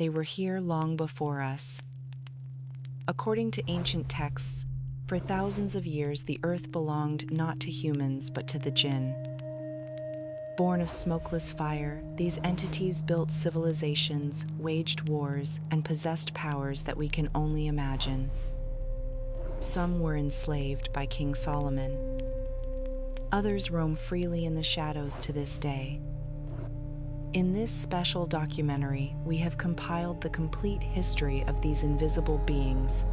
they were here long before us. According to ancient texts, for thousands of years the earth belonged not to humans but to the Djinn. Born of smokeless fire, these entities built civilizations, waged wars, and possessed powers that we can only imagine. Some were enslaved by King Solomon. Others roam freely in the shadows to this day. In this special documentary, we have compiled the complete history of these invisible beings.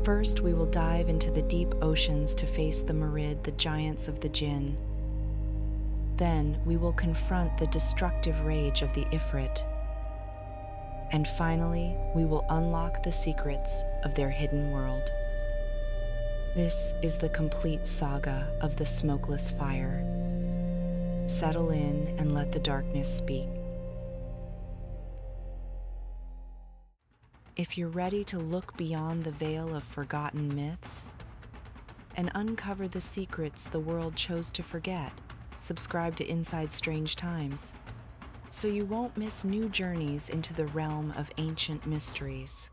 First, we will dive into the deep oceans to face the Marid, the giants of the Djinn. Then, we will confront the destructive rage of the Ifrit. And finally, we will unlock the secrets of their hidden world. This is the complete saga of the Smokeless Fire. Settle in and let the darkness speak. If you're ready to look beyond the veil of forgotten myths and uncover the secrets the world chose to forget, subscribe to Inside Strange Times so you won't miss new journeys into the realm of ancient mysteries.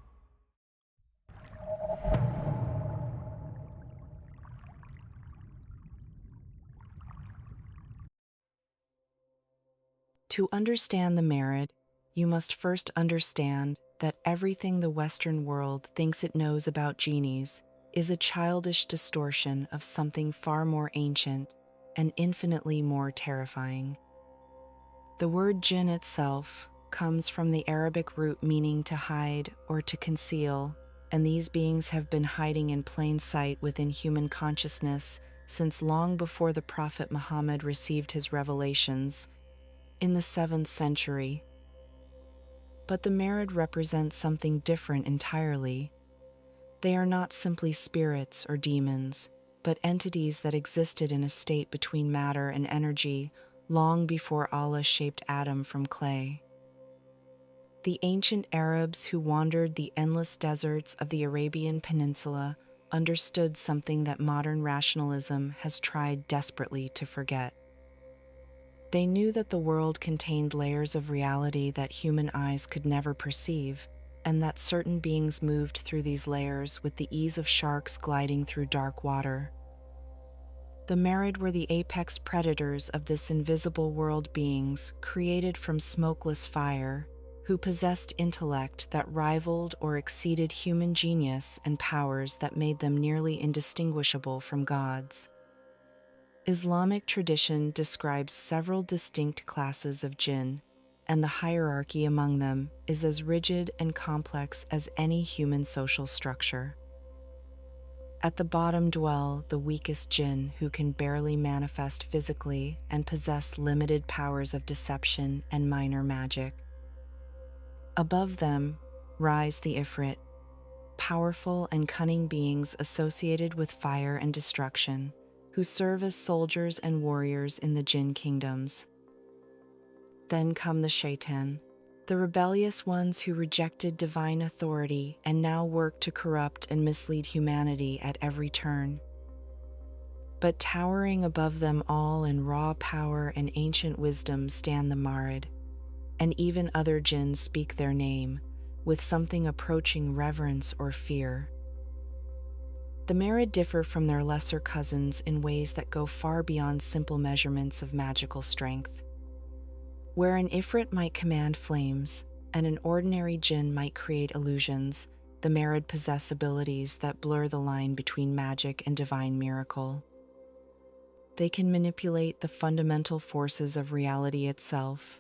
To understand the Marid, you must first understand that everything the Western world thinks it knows about genies is a childish distortion of something far more ancient and infinitely more terrifying. The word Djinn itself comes from the Arabic root meaning to hide or to conceal, and these beings have been hiding in plain sight within human consciousness since long before the Prophet Muhammad received his revelations in the 7th century. But the Marid represents something different entirely. They are not simply spirits or demons, but entities that existed in a state between matter and energy long before Allah shaped Adam from clay. The ancient Arabs who wandered the endless deserts of the Arabian Peninsula understood something that modern rationalism has tried desperately to forget. They knew that the world contained layers of reality that human eyes could never perceive, and that certain beings moved through these layers with the ease of sharks gliding through dark water. The Marid were the apex predators of this invisible world, beings created from smokeless fire, who possessed intellect that rivaled or exceeded human genius and powers that made them nearly indistinguishable from gods. Islamic tradition describes several distinct classes of Djinn, and the hierarchy among them is as rigid and complex as any human social structure. At the bottom dwell the weakest Djinn, who can barely manifest physically and possess limited powers of deception and minor magic. Above them rise the Ifrit, powerful and cunning beings associated with fire and destruction, who serve as soldiers and warriors in the Djinn kingdoms. Then come the Shaitan, the rebellious ones who rejected divine authority and now work to corrupt and mislead humanity at every turn. But towering above them all in raw power and ancient wisdom stand the Marid, and even other Djinn speak their name, with something approaching reverence or fear. The Marid differ from their lesser cousins in ways that go far beyond simple measurements of magical strength. Where an Ifrit might command flames, and an ordinary Djinn might create illusions, the Marid possess abilities that blur the line between magic and divine miracle. They can manipulate the fundamental forces of reality itself,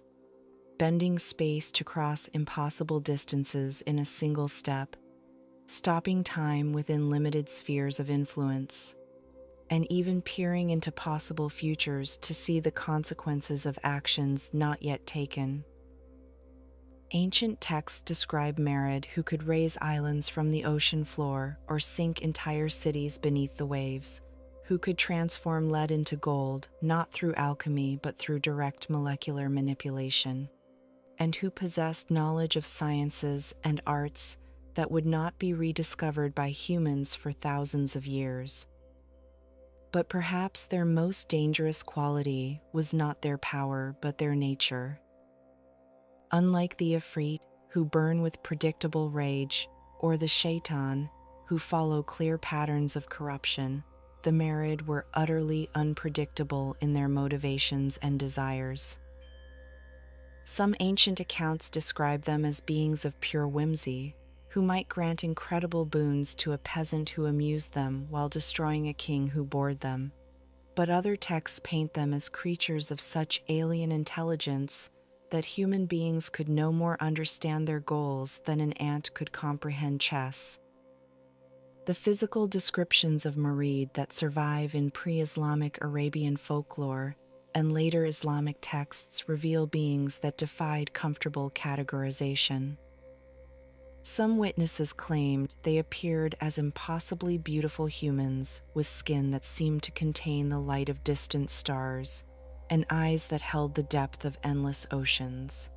bending space to cross impossible distances in a single step, stopping time within limited spheres of influence, and even peering into possible futures to see the consequences of actions not yet taken. Ancient texts describe Marid who could raise islands from the ocean floor or sink entire cities beneath the waves, who could transform lead into gold, not through alchemy but through direct molecular manipulation, and who possessed knowledge of sciences and arts that would not be rediscovered by humans for thousands of years. But perhaps their most dangerous quality was not their power but their nature. Unlike the Ifrit, who burn with predictable rage, or the shaitan, who follow clear patterns of corruption, the Merid were utterly unpredictable in their motivations and desires. Some ancient accounts describe them as beings of pure whimsy, who might grant incredible boons to a peasant who amused them while destroying a king who bored them. But other texts paint them as creatures of such alien intelligence that human beings could no more understand their goals than an ant could comprehend chess. The physical descriptions of Merid that survive in pre-Islamic Arabian folklore and later Islamic texts reveal beings that defied comfortable categorization. Some witnesses claimed they appeared as impossibly beautiful humans with skin that seemed to contain the light of distant stars and eyes that held the depth of endless oceans.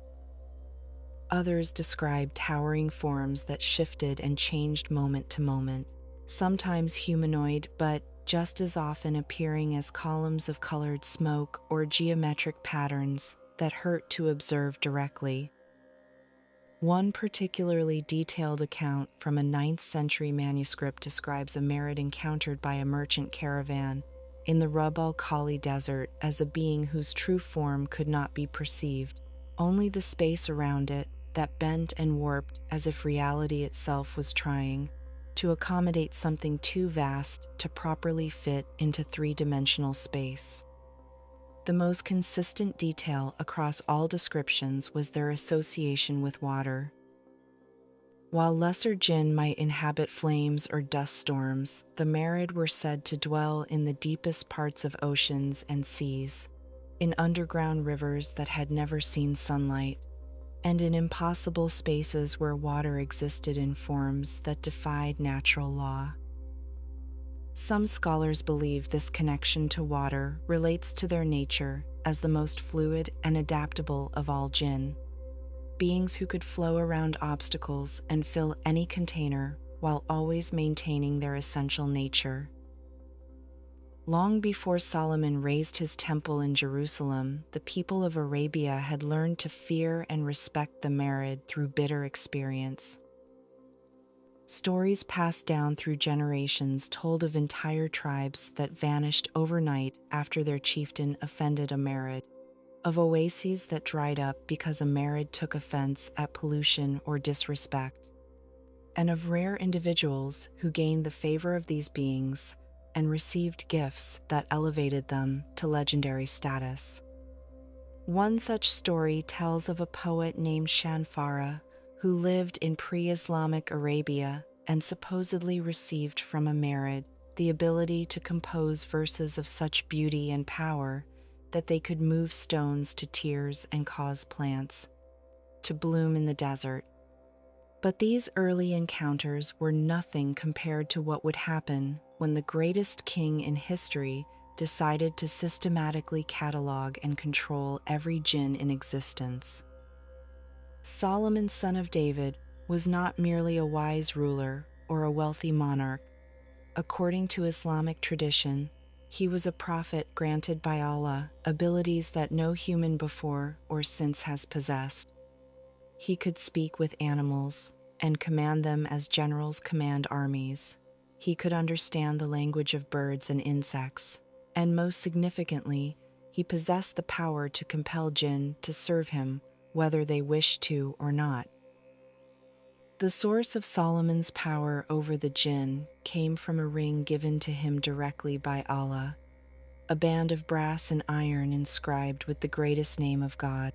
Others described towering forms that shifted and changed moment to moment, sometimes humanoid, but just as often appearing as columns of colored smoke or geometric patterns that hurt to observe directly. One particularly detailed account from a 9th century manuscript describes a Merid encountered by a merchant caravan in the Rub al-Khali desert as a being whose true form could not be perceived, only the space around it that bent and warped as if reality itself was trying to accommodate something too vast to properly fit into three-dimensional space. The most consistent detail across all descriptions was their association with water. While lesser jinn might inhabit flames or dust storms, the Merid were said to dwell in the deepest parts of oceans and seas, in underground rivers that had never seen sunlight, and in impossible spaces where water existed in forms that defied natural law. Some scholars believe this connection to water relates to their nature as the most fluid and adaptable of all jinn, beings who could flow around obstacles and fill any container while always maintaining their essential nature. Long before Solomon raised his temple in Jerusalem, the people of Arabia had learned to fear and respect the Merid through bitter experience. Stories passed down through generations told of entire tribes that vanished overnight after their chieftain offended a Merid, of oases that dried up because a Merid took offense at pollution or disrespect, and of rare individuals who gained the favor of these beings and received gifts that elevated them to legendary status. One such story tells of a poet named Shanfara who lived in pre-Islamic Arabia and supposedly received from a Merid the ability to compose verses of such beauty and power that they could move stones to tears and cause plants to bloom in the desert. But these early encounters were nothing compared to what would happen when the greatest king in history decided to systematically catalog and control every jinn in existence. Solomon, son of David, was not merely a wise ruler or a wealthy monarch. According to Islamic tradition, he was a prophet granted by Allah abilities that no human before or since has possessed. He could speak with animals and command them as generals command armies. He could understand the language of birds and insects, and most significantly, he possessed the power to compel jinn to serve him whether they wished to or not. The source of Solomon's power over the jinn came from a ring given to him directly by Allah, a band of brass and iron inscribed with the greatest name of God.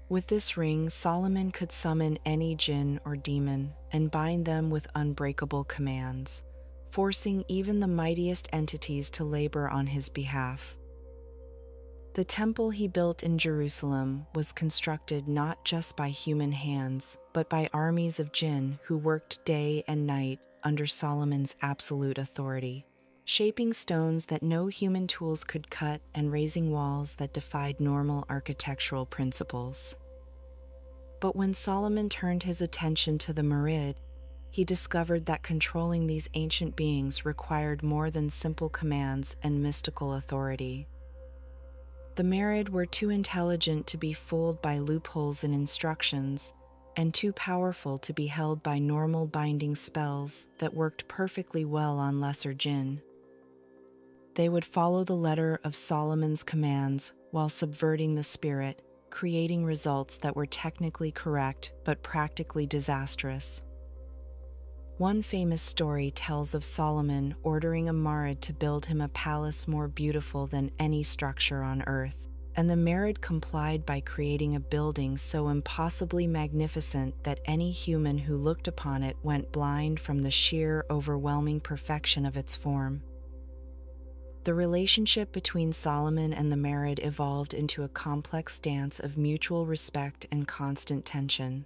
With this ring, Solomon could summon any jinn or demon and bind them with unbreakable commands, forcing even the mightiest entities to labor on his behalf. The temple he built in Jerusalem was constructed not just by human hands, but by armies of jinn who worked day and night under Solomon's absolute authority, shaping stones that no human tools could cut and raising walls that defied normal architectural principles. But when Solomon turned his attention to the Merid, he discovered that controlling these ancient beings required more than simple commands and mystical authority. The Merid were too intelligent to be fooled by loopholes in instructions, and too powerful to be held by normal binding spells that worked perfectly well on lesser jinn. They would follow the letter of Solomon's commands while subverting the spirit, creating results that were technically correct but practically disastrous. One famous story tells of Solomon ordering a Marid to build him a palace more beautiful than any structure on earth, and the Marid complied by creating a building so impossibly magnificent that any human who looked upon it went blind from the sheer, overwhelming perfection of its form. The relationship between Solomon and the Marid evolved into a complex dance of mutual respect and constant tension.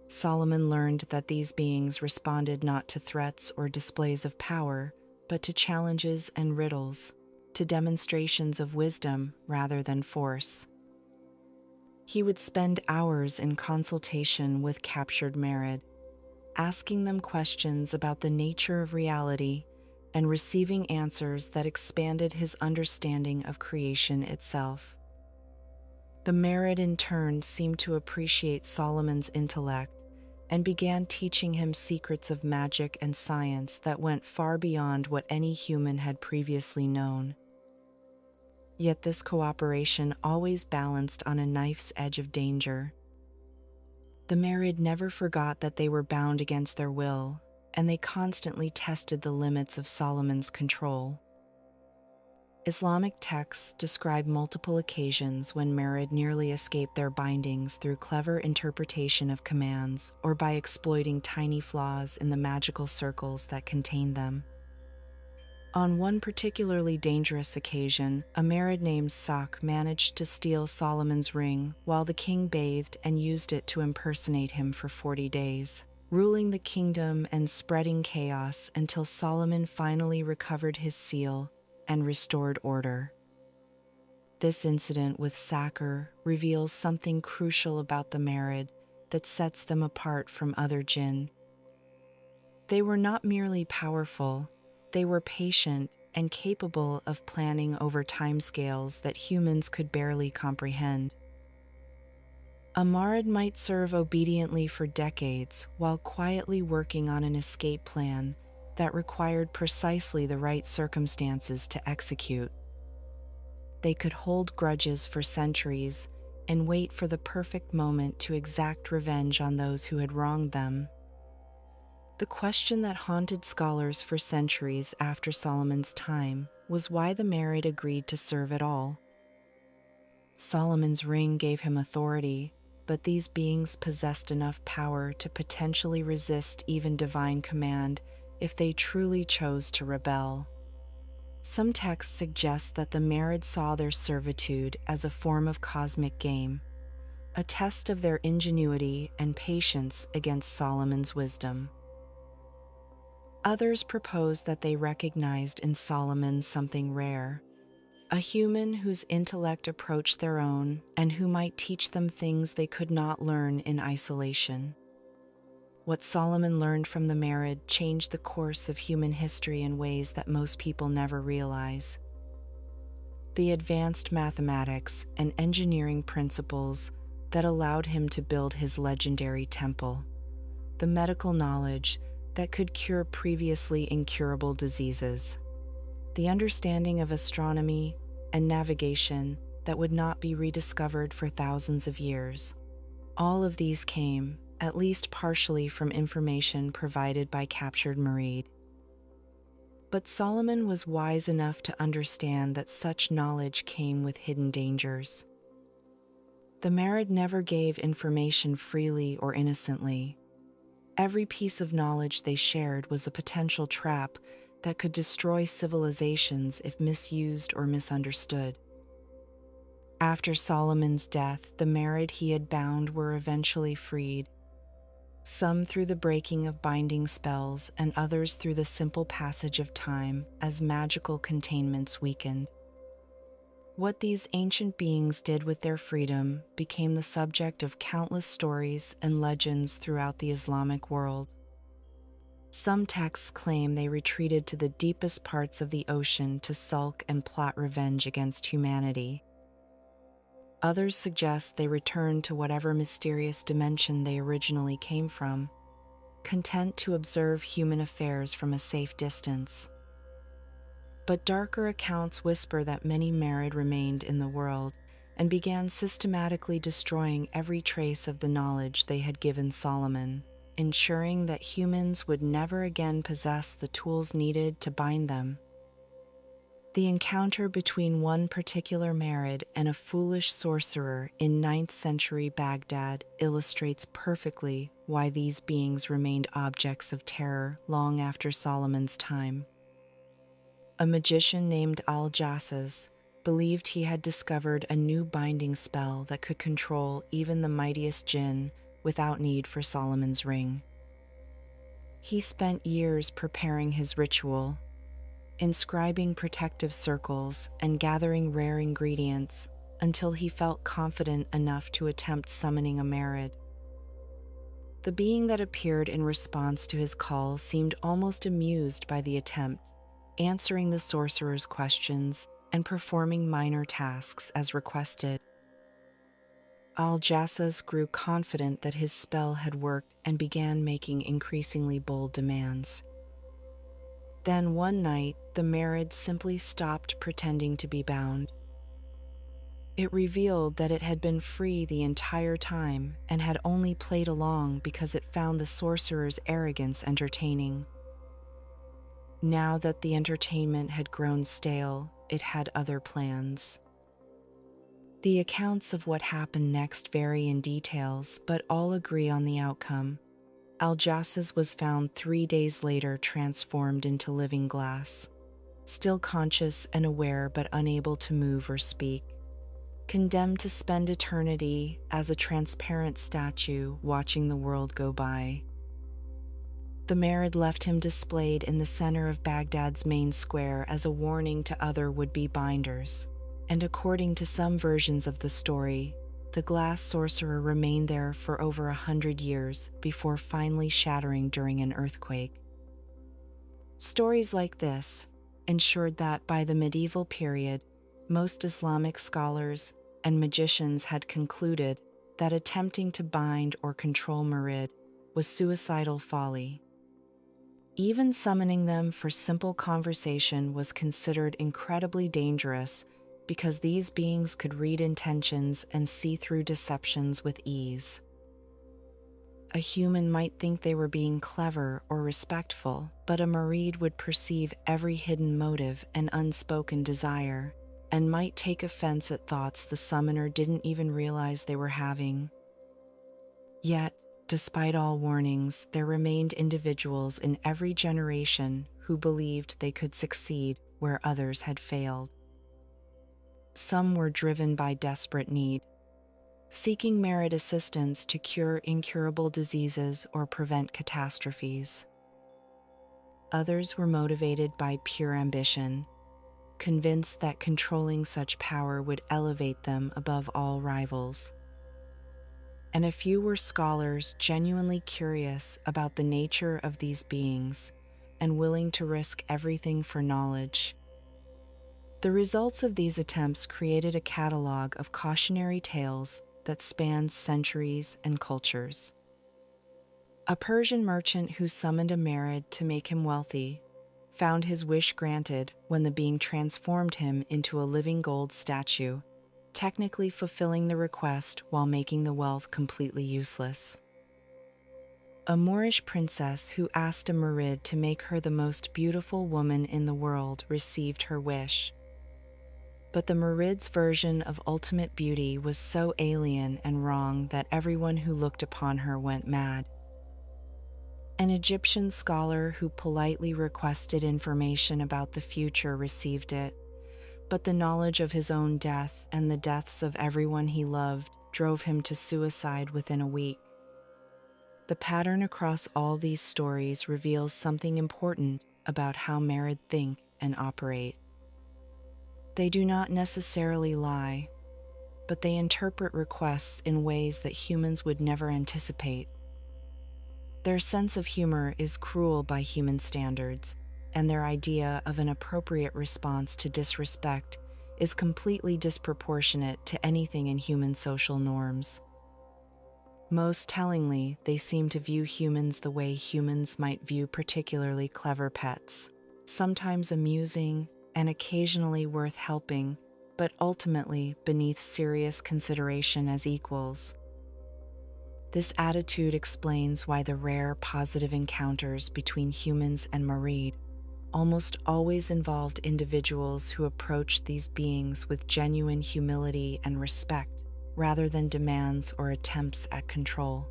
Solomon learned that these beings responded not to threats or displays of power, but to challenges and riddles, to demonstrations of wisdom rather than force. He would spend hours in consultation with captured Marid, asking them questions about the nature of reality and receiving answers that expanded his understanding of creation itself. The Marid in turn seemed to appreciate Solomon's intellect and began teaching him secrets of magic and science that went far beyond what any human had previously known. Yet this cooperation always balanced on a knife's edge of danger. The Marid never forgot that they were bound against their will, and they constantly tested the limits of Solomon's control. Islamic texts describe multiple occasions when Marid nearly escaped their bindings through clever interpretation of commands or by exploiting tiny flaws in the magical circles that contained them. On one particularly dangerous occasion, a Marid named Sak managed to steal Solomon's ring while the king bathed and used it to impersonate him for 40 days, ruling the kingdom and spreading chaos until Solomon finally recovered his seal and restored order. This incident with Sakr reveals something crucial about the Marid that sets them apart from other jinn. They were not merely powerful, they were patient and capable of planning over timescales that humans could barely comprehend. A Marid might serve obediently for decades while quietly working on an escape plan that required precisely the right circumstances to execute. They could hold grudges for centuries and wait for the perfect moment to exact revenge on those who had wronged them. The question that haunted scholars for centuries after Solomon's time was why the Marid agreed to serve at all. Solomon's ring gave him authority, but these beings possessed enough power to potentially resist even divine command if they truly chose to rebel. Some texts suggest that the Marid saw their servitude as a form of cosmic game, a test of their ingenuity and patience against Solomon's wisdom. Others propose that they recognized in Solomon something rare, a human whose intellect approached their own and who might teach them things they could not learn in isolation. What Solomon learned from the Marid changed the course of human history in ways that most people never realize. The advanced mathematics and engineering principles that allowed him to build his legendary temple, the medical knowledge that could cure previously incurable diseases, the understanding of astronomy and navigation that would not be rediscovered for thousands of years. All of these came, at least partially, from information provided by captured Marid. But Solomon was wise enough to understand that such knowledge came with hidden dangers. The Marid never gave information freely or innocently. Every piece of knowledge they shared was a potential trap that could destroy civilizations if misused or misunderstood. After Solomon's death, the Marid he had bound were eventually freed, some through the breaking of binding spells and others through the simple passage of time as magical containments weakened. What these ancient beings did with their freedom became the subject of countless stories and legends throughout the Islamic world. Some texts claim they retreated to the deepest parts of the ocean to sulk and plot revenge against humanity. Others suggest they returned to whatever mysterious dimension they originally came from, content to observe human affairs from a safe distance. But darker accounts whisper that many Merid remained in the world and began systematically destroying every trace of the knowledge they had given Solomon, ensuring that humans would never again possess the tools needed to bind them. The encounter between one particular Merid and a foolish sorcerer in 9th century Baghdad illustrates perfectly why these beings remained objects of terror long after Solomon's time. A magician named Al-Jassas believed he had discovered a new binding spell that could control even the mightiest Djinn without need for Solomon's ring. He spent years preparing his ritual, inscribing protective circles and gathering rare ingredients until he felt confident enough to attempt summoning a Merid. The being that appeared in response to his call seemed almost amused by the attempt, answering the sorcerer's questions and performing minor tasks as requested. Al-Jassas grew confident that his spell had worked and began making increasingly bold demands. Then one night, the Merid simply stopped pretending to be bound. It revealed that it had been free the entire time and had only played along because it found the sorcerer's arrogance entertaining. Now that the entertainment had grown stale, it had other plans. The accounts of what happened next vary in details, but all agree on the outcome. Al-Jassas was found 3 days later transformed into living glass, still conscious and aware but unable to move or speak, condemned to spend eternity as a transparent statue watching the world go by. The Merid left him displayed in the center of Baghdad's main square as a warning to other would-be binders, and according to some versions of the story, the glass sorcerer remained there for over 100 years before finally shattering during an earthquake. Stories like this ensured that by the medieval period, most Islamic scholars and magicians had concluded that attempting to bind or control Merid was suicidal folly. Even summoning them for simple conversation was considered incredibly dangerous because these beings could read intentions and see through deceptions with ease. A human might think they were being clever or respectful, but a Merid would perceive every hidden motive and unspoken desire, and might take offense at thoughts the summoner didn't even realize they were having. Yet, despite all warnings, there remained individuals in every generation who believed they could succeed where others had failed. Some were driven by desperate need, seeking Merid assistance to cure incurable diseases or prevent catastrophes. Others were motivated by pure ambition, convinced that controlling such power would elevate them above all rivals. And a few were scholars genuinely curious about the nature of these beings and willing to risk everything for knowledge. The results of these attempts created a catalog of cautionary tales that spans centuries and cultures. A Persian merchant who summoned a Merid to make him wealthy found his wish granted when the being transformed him into a living gold statue, technically fulfilling the request while making the wealth completely useless. A Moorish princess who asked a Merid to make her the most beautiful woman in the world received her wish. But the Merid's version of ultimate beauty was so alien and wrong that everyone who looked upon her went mad. An Egyptian scholar who politely requested information about the future received it, but the knowledge of his own death and the deaths of everyone he loved drove him to suicide within a week. The pattern across all these stories reveals something important about how Merid think and operate. They do not necessarily lie, but they interpret requests in ways that humans would never anticipate. Their sense of humor is cruel by human standards, and their idea of an appropriate response to disrespect is completely disproportionate to anything in human social norms. Most tellingly, they seem to view humans the way humans might view particularly clever pets, sometimes amusing and occasionally worth helping, but ultimately beneath serious consideration as equals. This attitude explains why the rare positive encounters between humans and Marid almost always involved individuals who approached these beings with genuine humility and respect, rather than demands or attempts at control.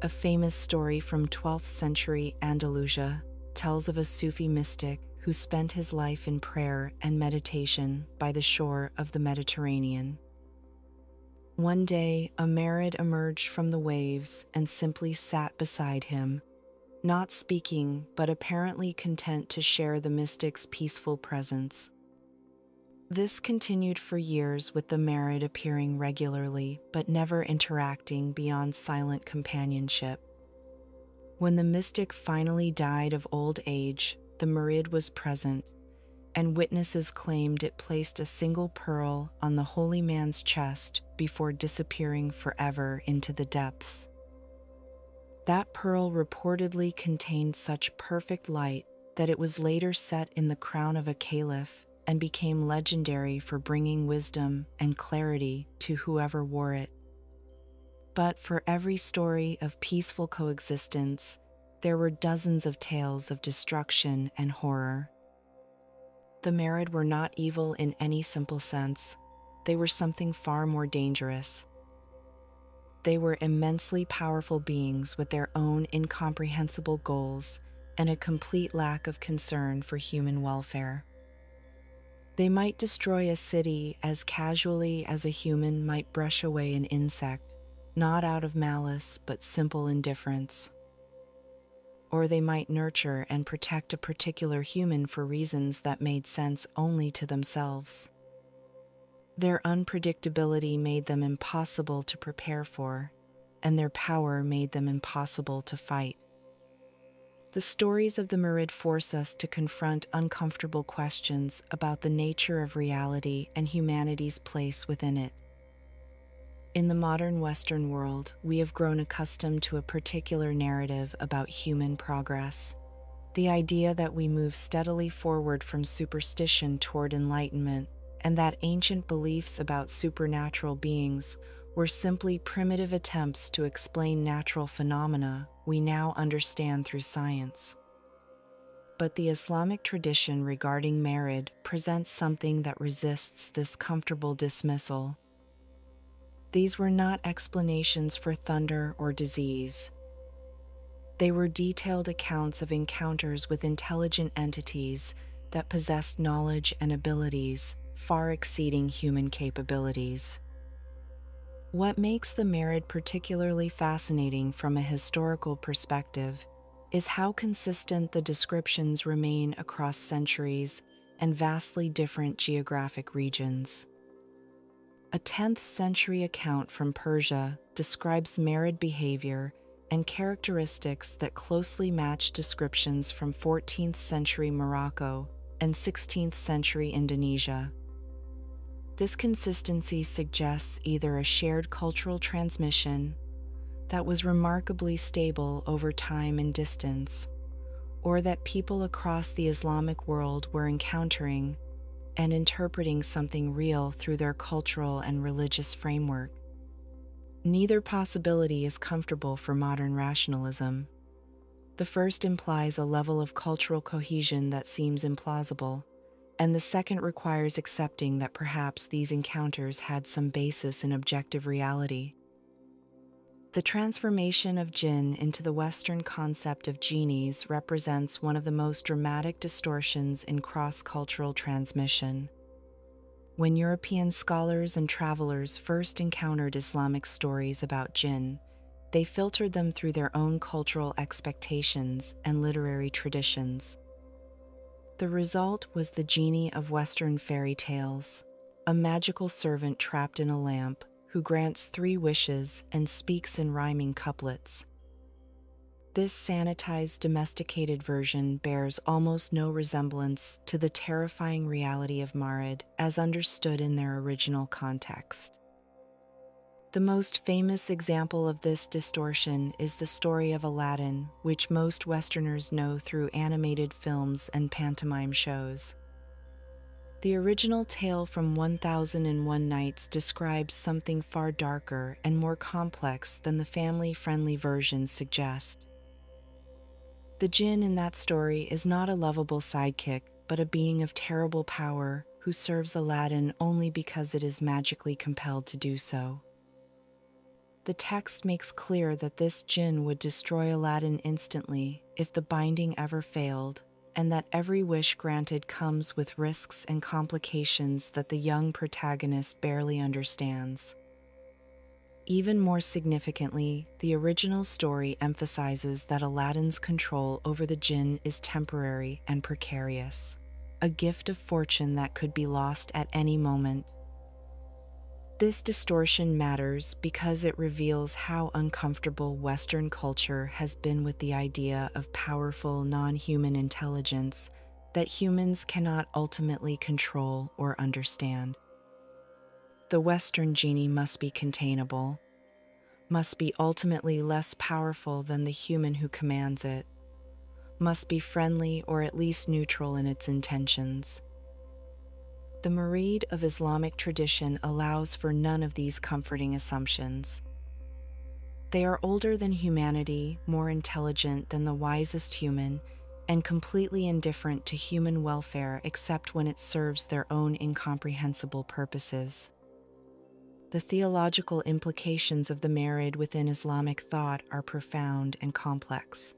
A famous story from 12th century Andalusia tells of a Sufi mystic who spent his life in prayer and meditation by the shore of the Mediterranean. One day, a Marid emerged from the waves and simply sat beside him, not speaking but apparently content to share the mystic's peaceful presence. This continued for years, with the Marid appearing regularly but never interacting beyond silent companionship. When the mystic finally died of old age, the Marid was present, and witnesses claimed it placed a single pearl on the holy man's chest before disappearing forever into the depths. That pearl reportedly contained such perfect light that it was later set in the crown of a caliph and became legendary for bringing wisdom and clarity to whoever wore it. But for every story of peaceful coexistence, there were dozens of tales of destruction and horror. The Marid were not evil in any simple sense. They were something far more dangerous. They were immensely powerful beings with their own incomprehensible goals and a complete lack of concern for human welfare. They might destroy a city as casually as a human might brush away an insect, not out of malice but simple indifference. Or they might nurture and protect a particular human for reasons that made sense only to themselves. Their unpredictability made them impossible to prepare for, and their power made them impossible to fight. The stories of the Marid force us to confront uncomfortable questions about the nature of reality and humanity's place within it. In the modern Western world, we have grown accustomed to a particular narrative about human progress. The idea that we move steadily forward from superstition toward enlightenment, and that ancient beliefs about supernatural beings were simply primitive attempts to explain natural phenomena we now understand through science. But the Islamic tradition regarding Marid presents something that resists this comfortable dismissal. These were not explanations for thunder or disease. They were detailed accounts of encounters with intelligent entities that possessed knowledge and abilities far exceeding human capabilities. What makes the Marid particularly fascinating from a historical perspective is how consistent the descriptions remain across centuries and vastly different geographic regions. A 10th century account from Persia describes Marid behavior and characteristics that closely match descriptions from 14th century Morocco and 16th century Indonesia. This consistency suggests either a shared cultural transmission that was remarkably stable over time and distance, or that people across the Islamic world were encountering and interpreting something real through their cultural and religious framework. Neither possibility is comfortable for modern rationalism. The first implies a level of cultural cohesion that seems implausible, and the second requires accepting that perhaps these encounters had some basis in objective reality. The transformation of Djinn into the Western concept of genies represents one of the most dramatic distortions in cross-cultural transmission. When European scholars and travelers first encountered Islamic stories about Djinn, they filtered them through their own cultural expectations and literary traditions. The result was the genie of Western fairy tales, a magical servant trapped in a lamp who grants 3 wishes and speaks in rhyming couplets. This sanitized, domesticated version bears almost no resemblance to the terrifying reality of Marid as understood in their original context. The most famous example of this distortion is the story of Aladdin, which most Westerners know through animated films and pantomime shows. The original tale from 1001 Nights describes something far darker and more complex than the family-friendly versions suggest. The Djinn in that story is not a lovable sidekick, but a being of terrible power who serves Aladdin only because it is magically compelled to do so. The text makes clear that this Djinn would destroy Aladdin instantly if the binding ever failed, and that every wish granted comes with risks and complications that the young protagonist barely understands. Even more significantly, the original story emphasizes that Aladdin's control over the Djinn is temporary and precarious, a gift of fortune that could be lost at any moment. This distortion matters because it reveals how uncomfortable Western culture has been with the idea of powerful, non-human intelligence that humans cannot ultimately control or understand. The Western genie must be containable, must be ultimately less powerful than the human who commands it, must be friendly or at least neutral in its intentions. The Murid of Islamic tradition allows for none of these comforting assumptions. They are older than humanity, more intelligent than the wisest human, and completely indifferent to human welfare except when it serves their own incomprehensible purposes. The theological implications of the Murid within Islamic thought are profound and complex.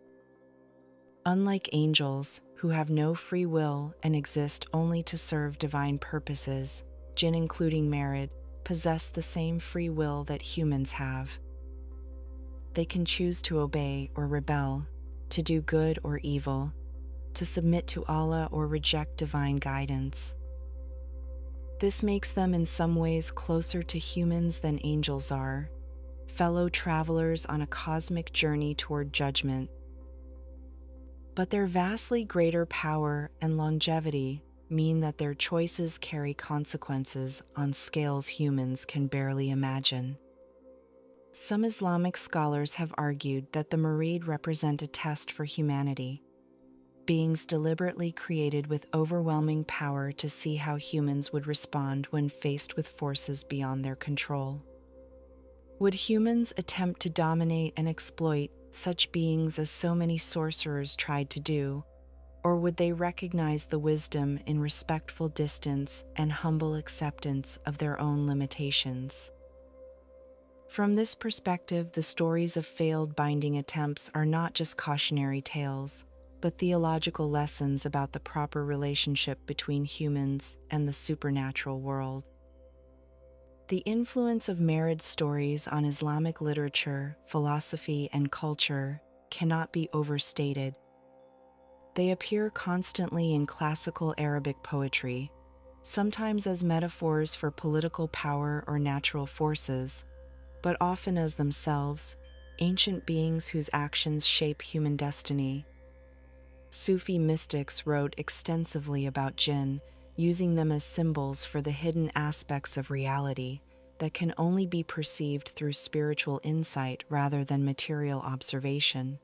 Unlike angels, who have no free will and exist only to serve divine purposes, Jinn, including Murid, possess the same free will that humans have. They can choose to obey or rebel, to do good or evil, to submit to Allah or reject divine guidance. This makes them in some ways closer to humans than angels are, fellow travelers on a cosmic journey toward judgment. But their vastly greater power and longevity mean that their choices carry consequences on scales humans can barely imagine. Some Islamic scholars have argued that the Murid represent a test for humanity, beings deliberately created with overwhelming power to see how humans would respond when faced with forces beyond their control. Would humans attempt to dominate and exploit such beings as so many sorcerers tried to do, or would they recognize the wisdom in respectful distance and humble acceptance of their own limitations? From this perspective, the stories of failed binding attempts are not just cautionary tales, but theological lessons about the proper relationship between humans and the supernatural world. The influence of Murid stories on Islamic literature, philosophy, and culture cannot be overstated. They appear constantly in classical Arabic poetry, sometimes as metaphors for political power or natural forces, but often as themselves, ancient beings whose actions shape human destiny. Sufi mystics wrote extensively about jinn, using them as symbols for the hidden aspects of reality that can only be perceived through spiritual insight rather than material observation.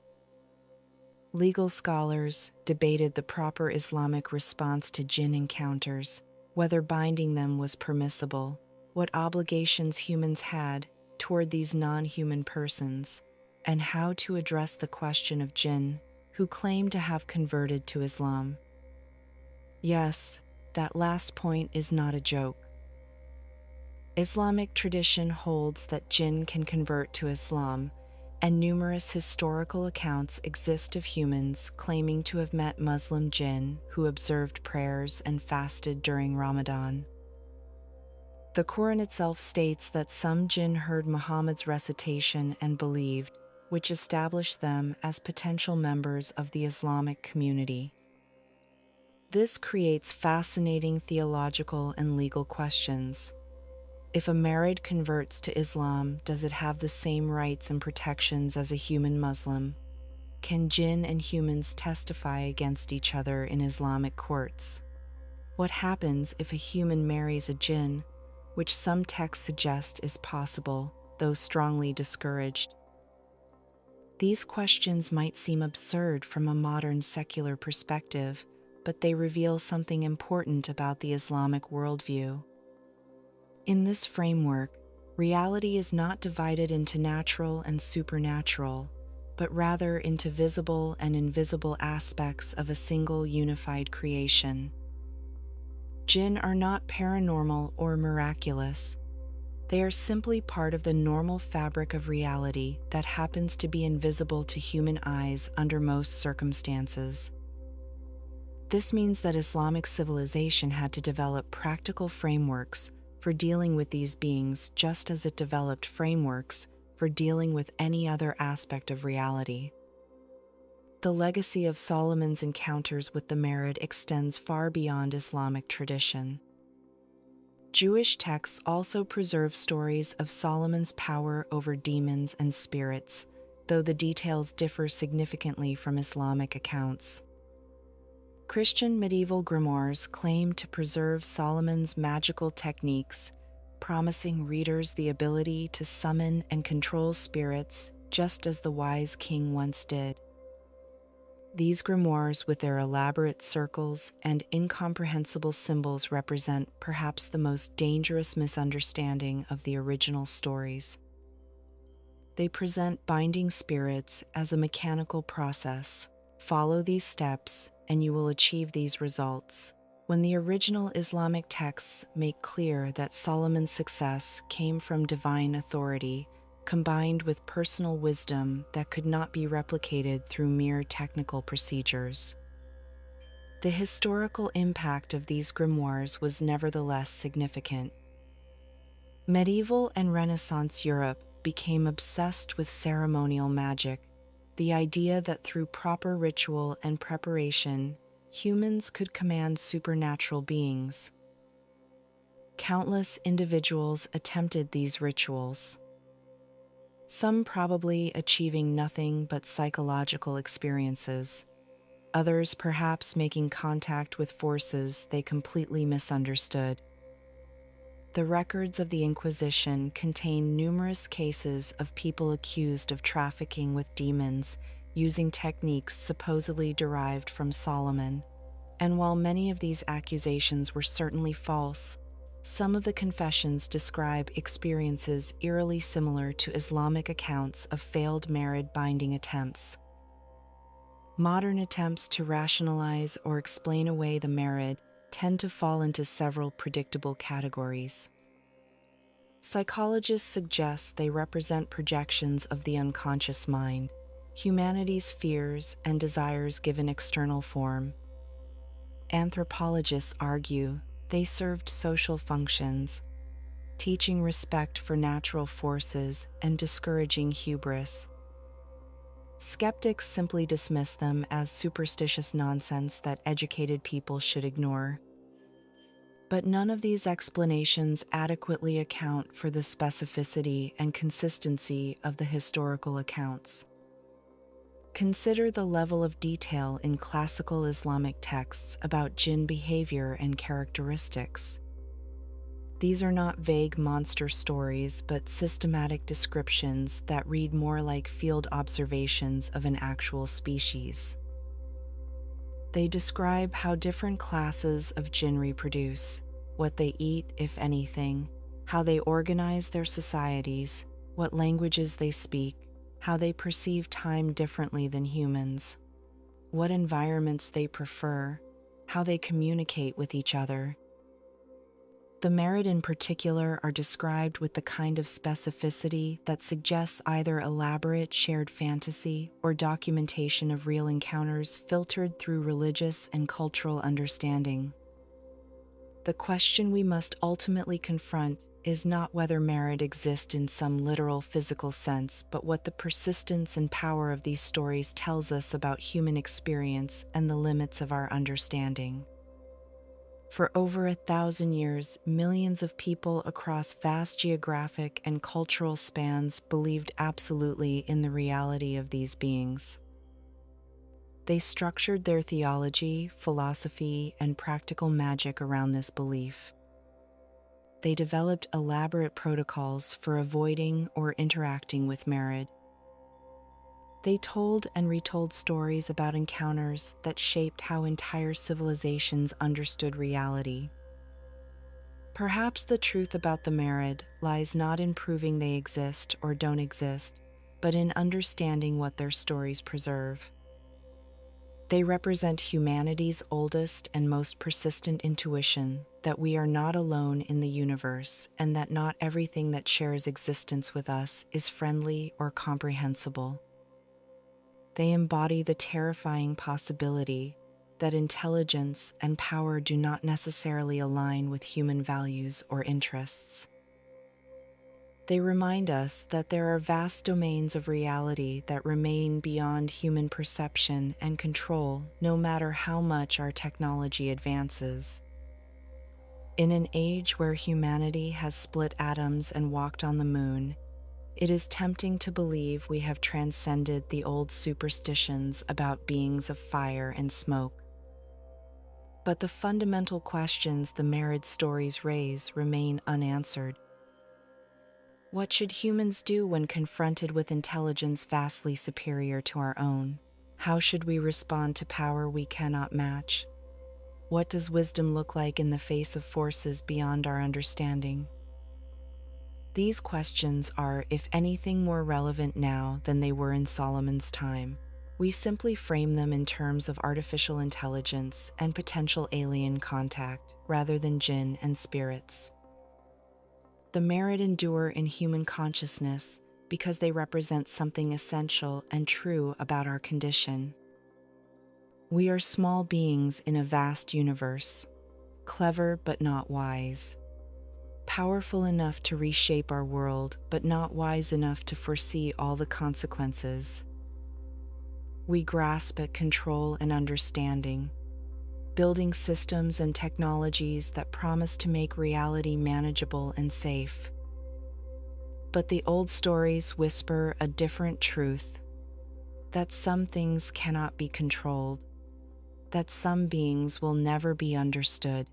Legal scholars debated the proper Islamic response to jinn encounters, whether binding them was permissible, what obligations humans had toward these non-human persons, and how to address the question of jinn who claim to have converted to Islam. Yes, that last point is not a joke. Islamic tradition holds that jinn can convert to Islam, and numerous historical accounts exist of humans claiming to have met Muslim jinn who observed prayers and fasted during Ramadan. The Quran itself states that some jinn heard Muhammad's recitation and believed, which established them as potential members of the Islamic community. This creates fascinating theological and legal questions. If a Murid converts to Islam, does it have the same rights and protections as a human Muslim? Can jinn and humans testify against each other in Islamic courts? What happens if a human marries a jinn, which some texts suggest is possible, though strongly discouraged? These questions might seem absurd from a modern secular perspective, but they reveal something important about the Islamic worldview. In this framework, reality is not divided into natural and supernatural, but rather into visible and invisible aspects of a single unified creation. Jinn are not paranormal or miraculous. They are simply part of the normal fabric of reality that happens to be invisible to human eyes under most circumstances. This means that Islamic civilization had to develop practical frameworks for dealing with these beings, just as it developed frameworks for dealing with any other aspect of reality. The legacy of Solomon's encounters with the Marid extends far beyond Islamic tradition. Jewish texts also preserve stories of Solomon's power over demons and spirits, though the details differ significantly from Islamic accounts. Christian medieval grimoires claim to preserve Solomon's magical techniques, promising readers the ability to summon and control spirits just as the wise king once did. These grimoires, with their elaborate circles and incomprehensible symbols, represent perhaps the most dangerous misunderstanding of the original stories. They present binding spirits as a mechanical process. Follow these steps, and you will achieve these results. When the original Islamic texts make clear that Solomon's success came from divine authority, combined with personal wisdom that could not be replicated through mere technical procedures. The historical impact of these grimoires was nevertheless significant. Medieval and Renaissance Europe became obsessed with ceremonial magic, the idea that through proper ritual and preparation, humans could command supernatural beings. Countless individuals attempted these rituals, some probably achieving nothing but psychological experiences, others perhaps making contact with forces they completely misunderstood. The records of the Inquisition contain numerous cases of people accused of trafficking with demons using techniques supposedly derived from Solomon. And while many of these accusations were certainly false, some of the confessions describe experiences eerily similar to Islamic accounts of failed Marid binding attempts. Modern attempts to rationalize or explain away the Marid tend to fall into several predictable categories. Psychologists suggest they represent projections of the unconscious mind, humanity's fears and desires given external form. Anthropologists argue they served social functions, teaching respect for natural forces and discouraging hubris. Skeptics simply dismiss them as superstitious nonsense that educated people should ignore. But none of these explanations adequately account for the specificity and consistency of the historical accounts. Consider the level of detail in classical Islamic texts about jinn behavior and characteristics. These are not vague monster stories, but systematic descriptions that read more like field observations of an actual species. They describe how different classes of jinn reproduce, what they eat, if anything, how they organize their societies, what languages they speak, how they perceive time differently than humans, what environments they prefer, how they communicate with each other. The Marid in particular are described with the kind of specificity that suggests either elaborate shared fantasy or documentation of real encounters filtered through religious and cultural understanding. The question we must ultimately confront is not whether Marid exist in some literal physical sense, but what the persistence and power of these stories tells us about human experience and the limits of our understanding. For over 1,000 years, millions of people across vast geographic and cultural spans believed absolutely in the reality of these beings. They structured their theology, philosophy, and practical magic around this belief. They developed elaborate protocols for avoiding or interacting with Merid. They told and retold stories about encounters that shaped how entire civilizations understood reality. Perhaps the truth about the Merid lies not in proving they exist or don't exist, but in understanding what their stories preserve. They represent humanity's oldest and most persistent intuition that we are not alone in the universe and that not everything that shares existence with us is friendly or comprehensible. They embody the terrifying possibility that intelligence and power do not necessarily align with human values or interests. They remind us that there are vast domains of reality that remain beyond human perception and control, no matter how much our technology advances. In an age where humanity has split atoms and walked on the moon, it is tempting to believe we have transcended the old superstitions about beings of fire and smoke. But the fundamental questions the Merid stories raise remain unanswered. What should humans do when confronted with intelligence vastly superior to our own? How should we respond to power we cannot match? What does wisdom look like in the face of forces beyond our understanding? These questions are, if anything, more relevant now than they were in Solomon's time. We simply frame them in terms of artificial intelligence and potential alien contact, rather than jinn and spirits. The Merid endure in human consciousness because they represent something essential and true about our condition. We are small beings in a vast universe, clever but not wise, powerful enough to reshape our world but not wise enough to foresee all the consequences. We grasp at control and understanding, building systems and technologies that promise to make reality manageable and safe. But the old stories whisper a different truth, that some things cannot be controlled, that some beings will never be understood,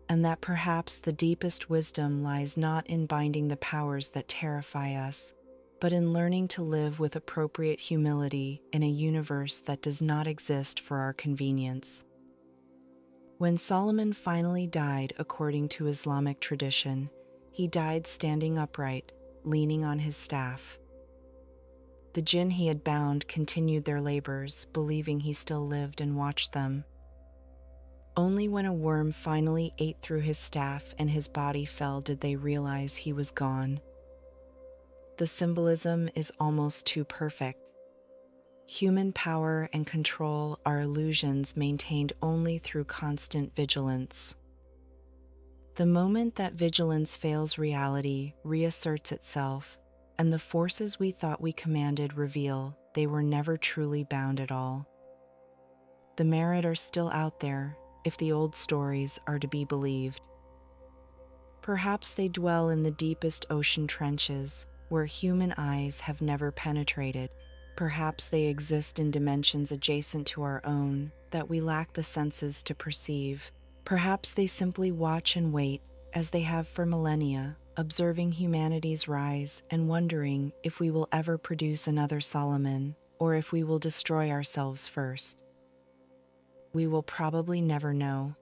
and that perhaps the deepest wisdom lies not in binding the powers that terrify us, but in learning to live with appropriate humility in a universe that does not exist for our convenience. When Solomon finally died according to Islamic tradition, he died standing upright, leaning on his staff. The jinn he had bound continued their labors, believing he still lived and watched them. Only when a worm finally ate through his staff and his body fell did they realize he was gone. The symbolism is almost too perfect. Human power and control are illusions maintained only through constant vigilance. The moment that vigilance fails, reality reasserts itself, and the forces we thought we commanded reveal they were never truly bound at all. The Merid are still out there, if the old stories are to be believed. Perhaps they dwell in the deepest ocean trenches, where human eyes have never penetrated. Perhaps they exist in dimensions adjacent to our own that we lack the senses to perceive. Perhaps they simply watch and wait, as they have for millennia, observing humanity's rise and wondering if we will ever produce another Solomon, or if we will destroy ourselves first. We will probably never know.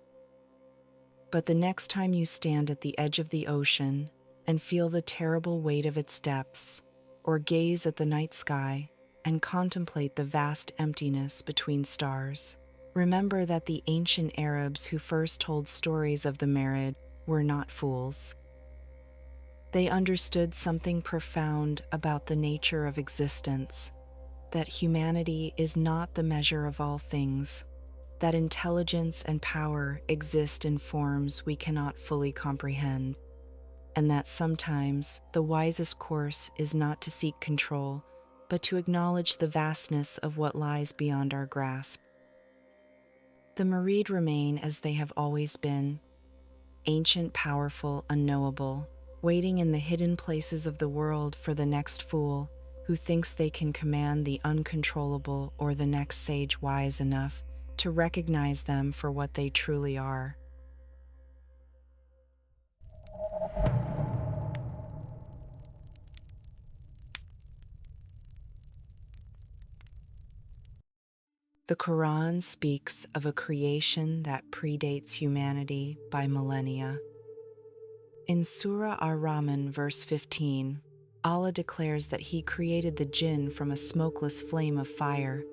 But the next time you stand at the edge of the ocean and feel the terrible weight of its depths, or gaze at the night sky and contemplate the vast emptiness between stars, remember that the ancient Arabs who first told stories of the Merid were not fools. They understood something profound about the nature of existence, that humanity is not the measure of all things, that intelligence and power exist in forms we cannot fully comprehend, and that sometimes the wisest course is not to seek control, but to acknowledge the vastness of what lies beyond our grasp. The Merid remain as they have always been, ancient, powerful, unknowable, waiting in the hidden places of the world for the next fool who thinks they can command the uncontrollable or the next sage wise enough to recognize them for what they truly are. The Quran speaks of a creation that predates humanity by millennia. In Surah Ar-Rahman, verse 15, Allah declares that He created the Jinn from a smokeless flame of fire.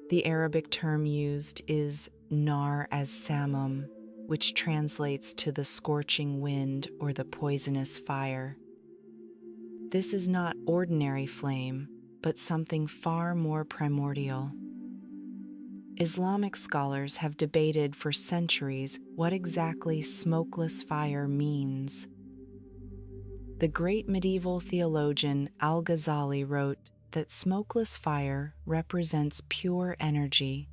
The Arabic term used is nar as samum, which translates to the scorching wind or the poisonous fire. This is not ordinary flame, but something far more primordial. Islamic scholars have debated for centuries what exactly smokeless fire means. The great medieval theologian Al-Ghazali wrote that smokeless fire represents pure energy,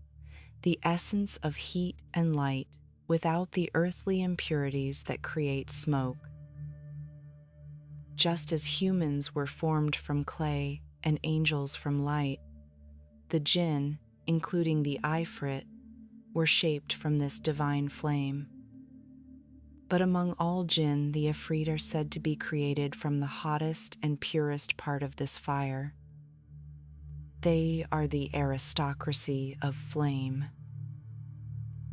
the essence of heat and light without the earthly impurities that create smoke. Just as humans were formed from clay and angels from light, the Djinn, including the Ifrit, were shaped from this divine flame. But among all Jinn, the Ifrit are said to be created from the hottest and purest part of this fire. They are the aristocracy of flame.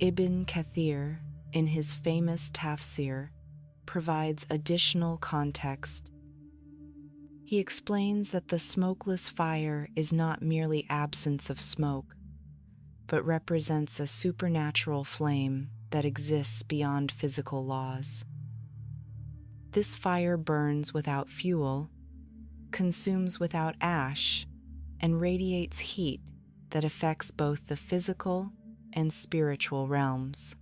Ibn Kathir, in his famous tafsir, provides additional context. He explains that the smokeless fire is not merely absence of smoke, but represents a supernatural flame that exists beyond physical laws. This fire burns without fuel, consumes without ash, and radiates heat that affects both the physical and spiritual realms.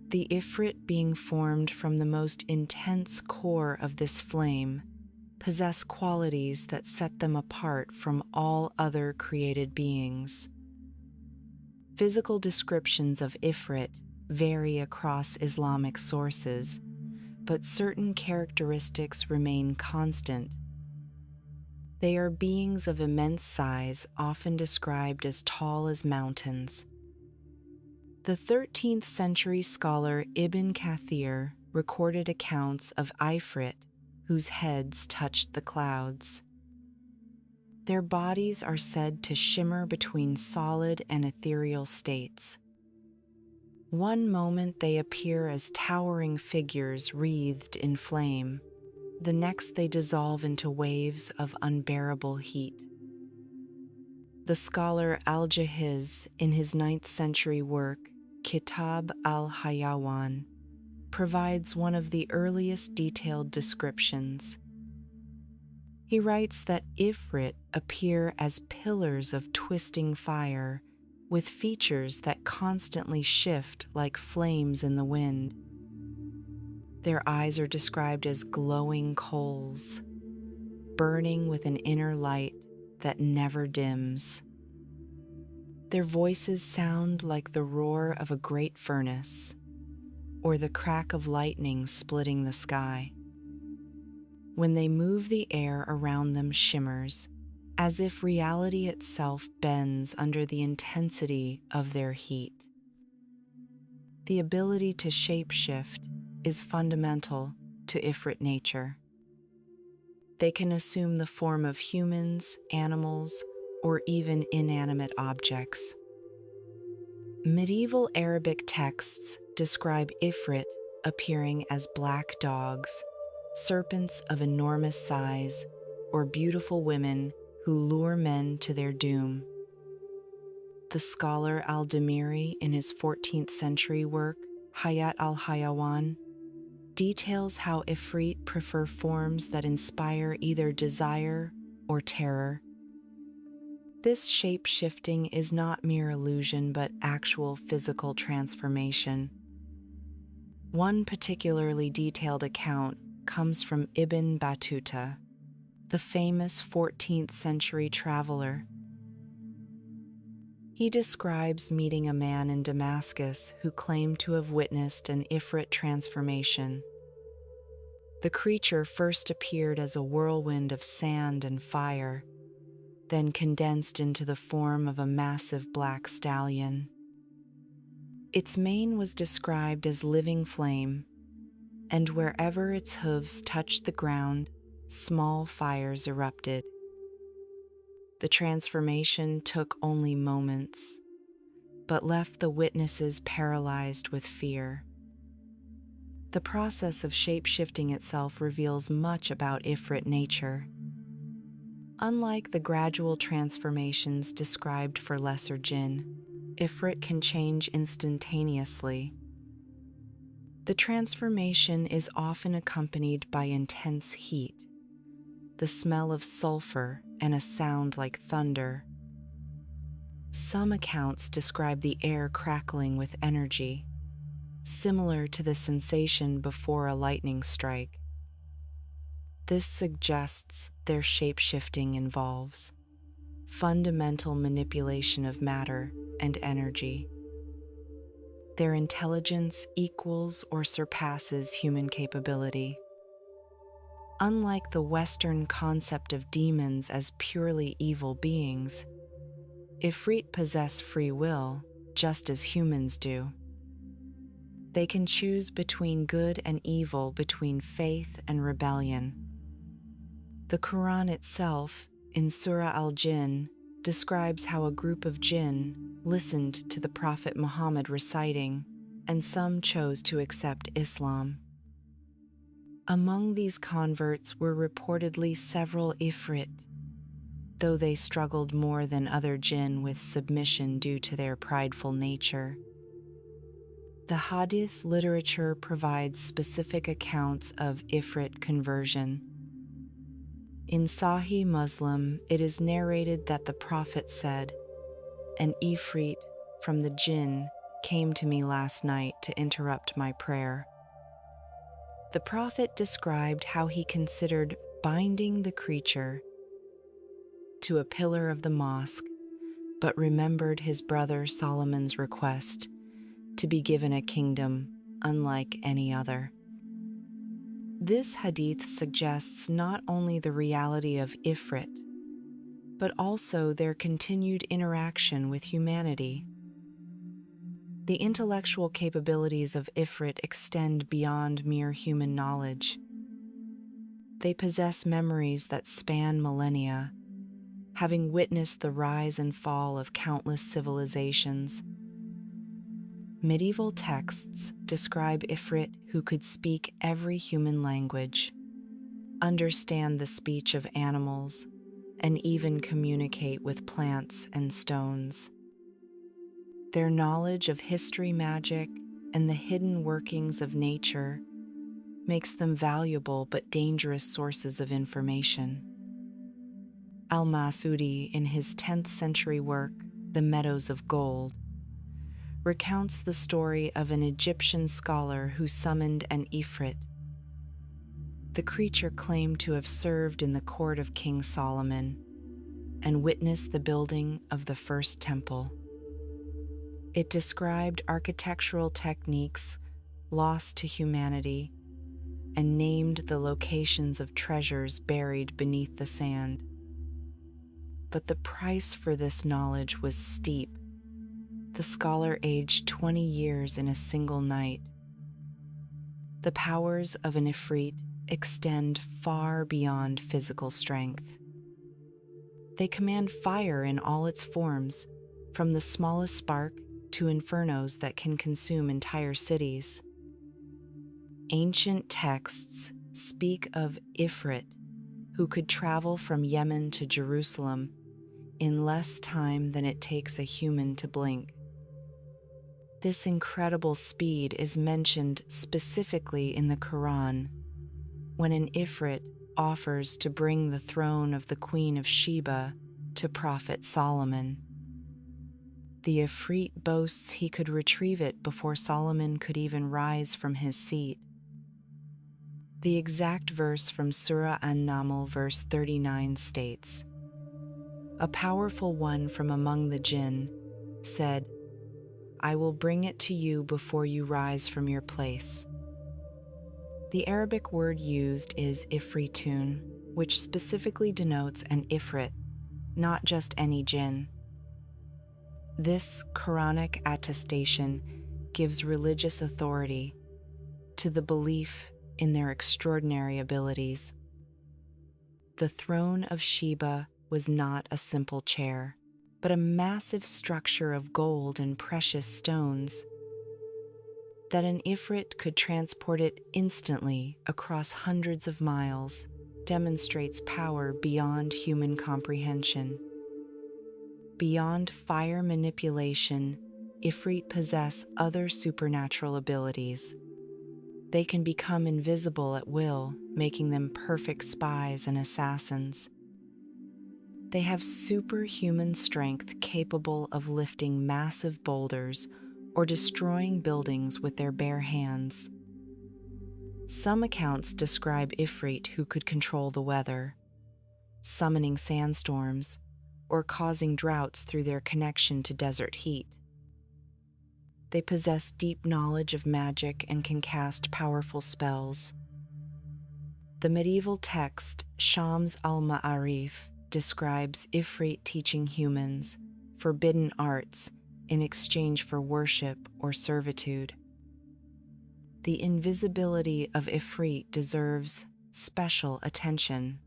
The Ifrit, being formed from the most intense core of this flame, possess qualities that set them apart from all other created beings. Physical descriptions of Ifrit vary across Islamic sources, but certain characteristics remain constant. They are beings of immense size, often described as tall as mountains. The 13th century scholar Ibn Kathir recorded accounts of Ifrit whose heads touched the clouds. Their bodies are said to shimmer between solid and ethereal states. One moment they appear as towering figures wreathed in flame. The next they dissolve into waves of unbearable heat. The scholar Al-Jahiz, in his 9th century work, Kitab al-Hayawan, provides one of the earliest detailed descriptions. He writes that Ifrit appear as pillars of twisting fire, with features that constantly shift like flames in the wind. Their eyes are described as glowing coals, burning with an inner light that never dims. Their voices sound like the roar of a great furnace, or the crack of lightning splitting the sky. When they move, the air around them shimmers, as if reality itself bends under the intensity of their heat. The ability to shapeshift is fundamental to Ifrit nature. They can assume the form of humans, animals, or even inanimate objects. Medieval Arabic texts describe Ifrit appearing as black dogs, serpents of enormous size, or beautiful women who lure men to their doom. The scholar Al-Damiri, in his 14th century work, Hayat al-Hayawan, details how Ifrit prefer forms that inspire either desire or terror. This shape-shifting is not mere illusion, but actual physical transformation. One particularly detailed account comes from Ibn Battuta, the famous 14th century traveler. He describes meeting a man in Damascus who claimed to have witnessed an Ifrit transformation. The creature first appeared as a whirlwind of sand and fire, then condensed into the form of a massive black stallion. Its mane was described as living flame, and wherever its hooves touched the ground, small fires erupted. The transformation took only moments, but left the witnesses paralyzed with fear. The process of shape-shifting itself reveals much about Ifrit nature. Unlike the gradual transformations described for lesser Djinn, Ifrit can change instantaneously. The transformation is often accompanied by intense heat, the smell of sulfur, and a sound like thunder. Some accounts describe the air crackling with energy, similar to the sensation before a lightning strike. This suggests their shape-shifting involves fundamental manipulation of matter and energy. Their intelligence equals or surpasses human capability. Unlike the Western concept of demons as purely evil beings, Ifrit possess free will, just as humans do. They can choose between good and evil, between faith and rebellion. The Quran itself, in Surah al-Jinn, describes how a group of Djinn listened to the Prophet Muhammad reciting, and some chose to accept Islam. Among these converts were reportedly several Ifrit, though they struggled more than other Djinn with submission due to their prideful nature. The Hadith literature provides specific accounts of Ifrit conversion. In Sahih Muslim, it is narrated that the Prophet said, "An Ifrit from the Djinn came to me last night to interrupt my prayer." The Prophet described how he considered binding the creature to a pillar of the mosque, but remembered his brother Solomon's request to be given a kingdom unlike any other. This hadith suggests not only the reality of Ifrit, but also their continued interaction with humanity. The intellectual capabilities of Ifrit extend beyond mere human knowledge. They possess memories that span millennia, having witnessed the rise and fall of countless civilizations. Medieval texts describe Ifrit who could speak every human language, understand the speech of animals, and even communicate with plants and stones. Their knowledge of history, magic, and the hidden workings of nature makes them valuable but dangerous sources of information. Al-Masudi, in his 10th century work, The Meadows of Gold, recounts the story of an Egyptian scholar who summoned an Ifrit. The creature claimed to have served in the court of King Solomon and witnessed the building of the first temple. It described architectural techniques lost to humanity and named the locations of treasures buried beneath the sand. But the price for this knowledge was steep. The scholar aged 20 years in a single night. The powers of an Ifrit extend far beyond physical strength. They command fire in all its forms, from the smallest spark to infernos that can consume entire cities. Ancient texts speak of Ifrit, who could travel from Yemen to Jerusalem in less time than it takes a human to blink. This incredible speed is mentioned specifically in the Quran, when an Ifrit offers to bring the throne of the Queen of Sheba to Prophet Solomon. The Ifrit boasts he could retrieve it before Solomon could even rise from his seat. The exact verse from Surah An-Naml, verse 39 states, "A powerful one from among the Jinn said, 'I will bring it to you before you rise from your place.'" The Arabic word used is Ifritun, which specifically denotes an Ifrit, not just any jinn. This Quranic attestation gives religious authority to the belief in their extraordinary abilities. The throne of Sheba was not a simple chair, but a massive structure of gold and precious stones. That an Ifrit could transport it instantly across hundreds of miles demonstrates power beyond human comprehension. Beyond fire manipulation, Ifrit possess other supernatural abilities. They can become invisible at will, making them perfect spies and assassins. They have superhuman strength capable of lifting massive boulders or destroying buildings with their bare hands. Some accounts describe Ifrit who could control the weather, summoning sandstorms, or causing droughts through their connection to desert heat. They possess deep knowledge of magic and can cast powerful spells. The medieval text Shams al-Ma'arif describes Ifrit teaching humans forbidden arts in exchange for worship or servitude. The invisibility of Ifrit deserves special attention.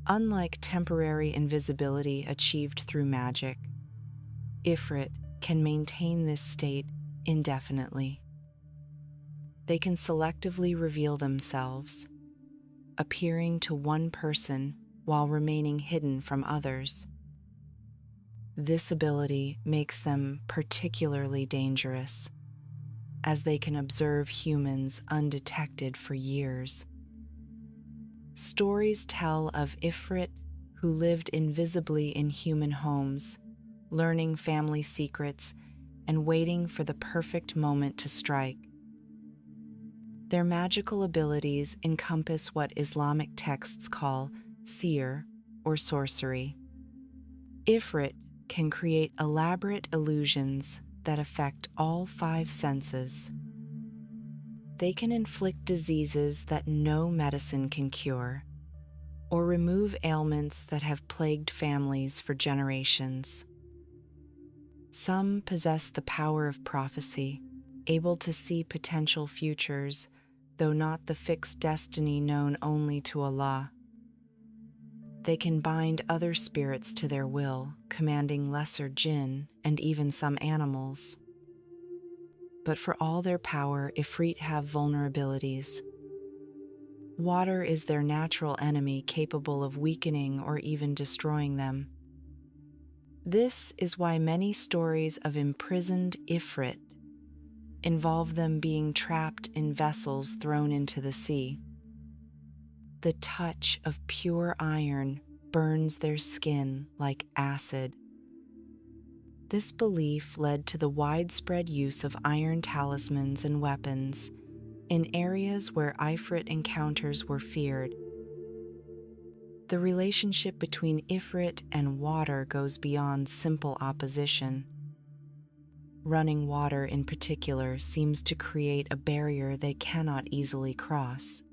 Unlike temporary invisibility achieved through magic, Ifrit can maintain this state indefinitely. They can selectively reveal themselves, appearing to one person while remaining hidden from others. This ability makes them particularly dangerous, as they can observe humans undetected for years. Stories tell of Ifrit who lived invisibly in human homes, learning family secrets and waiting for the perfect moment to strike. Their magical abilities encompass what Islamic texts call seer or sorcery. Ifrit can create elaborate illusions that affect all five senses. They can inflict diseases that no medicine can cure, or remove ailments that have plagued families for generations. Some possess the power of prophecy, able to see potential futures, though not the fixed destiny known only to Allah. They can bind other spirits to their will, commanding lesser jinn and even some animals. But for all their power, Ifrit have vulnerabilities. Water is their natural enemy, capable of weakening or even destroying them. This is why many stories of imprisoned Ifrit involve them being trapped in vessels thrown into the sea. The touch of pure iron burns their skin like acid. This belief led to the widespread use of iron talismans and weapons in areas where Ifrit encounters were feared. The relationship between Ifrit and water goes beyond simple opposition. Running water in particular seems to create a barrier they cannot easily cross.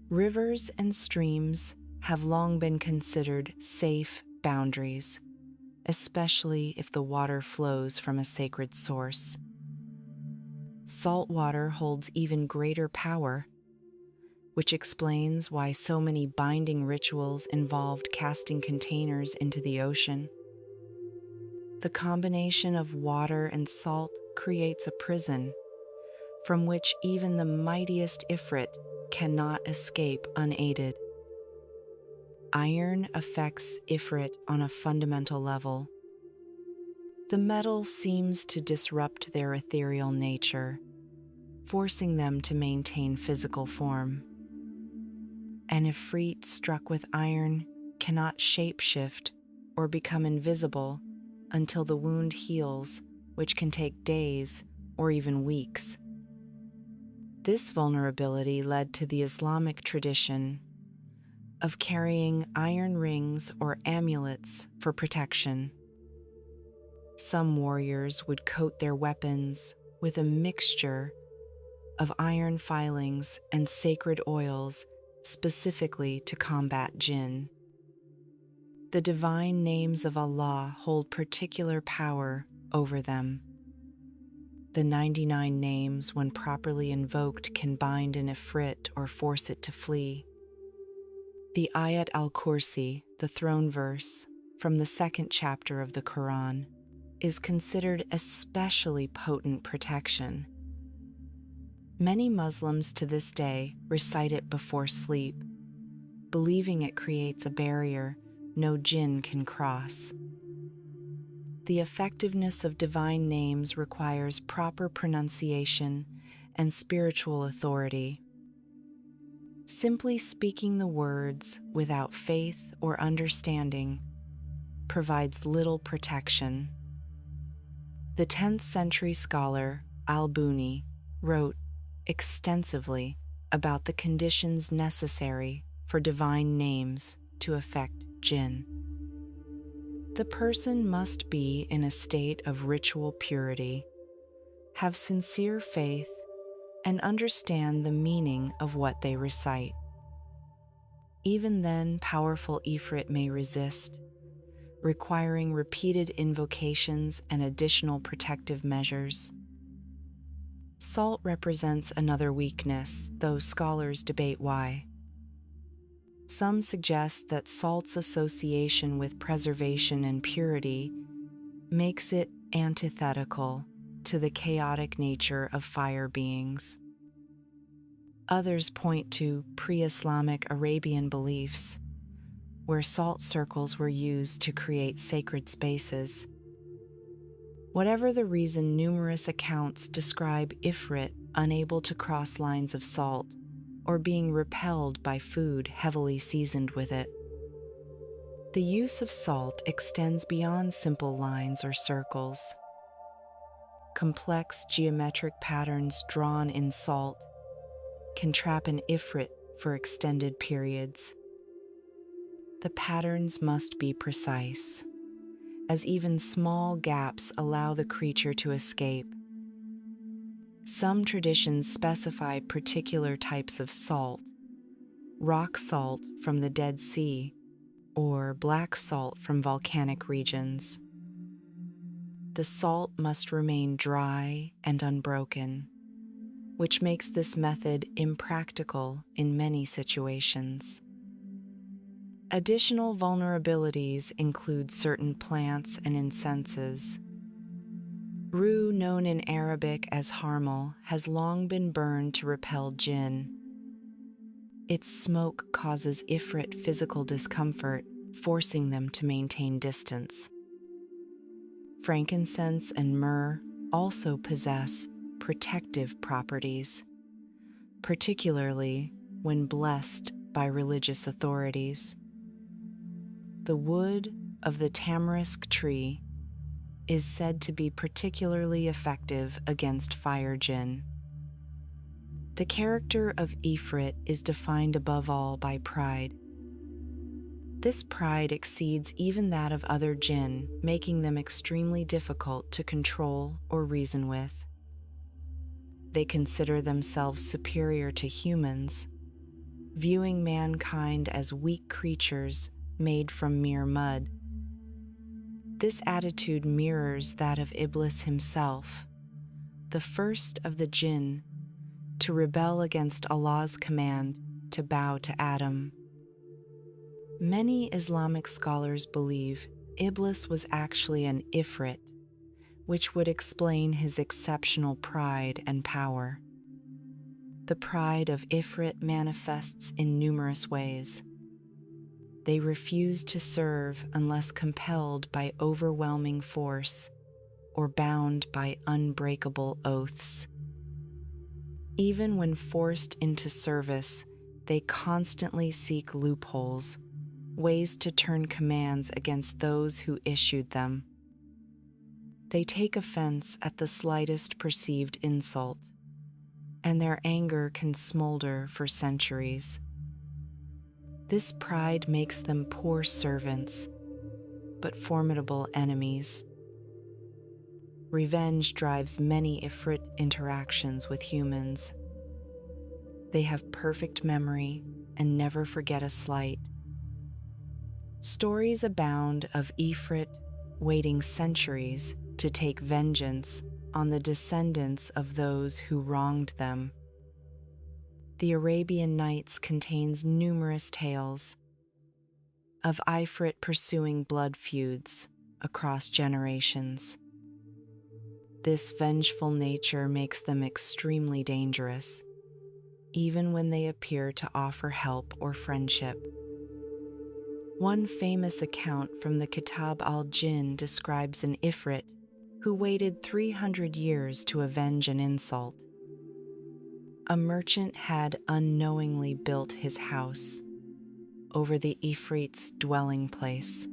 Rivers and streams have long been considered safe boundaries, especially if the water flows from a sacred source. Salt water holds even greater power, which explains why so many binding rituals involved casting containers into the ocean. The combination of water and salt creates a prison from which even the mightiest Ifrit cannot escape unaided. Iron affects Ifrit on a fundamental level. The metal seems to disrupt their ethereal nature, forcing them to maintain physical form. An Ifrit struck with iron cannot shapeshift or become invisible until the wound heals, which can take days or even weeks. This vulnerability led to the Islamic tradition of carrying iron rings or amulets for protection. Some warriors would coat their weapons with a mixture of iron filings and sacred oils specifically to combat Djinn. The divine names of Allah hold particular power over them. The 99 names, when properly invoked, can bind an Ifrit or force it to flee. The Ayat al-Kursi, the throne verse, from the second chapter of the Quran, is considered especially potent protection. Many Muslims to this day recite it before sleep, believing it creates a barrier no Djinn can cross. The effectiveness of divine names requires proper pronunciation and spiritual authority. Simply speaking the words without faith or understanding provides little protection. The 10th century scholar Al-Buni wrote extensively about the conditions necessary for divine names to affect Djinn. The person must be in a state of ritual purity, have sincere faith, and understand the meaning of what they recite. Even then, powerful Ifrit may resist, requiring repeated invocations and additional protective measures. Salt represents another weakness, though scholars debate why. Some suggest that salt's association with preservation and purity makes it antithetical to the chaotic nature of fire beings. Others point to pre-Islamic Arabian beliefs, where salt circles were used to create sacred spaces. Whatever the reason, numerous accounts describe Ifrit unable to cross lines of salt or being repelled by food heavily seasoned with it. The use of salt extends beyond simple lines or circles. Complex geometric patterns drawn in salt can trap an Ifrit for extended periods. The patterns must be precise, as even small gaps allow the creature to escape. Some traditions specify particular types of salt: rock salt from the Dead Sea or black salt from volcanic regions. The salt must remain dry and unbroken, which makes this method impractical in many situations. Additional vulnerabilities include certain plants and incenses. Rue, known in Arabic as harmal, has long been burned to repel Djinn. Its smoke causes Ifrit physical discomfort, forcing them to maintain distance. Frankincense and myrrh also possess protective properties, particularly when blessed by religious authorities. The wood of the tamarisk tree is said to be particularly effective against fire Djinn. The character of Ifrit is defined above all by pride. This pride exceeds even that of other Djinn, making them extremely difficult to control or reason with. They consider themselves superior to humans, viewing mankind as weak creatures made from mere mud. This attitude mirrors that of Iblis himself, the first of the Jinn to rebel against Allah's command to bow to Adam. Many Islamic scholars believe Iblis was actually an Ifrit, which would explain his exceptional pride and power. The pride of Ifrit manifests in numerous ways. They refuse to serve unless compelled by overwhelming force or bound by unbreakable oaths. Even when forced into service, they constantly seek loopholes, ways to turn commands against those who issued them. They take offense at the slightest perceived insult, and their anger can smolder for centuries. This pride makes them poor servants, but formidable enemies. Revenge drives many Ifrit interactions with humans, They have perfect memory and never forget a slight. Stories abound of Ifrit waiting centuries to take vengeance on the descendants of those who wronged them. The Arabian Nights contains numerous tales of Ifrit pursuing blood feuds across generations. This vengeful nature makes them extremely dangerous, even when they appear to offer help or friendship. One famous account from the Kitab al-Djinn describes an Ifrit who waited 300 years to avenge an insult. A merchant had unknowingly built his house over the Ifrit's dwelling place.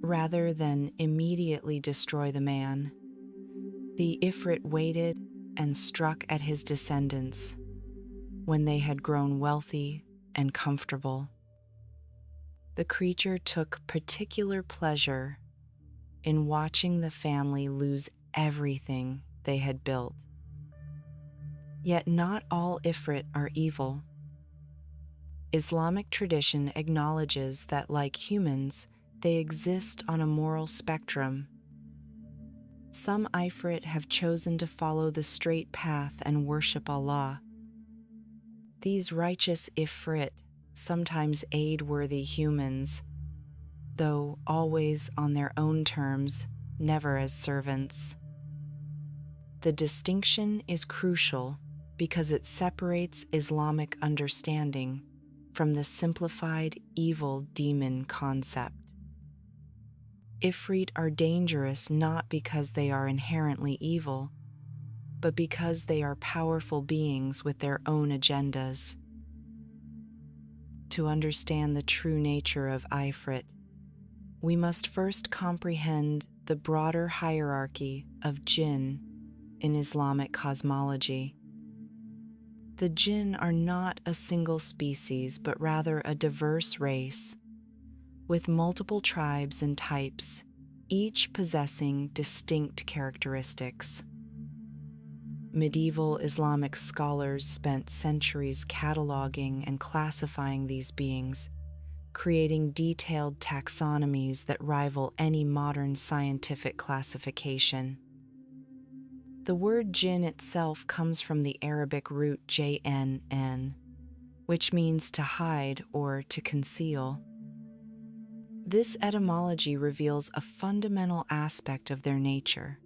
Rather than immediately destroy the man, the Ifrit waited and struck at his descendants when they had grown wealthy and comfortable. The creature took particular pleasure in watching the family lose everything they had built. Yet not all Ifrit are evil. Islamic tradition acknowledges that, like humans, they exist on a moral spectrum. Some Ifrit have chosen to follow the straight path and worship Allah. These righteous Ifrit sometimes aid worthy humans, though always on their own terms, never as servants. The distinction is crucial because it separates Islamic understanding from the simplified evil demon concept. Ifrit are dangerous not because they are inherently evil, but because they are powerful beings with their own agendas. To understand the true nature of Ifrit, we must first comprehend the broader hierarchy of Djinn in Islamic cosmology. The Djinn are not a single species, but rather a diverse race, with multiple tribes and types, each possessing distinct characteristics. Medieval Islamic scholars spent centuries cataloging and classifying these beings, creating detailed taxonomies that rival any modern scientific classification. The word jinn itself comes from the Arabic root jinn, which means to hide or to conceal. This etymology reveals a fundamental aspect of their nature.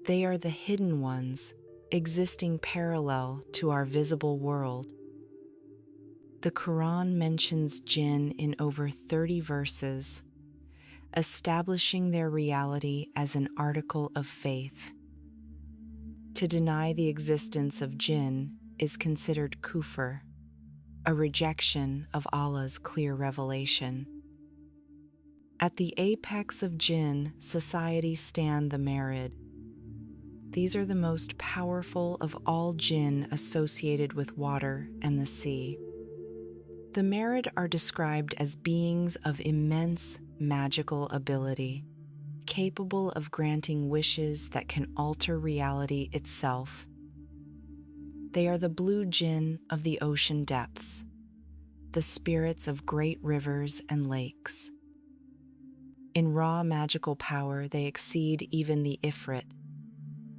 They are the hidden ones, existing parallel to our visible world. The Quran mentions jinn in over 30 verses, establishing their reality as an article of faith. To deny the existence of jinn is considered kufr, a rejection of Allah's clear revelation. At the apex of jinn society stand the Marid. These are the most powerful of all jinn associated with water and the sea. The Marid are described as beings of immense magical ability, capable of granting wishes that can alter reality itself. They are the blue jinn of the ocean depths, the spirits of great rivers and lakes. In raw magical power, they exceed even the Ifrit,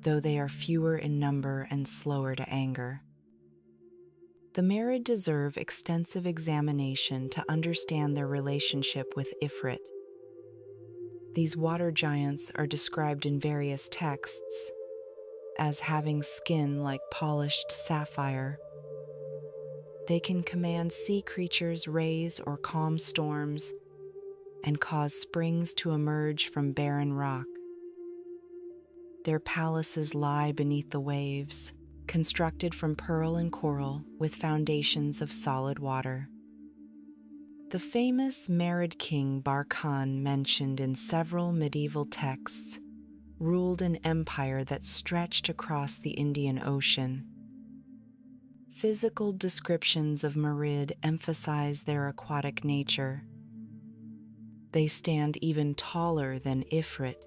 though they are fewer in number and slower to anger. The Marid deserve extensive examination to understand their relationship with Ifrit. These water giants are described in various texts as having skin like polished sapphire. They can command sea creatures, raise or calm storms, and cause springs to emerge from barren rock. Their palaces lie beneath the waves, constructed from pearl and coral with foundations of solid water. The famous Marid king Barkhan, mentioned in several medieval texts, ruled an empire that stretched across the Indian Ocean. Physical descriptions of Marid emphasize their aquatic nature. They stand even taller than Ifrit,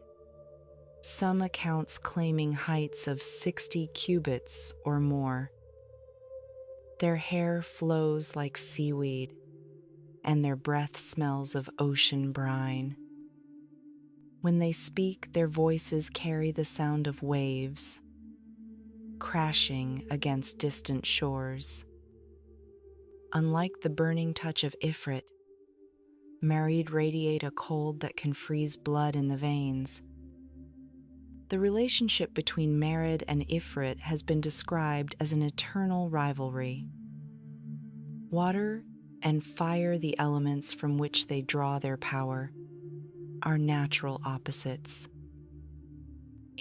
some accounts claiming heights of 60 cubits or more. Their hair flows like seaweed, and their breath smells of ocean brine. When they speak, their voices carry the sound of waves crashing against distant shores. Unlike the burning touch of Ifrit, married radiate a cold that can freeze blood in the veins. The relationship between Married and Ifrit has been described as an eternal rivalry. Water and fire, the elements from which they draw their power, are natural opposites.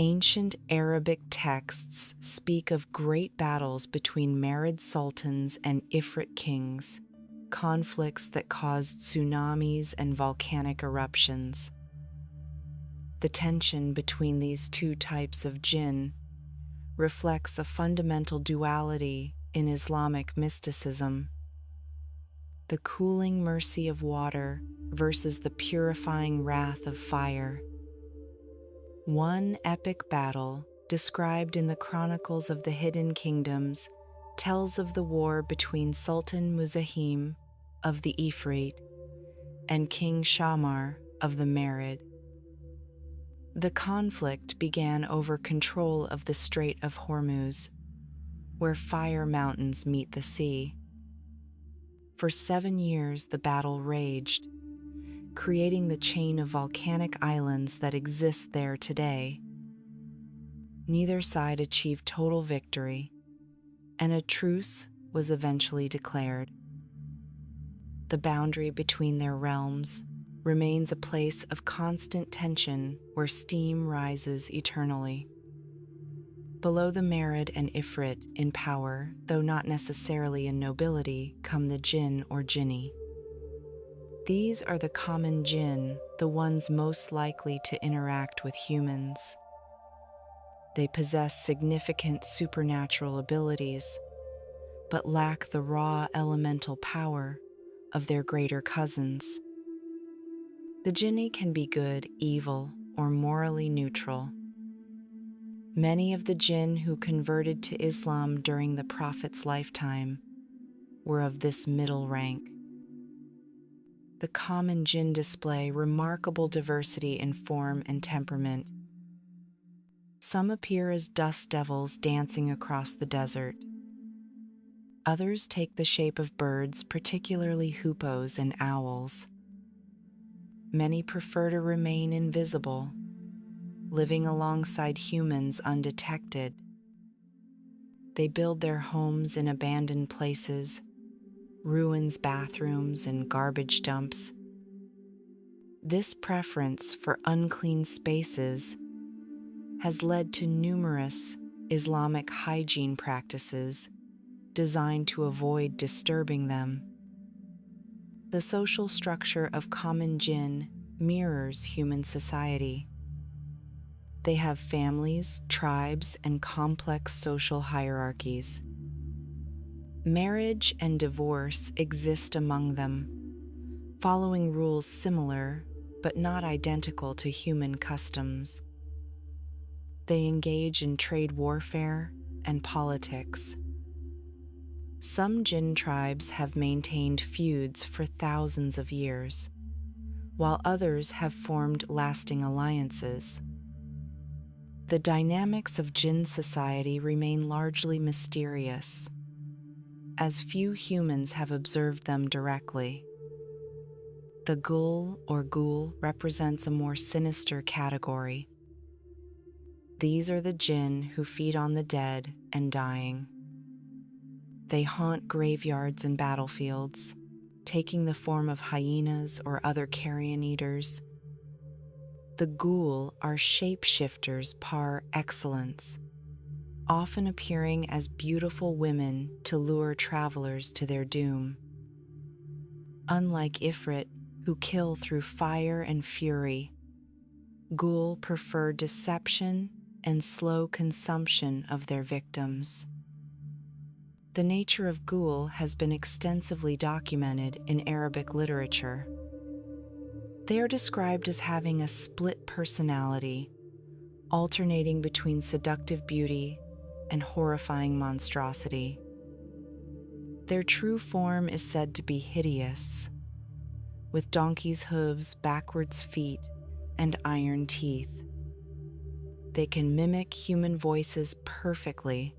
Ancient Arabic texts speak of great battles between Married sultans and Ifrit kings, conflicts that caused tsunamis and volcanic eruptions. The tension between these two types of jinn reflects a fundamental duality in Islamic mysticism: the cooling mercy of water versus the purifying wrath of fire. One epic battle, described in the Chronicles of the Hidden Kingdoms, tells of the war between Sultan Muzahim of the Ifrit and King Shamar of the Married. The conflict began over control of the Strait of Hormuz, where fire mountains meet the sea. For 7 years, the battle raged, creating the chain of volcanic islands that exist there today. Neither side achieved total victory, and a truce was eventually declared. The boundary between their realms remains a place of constant tension where steam rises eternally. Below the Married and Ifrit in power, though not necessarily in nobility, come the Djinn or Jinni. These are the common jinn, the ones most likely to interact with humans. They possess significant supernatural abilities, but lack the raw elemental power of their greater cousins. The Jinni can be good, evil, or morally neutral. Many of the jinn who converted to Islam during the Prophet's lifetime were of this middle rank. The common jinn display remarkable diversity in form and temperament. Some appear as dust devils dancing across the desert. Others take the shape of birds, particularly hoopoes and owls. Many prefer to remain invisible, living alongside humans undetected. They build their homes in abandoned places, ruins, bathrooms, and garbage dumps. This preference for unclean spaces has led to numerous Islamic hygiene practices designed to avoid disturbing them. The social structure of common jinn mirrors human society. They have families, tribes, and complex social hierarchies. Marriage and divorce exist among them, following rules similar but not identical to human customs. They engage in trade warfare and politics. Some jinn tribes have maintained feuds for thousands of years, while others have formed lasting alliances. The dynamics of jinn society remain largely mysterious, as few humans have observed them directly. The ghul or ghoul represents a more sinister category. These are the jinn who feed on the dead and dying. They haunt graveyards and battlefields, taking the form of hyenas or other carrion eaters. The ghoul are shapeshifters par excellence, often appearing as beautiful women to lure travelers to their doom. Unlike Ifrit, who kill through fire and fury, ghoul prefer deception and slow consumption of their victims. The nature of ghoul has been extensively documented in Arabic literature. They are described as having a split personality, alternating between seductive beauty and horrifying monstrosity. Their true form is said to be hideous, with donkey's hooves, backwards feet, and iron teeth. They can mimic human voices perfectly,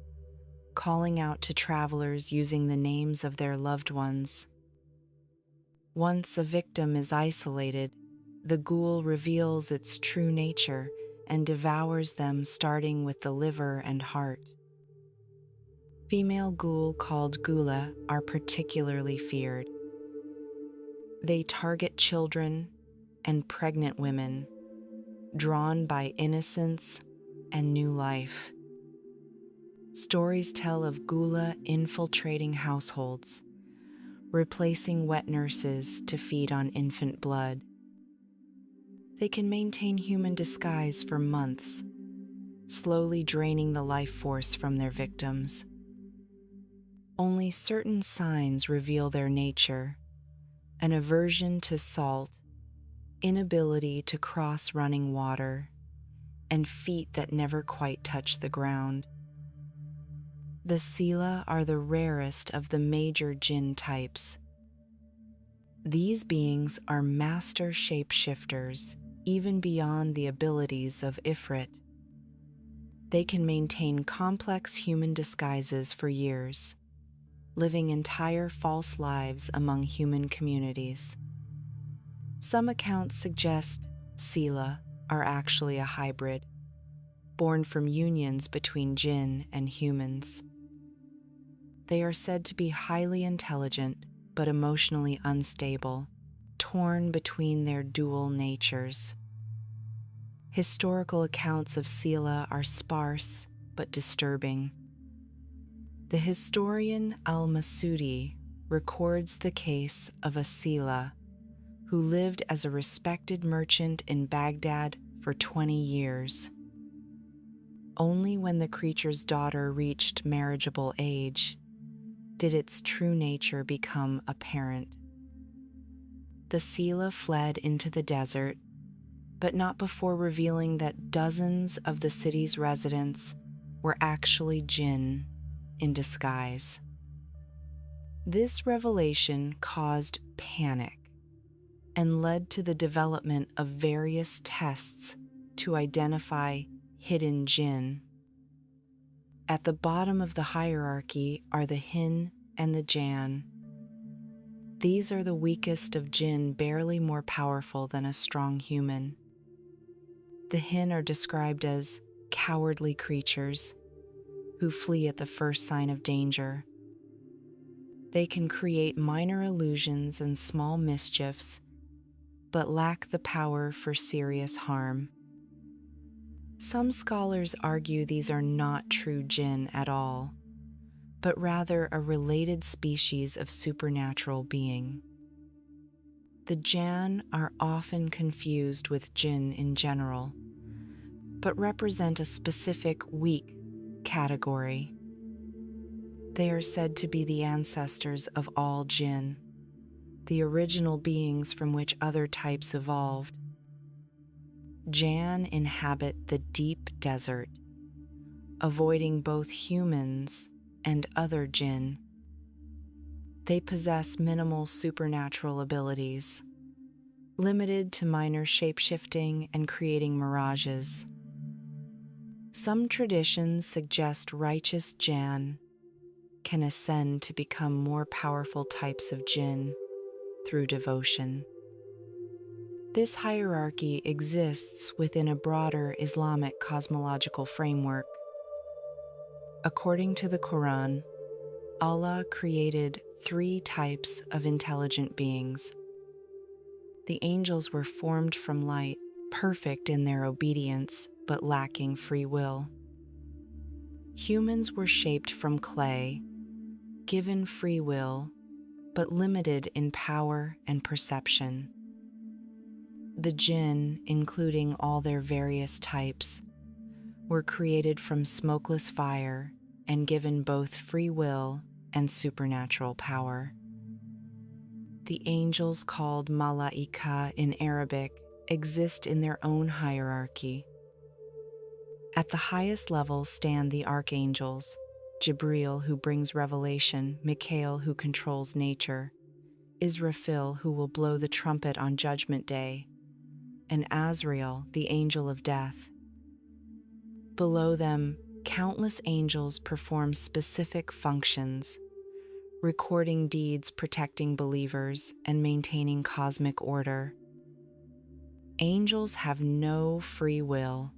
calling out to travelers using the names of their loved ones. Once a victim is isolated, the ghoul reveals its true nature and devours them, starting with the liver and heart. Female ghoul called gula are particularly feared. They target children and pregnant women, drawn by innocence and new life. Stories tell of gula infiltrating households, replacing wet nurses to feed on infant blood. They can maintain human disguise for months, slowly draining the life force from their victims. Only certain signs reveal their nature: an aversion to salt, inability to cross running water, and feet that never quite touch the ground. The Sila are the rarest of the major Djinn types. These beings are master shapeshifters, even beyond the abilities of Ifrit. They can maintain complex human disguises for years, living entire false lives among human communities. Some accounts suggest Sila are actually a hybrid, born from unions between Djinn and humans. They are said to be highly intelligent but emotionally unstable, torn between their dual natures. Historical accounts of Sila are sparse but disturbing. The historian al-Masudi records the case of a Sila who lived as a respected merchant in Baghdad for 20 years. Only when the creature's daughter reached marriageable age did its true nature become apparent. The Sila fled into the desert, but not before revealing that dozens of the city's residents were actually Djinn in disguise. This revelation caused panic and led to the development of various tests to identify hidden Djinn. At the bottom of the hierarchy are the Hin and the Jan. These are the weakest of Djinn, barely more powerful than a strong human. The Hin are described as cowardly creatures who flee at the first sign of danger. They can create minor illusions and small mischiefs, but lack the power for serious harm. Some scholars argue these are not true Djinn at all, but rather a related species of supernatural being. The Jan are often confused with Djinn in general, but represent a specific weak category. They are said to be the ancestors of all Djinn, the original beings from which other types evolved. Jan inhabit the deep desert, avoiding both humans and other Djinn. They possess minimal supernatural abilities, limited to minor shapeshifting and creating mirages. Some traditions suggest righteous Jan can ascend to become more powerful types of Djinn through devotion. This hierarchy exists within a broader Islamic cosmological framework. According to the Quran, Allah created 3 types of intelligent beings. The angels were formed from light, perfect in their obedience, but lacking free will. Humans were shaped from clay, given free will, but limited in power and perception. The Djinn, including all their various types, were created from smokeless fire and given both free will and supernatural power. The angels, called malaika in Arabic, exist in their own hierarchy. At the highest level stand the archangels, Jibril, who brings revelation, Mikhail, who controls nature, Israfil, who will blow the trumpet on Judgment Day, and Azrael, the angel of death. Below them, countless angels perform specific functions, recording deeds, protecting believers, and maintaining cosmic order. Angels have no free will.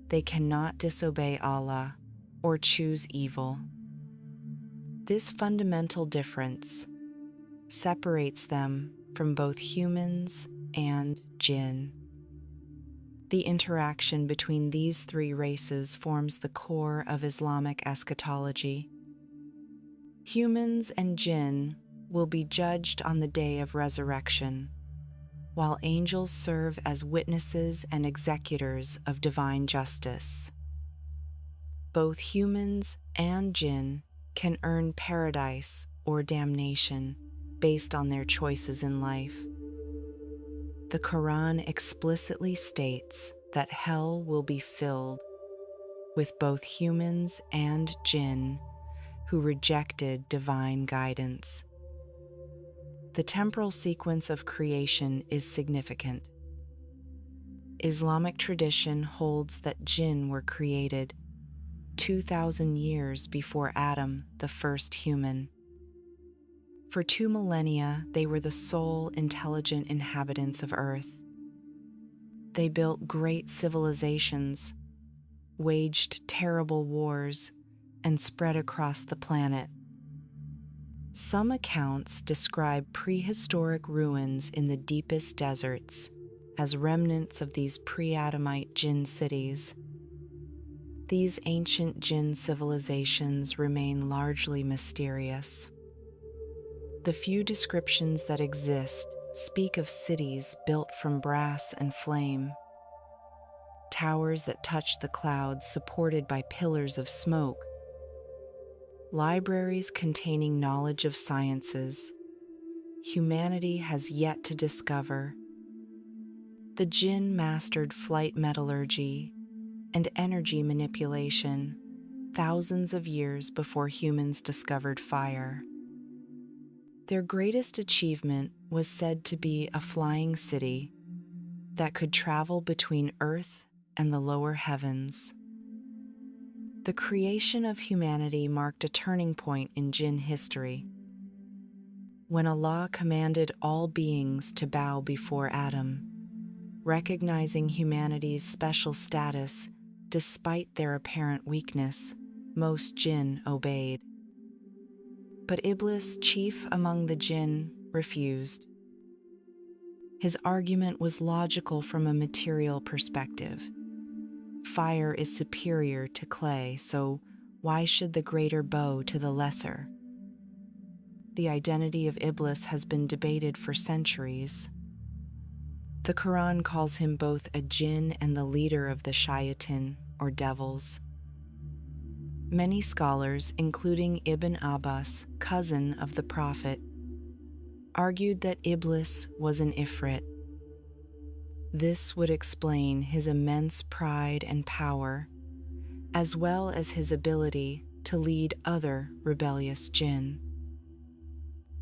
They cannot disobey Allah or choose evil. This fundamental difference separates them from both humans and Djinn. The interaction between these three races forms the core of Islamic eschatology. Humans and Djinn will be judged on the day of resurrection, while angels serve as witnesses and executors of divine justice. Both humans and Djinn can earn paradise or damnation based on their choices in life. The Quran explicitly states that hell will be filled with both humans and Djinn who rejected divine guidance. The temporal sequence of creation is significant. Islamic tradition holds that Djinn were created 2,000 years before Adam, the first human. For 2 millennia, they were the sole intelligent inhabitants of Earth. They built great civilizations, waged terrible wars, and spread across the planet. Some accounts describe prehistoric ruins in the deepest deserts as remnants of these pre-Adamite Djinn cities. These ancient Djinn civilizations remain largely mysterious. The few descriptions that exist speak of cities built from brass and flame, towers that touch the clouds supported by pillars of smoke, libraries containing knowledge of sciences humanity has yet to discover. The Djinn mastered flight metallurgy and energy manipulation thousands of years before humans discovered fire. Their greatest achievement was said to be a flying city that could travel between Earth and the lower heavens. The creation of humanity marked a turning point in Djinn history, when Allah commanded all beings to bow before Adam, recognizing humanity's special status despite their apparent weakness. Most Djinn obeyed. But Iblis, chief among the Djinn, refused. His argument was logical from a material perspective. Fire is superior to clay, so why should the greater bow to the lesser? The identity of Iblis has been debated for centuries. The Quran calls him both a Djinn and the leader of the shayatin, or devils. Many scholars, including Ibn Abbas, cousin of the Prophet, argued that Iblis was an Ifrit. This would explain his immense pride and power, as well as his ability to lead other rebellious Djinn.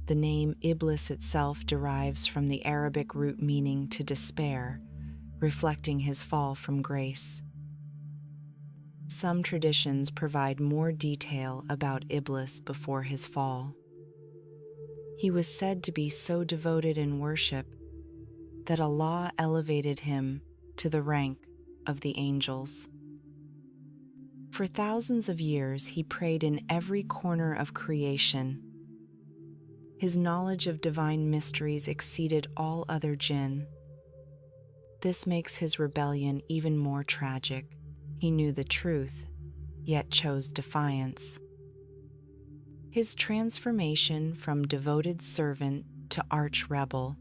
The name Iblis itself derives from the Arabic root meaning to despair, reflecting his fall from grace. Some traditions provide more detail about Iblis before his fall. He was said to be so devoted in worship that Allah elevated him to the rank of the angels. For thousands of years, he prayed in every corner of creation. His knowledge of divine mysteries exceeded all other Djinn. This makes his rebellion even more tragic. He knew the truth, yet chose defiance. His transformation from devoted servant to arch-rebel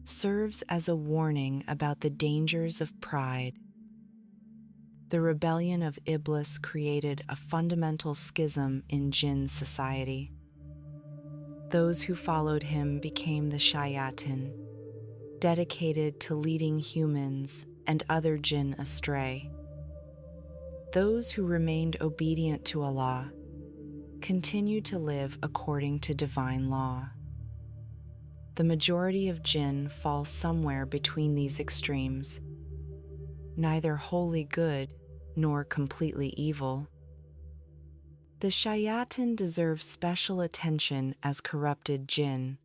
serves as a warning about the dangers of pride. The rebellion of Iblis created a fundamental schism in Djinn society. Those who followed him became the shayatin, dedicated to leading humans and other Djinn astray. Those who remained obedient to Allah continue to live according to divine law. The majority of jinn fall somewhere between these extremes, neither wholly good nor completely evil. The shayatin deserve special attention as corrupted jinn.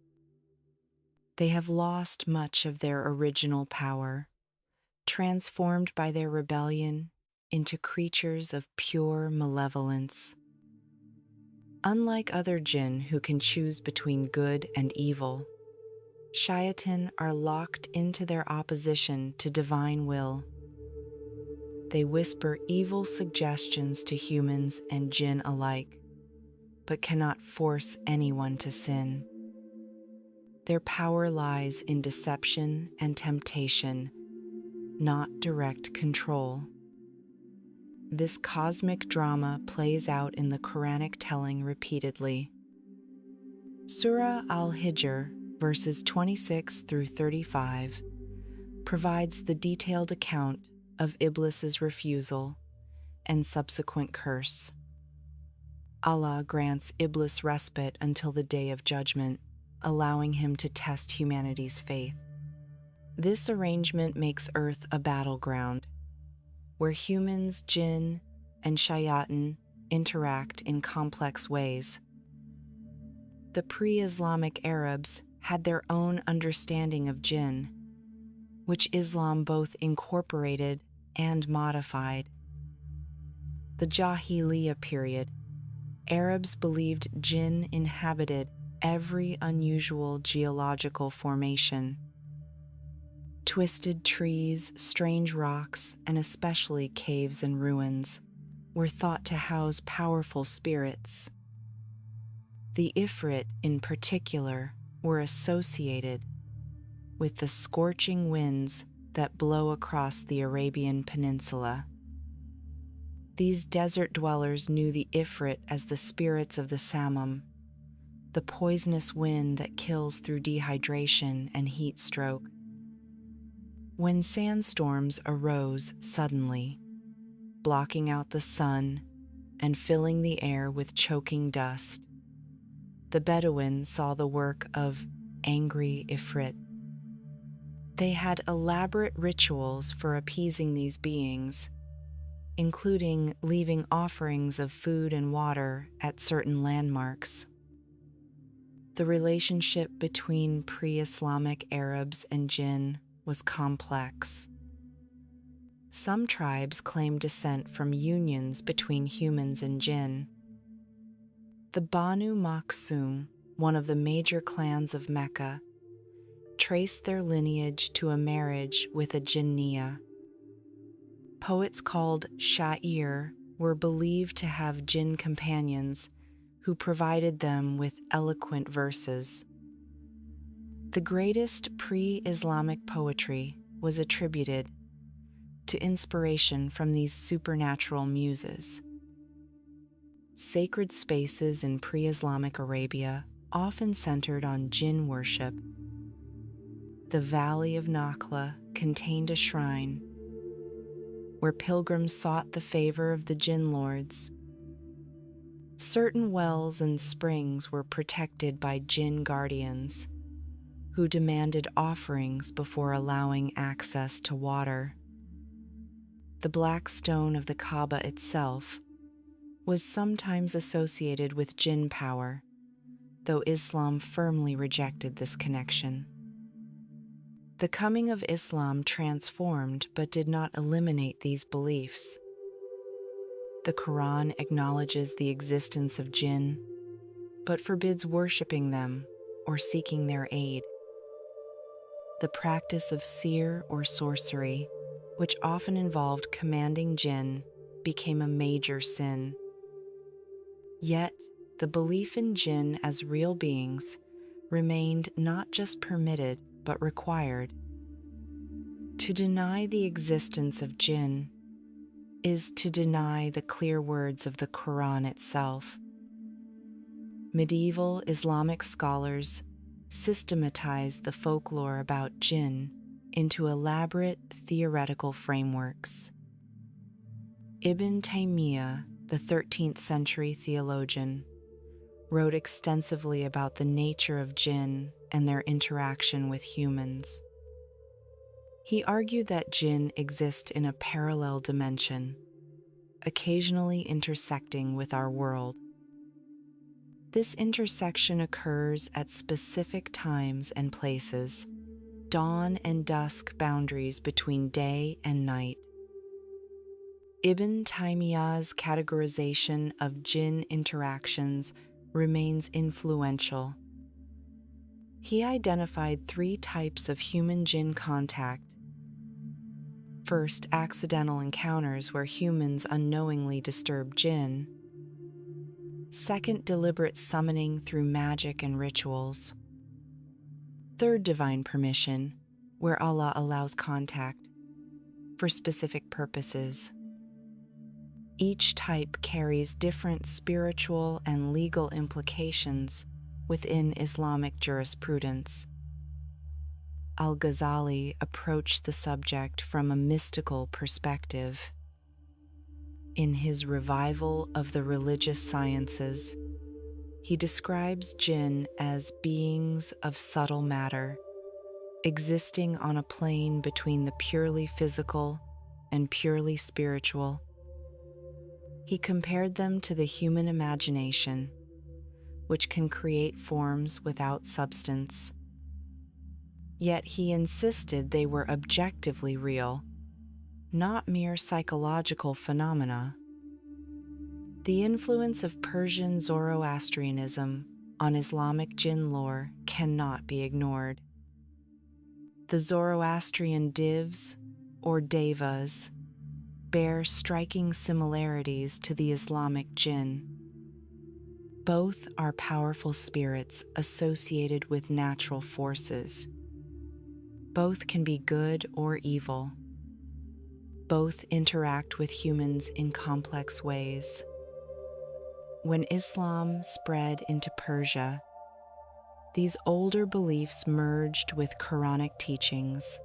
They have lost much of their original power, transformed by their rebellion into creatures of pure malevolence. Unlike other jinn who can choose between good and evil, shayatin are locked into their opposition to divine will. They whisper evil suggestions to humans and jinn alike, but cannot force anyone to sin. Their power lies in deception and temptation, not direct control. This cosmic drama plays out in the Quranic telling repeatedly. Surah Al-Hijr, verses 26 through 35, provides the detailed account of Iblis's refusal and subsequent curse. Allah grants Iblis respite until the day of judgment, allowing him to test humanity's faith. This arrangement makes Earth a battleground, where humans, jinn, and shayatin interact in complex ways. The pre-Islamic Arabs had their own understanding of jinn, which Islam both incorporated and modified. The Jahiliyyah period, Arabs believed jinn inhabited every unusual geological formation. Twisted trees, strange rocks, and especially caves and ruins were thought to house powerful spirits. The Ifrit, in particular, were associated with the scorching winds that blow across the Arabian Peninsula. These desert dwellers knew the Ifrit as the spirits of the Samum, the poisonous wind that kills through dehydration and heat stroke. When sandstorms arose suddenly, blocking out the sun and filling the air with choking dust, the Bedouin saw the work of angry Ifrit. They had elaborate rituals for appeasing these beings, including leaving offerings of food and water at certain landmarks. The relationship between pre-Islamic Arabs and jinn was complex. Some tribes claim descent from unions between humans and jinn. The Banu Makhzum, one of the major clans of Mecca, traced their lineage to a marriage with a jinniya. Poets called sha'ir were believed to have jinn companions who provided them with eloquent verses. The greatest pre-Islamic poetry was attributed to inspiration from these supernatural muses. Sacred spaces in pre-Islamic Arabia often centered on jinn worship. The Valley of Nakhla contained a shrine where pilgrims sought the favor of the jinn lords. Certain wells and springs were protected by jinn guardians who demanded offerings before allowing access to water. The black stone of the Kaaba itself was sometimes associated with jinn power, though Islam firmly rejected this connection. The coming of Islam transformed but did not eliminate these beliefs. The Quran acknowledges the existence of jinn, but forbids worshipping them or seeking their aid. The practice of seer or sorcery, which often involved commanding jinn, became a major sin. Yet, the belief in jinn as real beings remained not just permitted but required. To deny the existence of jinn is to deny the clear words of the Quran itself. Medieval Islamic scholars systematized the folklore about jinn into elaborate theoretical frameworks. Ibn Taymiyyah, the 13th century theologian, wrote extensively about the nature of jinn and their interaction with humans. He argued that jinn exist in a parallel dimension, occasionally intersecting with our world. This intersection occurs at specific times and places, dawn and dusk boundaries between day and night. Ibn Taymiyyah's categorization of jinn interactions remains influential. He identified 3 types of human-jinn contact. First, accidental encounters where humans unknowingly disturb jinn. Second, deliberate summoning through magic and rituals. Third, divine permission, where Allah allows contact for specific purposes. Each type carries different spiritual and legal implications within Islamic jurisprudence. Al-Ghazali approached the subject from a mystical perspective. In his revival of the religious sciences, he describes jinn as beings of subtle matter, existing on a plane between the purely physical and purely spiritual. He compared them to the human imagination, which can create forms without substance. Yet he insisted they were objectively real, not mere psychological phenomena. The influence of Persian Zoroastrianism on Islamic jinn lore cannot be ignored. The Zoroastrian divs, or devas, bear striking similarities to the Islamic jinn. Both are powerful spirits associated with natural forces. Both can be good or evil. Both interact with humans in complex ways. When Islam spread into Persia, these older beliefs merged with Quranic teachings.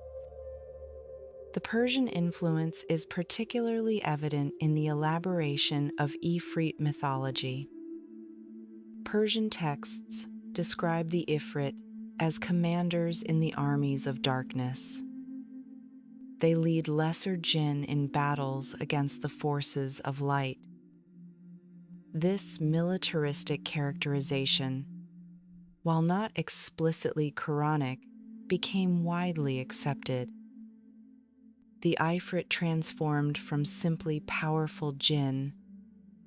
The Persian influence is particularly evident in the elaboration of Ifrit mythology. Persian texts describe the Ifrit as commanders in the armies of darkness. They lead lesser jinn in battles against the forces of light. This militaristic characterization, while not explicitly Quranic, became widely accepted. The Ifrit transformed from simply powerful jinn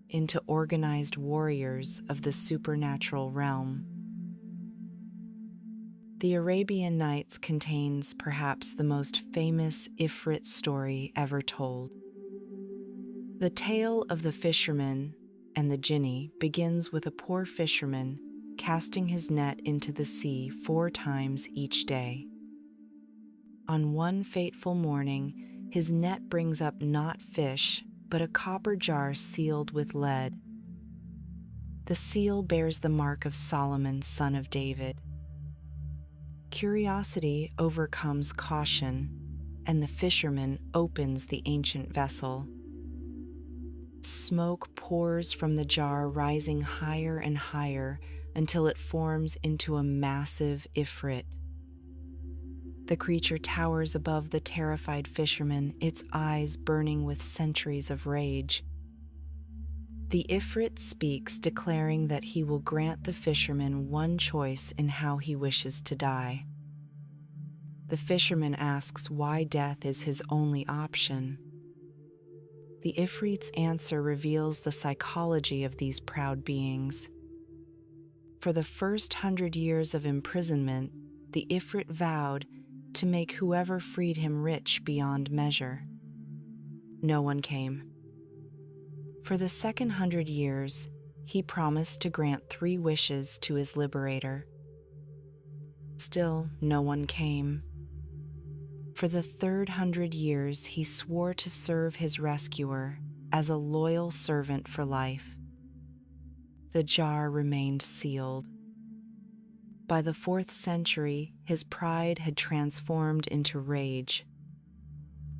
into organized warriors of the supernatural realm. The Arabian Nights contains perhaps the most famous Ifrit story ever told. The tale of the fisherman and the jinni begins with a poor fisherman casting his net into the sea 4 times each day. On one fateful morning, his net brings up not fish, but a copper jar sealed with lead. The seal bears the mark of Solomon, son of David. Curiosity overcomes caution, and the fisherman opens the ancient vessel. Smoke pours from the jar, rising higher and higher until it forms into a massive Ifrit. The creature towers above the terrified fisherman, its eyes burning with centuries of rage. The Ifrit speaks, declaring that he will grant the fisherman one choice in how he wishes to die. The fisherman asks why death is his only option. The Ifrit's answer reveals the psychology of these proud beings. For the first 100 years of imprisonment, the Ifrit vowed to make whoever freed him rich beyond measure. No one came. For the second 100 years, he promised to grant 3 wishes to his liberator. Still, no one came. For the third 100 years, he swore to serve his rescuer as a loyal servant for life. The jar remained sealed. By the 4th century, his pride had transformed into rage.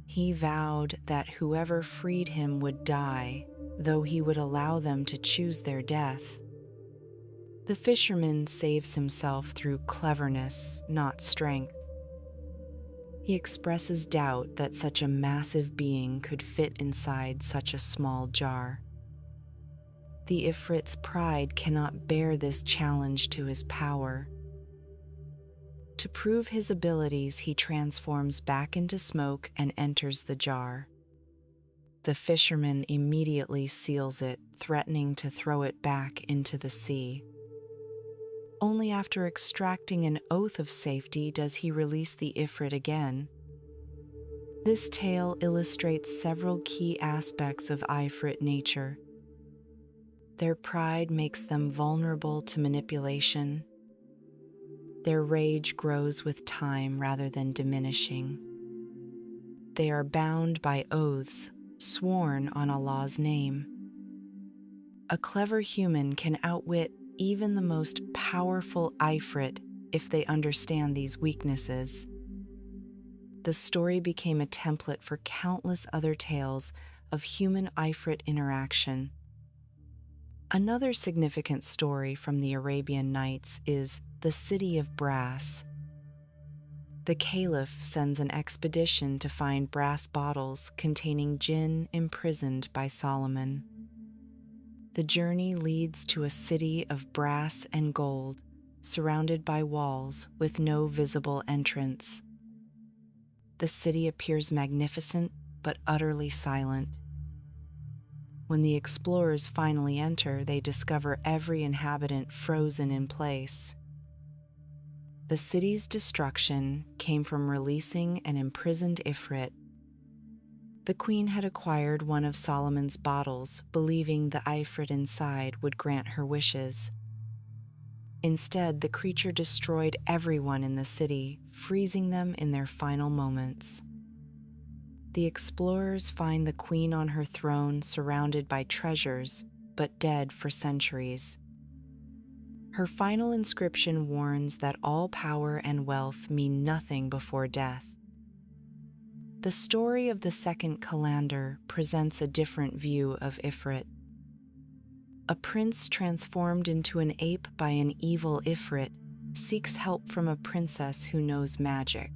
He vowed that whoever freed him would die, though he would allow them to choose their death. The fisherman saves himself through cleverness, not strength. He expresses doubt that such a massive being could fit inside such a small jar. The Ifrit's pride cannot bear this challenge to his power. To prove his abilities, he transforms back into smoke and enters the jar. The fisherman immediately seals it, threatening to throw it back into the sea. Only after extracting an oath of safety does he release the Ifrit again. This tale illustrates several key aspects of Ifrit nature. Their pride makes them vulnerable to manipulation. Their rage grows with time rather than diminishing. They are bound by oaths, sworn on Allah's name. A clever human can outwit even the most powerful Ifrit if they understand these weaknesses. The story became a template for countless other tales of human Ifrit interaction. Another significant story from the Arabian Nights is the City of Brass. The Caliph sends an expedition to find brass bottles containing Djinn imprisoned by Solomon. The journey leads to a city of brass and gold, surrounded by walls with no visible entrance. The city appears magnificent but utterly silent. When the explorers finally enter, they discover every inhabitant frozen in place. The city's destruction came from releasing an imprisoned Ifrit. The queen had acquired one of Solomon's bottles, believing the Ifrit inside would grant her wishes. Instead, the creature destroyed everyone in the city, freezing them in their final moments. The explorers find the queen on her throne, surrounded by treasures, but dead for centuries. Her final inscription warns that all power and wealth mean nothing before death. The story of the second Calendar presents a different view of Ifrit. A prince transformed into an ape by an evil Ifrit seeks help from a princess who knows magic.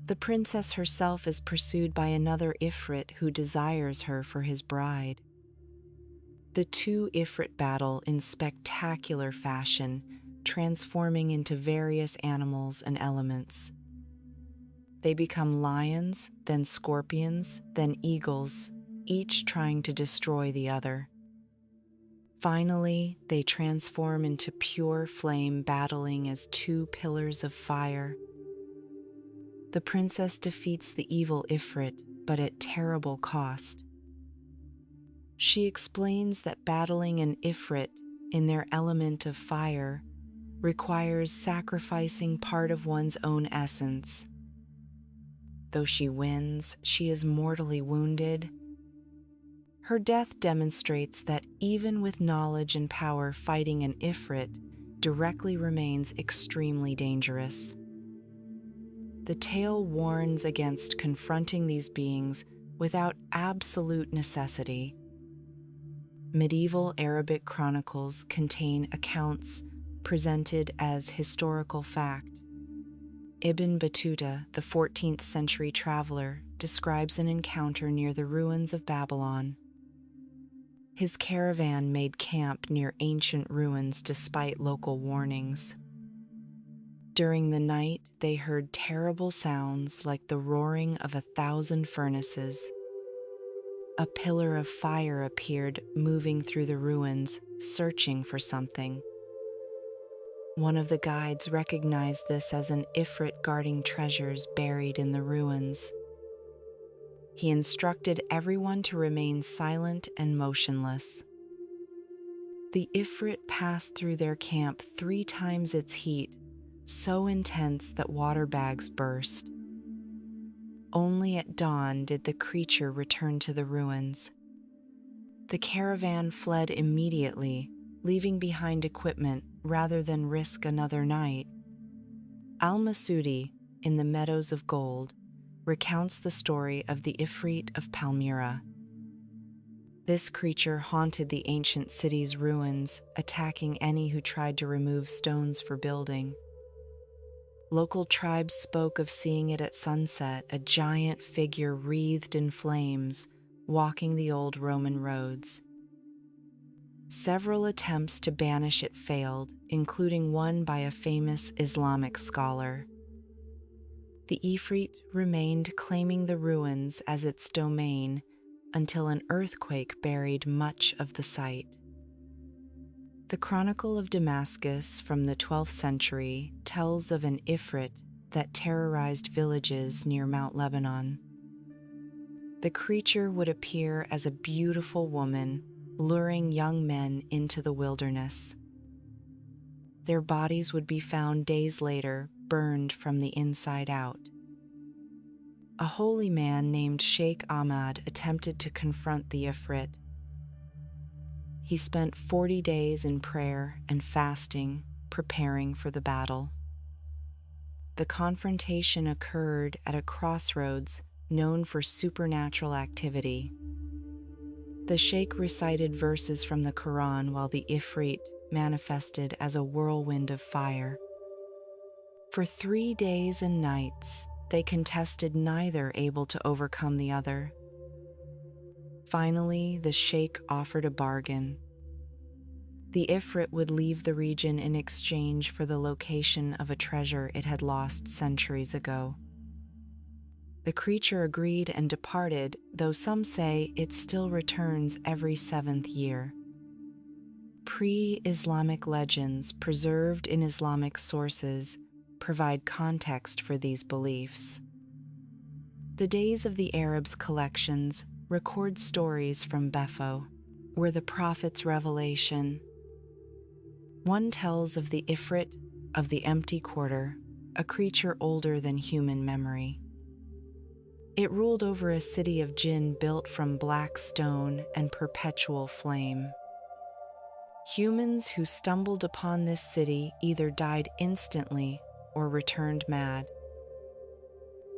The princess herself is pursued by another Ifrit who desires her for his bride. The two Ifrit battle in spectacular fashion, transforming into various animals and elements. They become lions, then scorpions, then eagles, each trying to destroy the other. Finally, they transform into pure flame, battling as two pillars of fire. The princess defeats the evil Ifrit, but at terrible cost. She explains that battling an Ifrit in their element of fire requires sacrificing part of one's own essence. Though she wins, she is mortally wounded. Her death demonstrates that even with knowledge and power, fighting an Ifrit directly remains extremely dangerous. The tale warns against confronting these beings without absolute necessity. Medieval Arabic chronicles contain accounts presented as historical fact. Ibn Battuta, the 14th century traveler, describes an encounter near the ruins of Babylon. His caravan made camp near ancient ruins despite local warnings. During the night, they heard terrible sounds like the roaring of 1,000 furnaces. A pillar of fire appeared, moving through the ruins, searching for something. One of the guides recognized this as an Ifrit guarding treasures buried in the ruins. He instructed everyone to remain silent and motionless. The Ifrit passed through their camp 3 times its heat, so intense that water bags burst. Only at dawn did the creature return to the ruins. The caravan fled immediately, leaving behind equipment rather than risk another night. Al-Masudi, in The Meadows of Gold, recounts the story of the Ifrit of Palmyra. This creature haunted the ancient city's ruins, attacking any who tried to remove stones for building. Local tribes spoke of seeing it at sunset, a giant figure wreathed in flames, walking the old Roman roads. Several attempts to banish it failed, including one by a famous Islamic scholar. The Ifrit remained, claiming the ruins as its domain until an earthquake buried much of the site. The Chronicle of Damascus from the 12th century tells of an Ifrit that terrorized villages near Mount Lebanon. The creature would appear as a beautiful woman, luring young men into the wilderness. Their bodies would be found days later, burned from the inside out. A holy man named Sheikh Ahmad attempted to confront the Ifrit. He spent 40 days in prayer and fasting, preparing for the battle. The confrontation occurred at a crossroads known for supernatural activity. The sheikh recited verses from the Quran while the Ifrit manifested as a whirlwind of fire. For 3 days and nights, they contested, neither able to overcome the other. Finally, the sheikh offered a bargain. The Ifrit would leave the region in exchange for the location of a treasure it had lost centuries ago. The creature agreed and departed, though some say it still returns every 7th year. Pre-Islamic legends preserved in Islamic sources provide context for these beliefs. The Days of the Arabs collections record stories from Bepho, where the prophet's revelation. One tells of the Ifrit of the empty quarter, a creature older than human memory. It ruled over a city of Djinn built from black stone and perpetual flame. Humans who stumbled upon this city either died instantly or returned mad.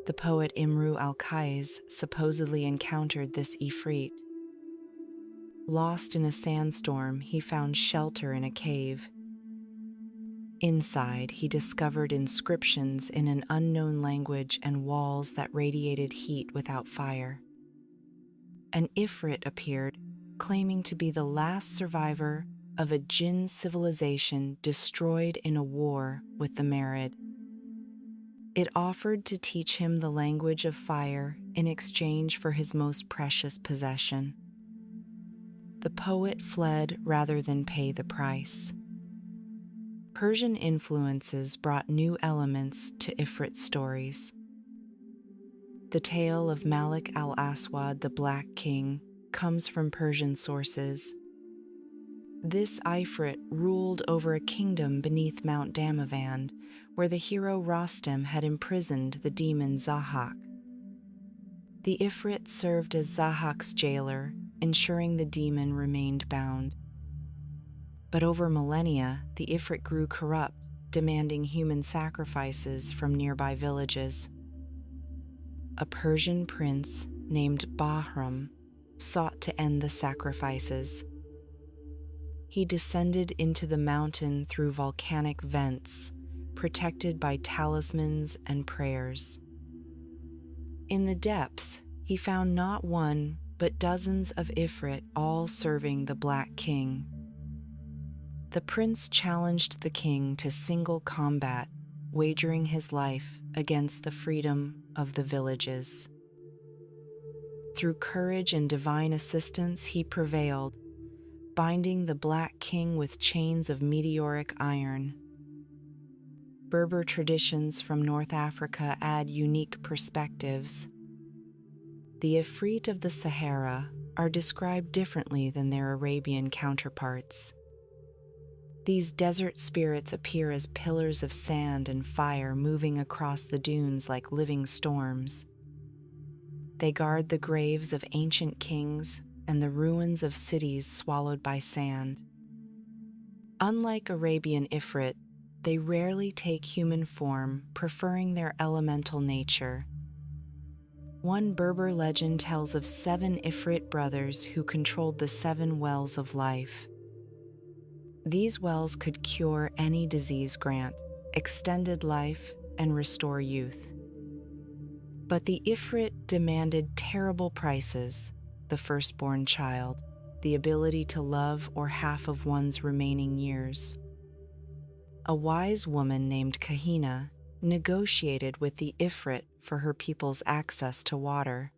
The poet Imru al-Qais supposedly encountered this Ifrit. Lost in a sandstorm, he found shelter in a cave. Inside, he discovered inscriptions in an unknown language and walls that radiated heat without fire. An Ifrit appeared, claiming to be the last survivor of a Djinn civilization destroyed in a war with the Merid. It offered to teach him the language of fire in exchange for his most precious possession. The poet fled rather than pay the price. Persian influences brought new elements to Ifrit stories. The tale of Malik al-Aswad, the Black King, comes from Persian sources. This Ifrit ruled over a kingdom beneath Mount Damavand, where the hero Rostam had imprisoned the demon Zahak. The Ifrit served as Zahak's jailer, ensuring the demon remained bound. But over millennia, the Ifrit grew corrupt, demanding human sacrifices from nearby villages. A Persian prince named Bahram sought to end the sacrifices. He descended into the mountain through volcanic vents, protected by talismans and prayers. In the depths, he found not one, but dozens of Ifrit, all serving the Black King. The prince challenged the king to single combat, wagering his life against the freedom of the villages. Through courage and divine assistance, he prevailed, binding the Black King with chains of meteoric iron. Berber traditions from North Africa add unique perspectives. The Ifrit of the Sahara are described differently than their Arabian counterparts. These desert spirits appear as pillars of sand and fire moving across the dunes like living storms. They guard the graves of ancient kings and the ruins of cities swallowed by sand. Unlike Arabian Ifrit, they rarely take human form, preferring their elemental nature. One Berber legend tells of 7 Ifrit brothers who controlled the 7 wells of life. These wells could cure any disease, grant extended life, and restore youth. But the Ifrit demanded terrible prices: the firstborn child, the ability to love, or half of one's remaining years. A wise woman named Kahina negotiated with the Ifrit for her people's access to water.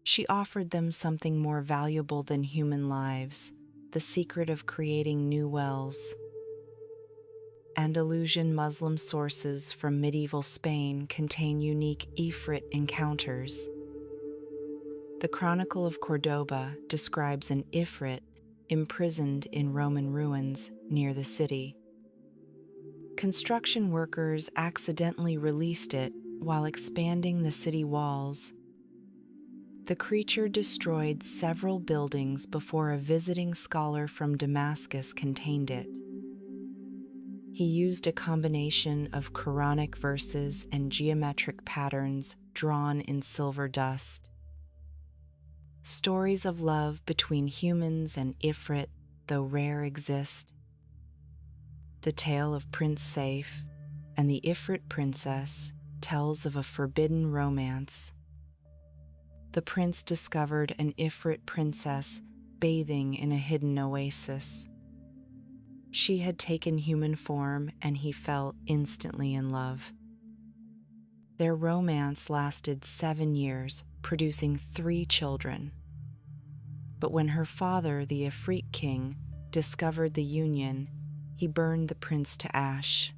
She offered them something more valuable than human lives: the secret of creating new wells. Andalusian Muslim sources from medieval Spain contain unique Ifrit encounters. The Chronicle of Cordoba describes an Ifrit imprisoned in Roman ruins near the city. Construction workers accidentally released it while expanding the city walls. The creature destroyed several buildings before a visiting scholar from Damascus contained it. He used a combination of Quranic verses and geometric patterns drawn in silver dust. Stories of love between humans and Ifrit, though rare, exist. The tale of Prince Saif and the Ifrit princess tells of a forbidden romance. The prince discovered an Ifrit princess bathing in a hidden oasis. She had taken human form, and he fell instantly in love. Their romance lasted 7 years, producing 3 children. But when her father, the Ifrit king, discovered the union, he burned the prince to ash.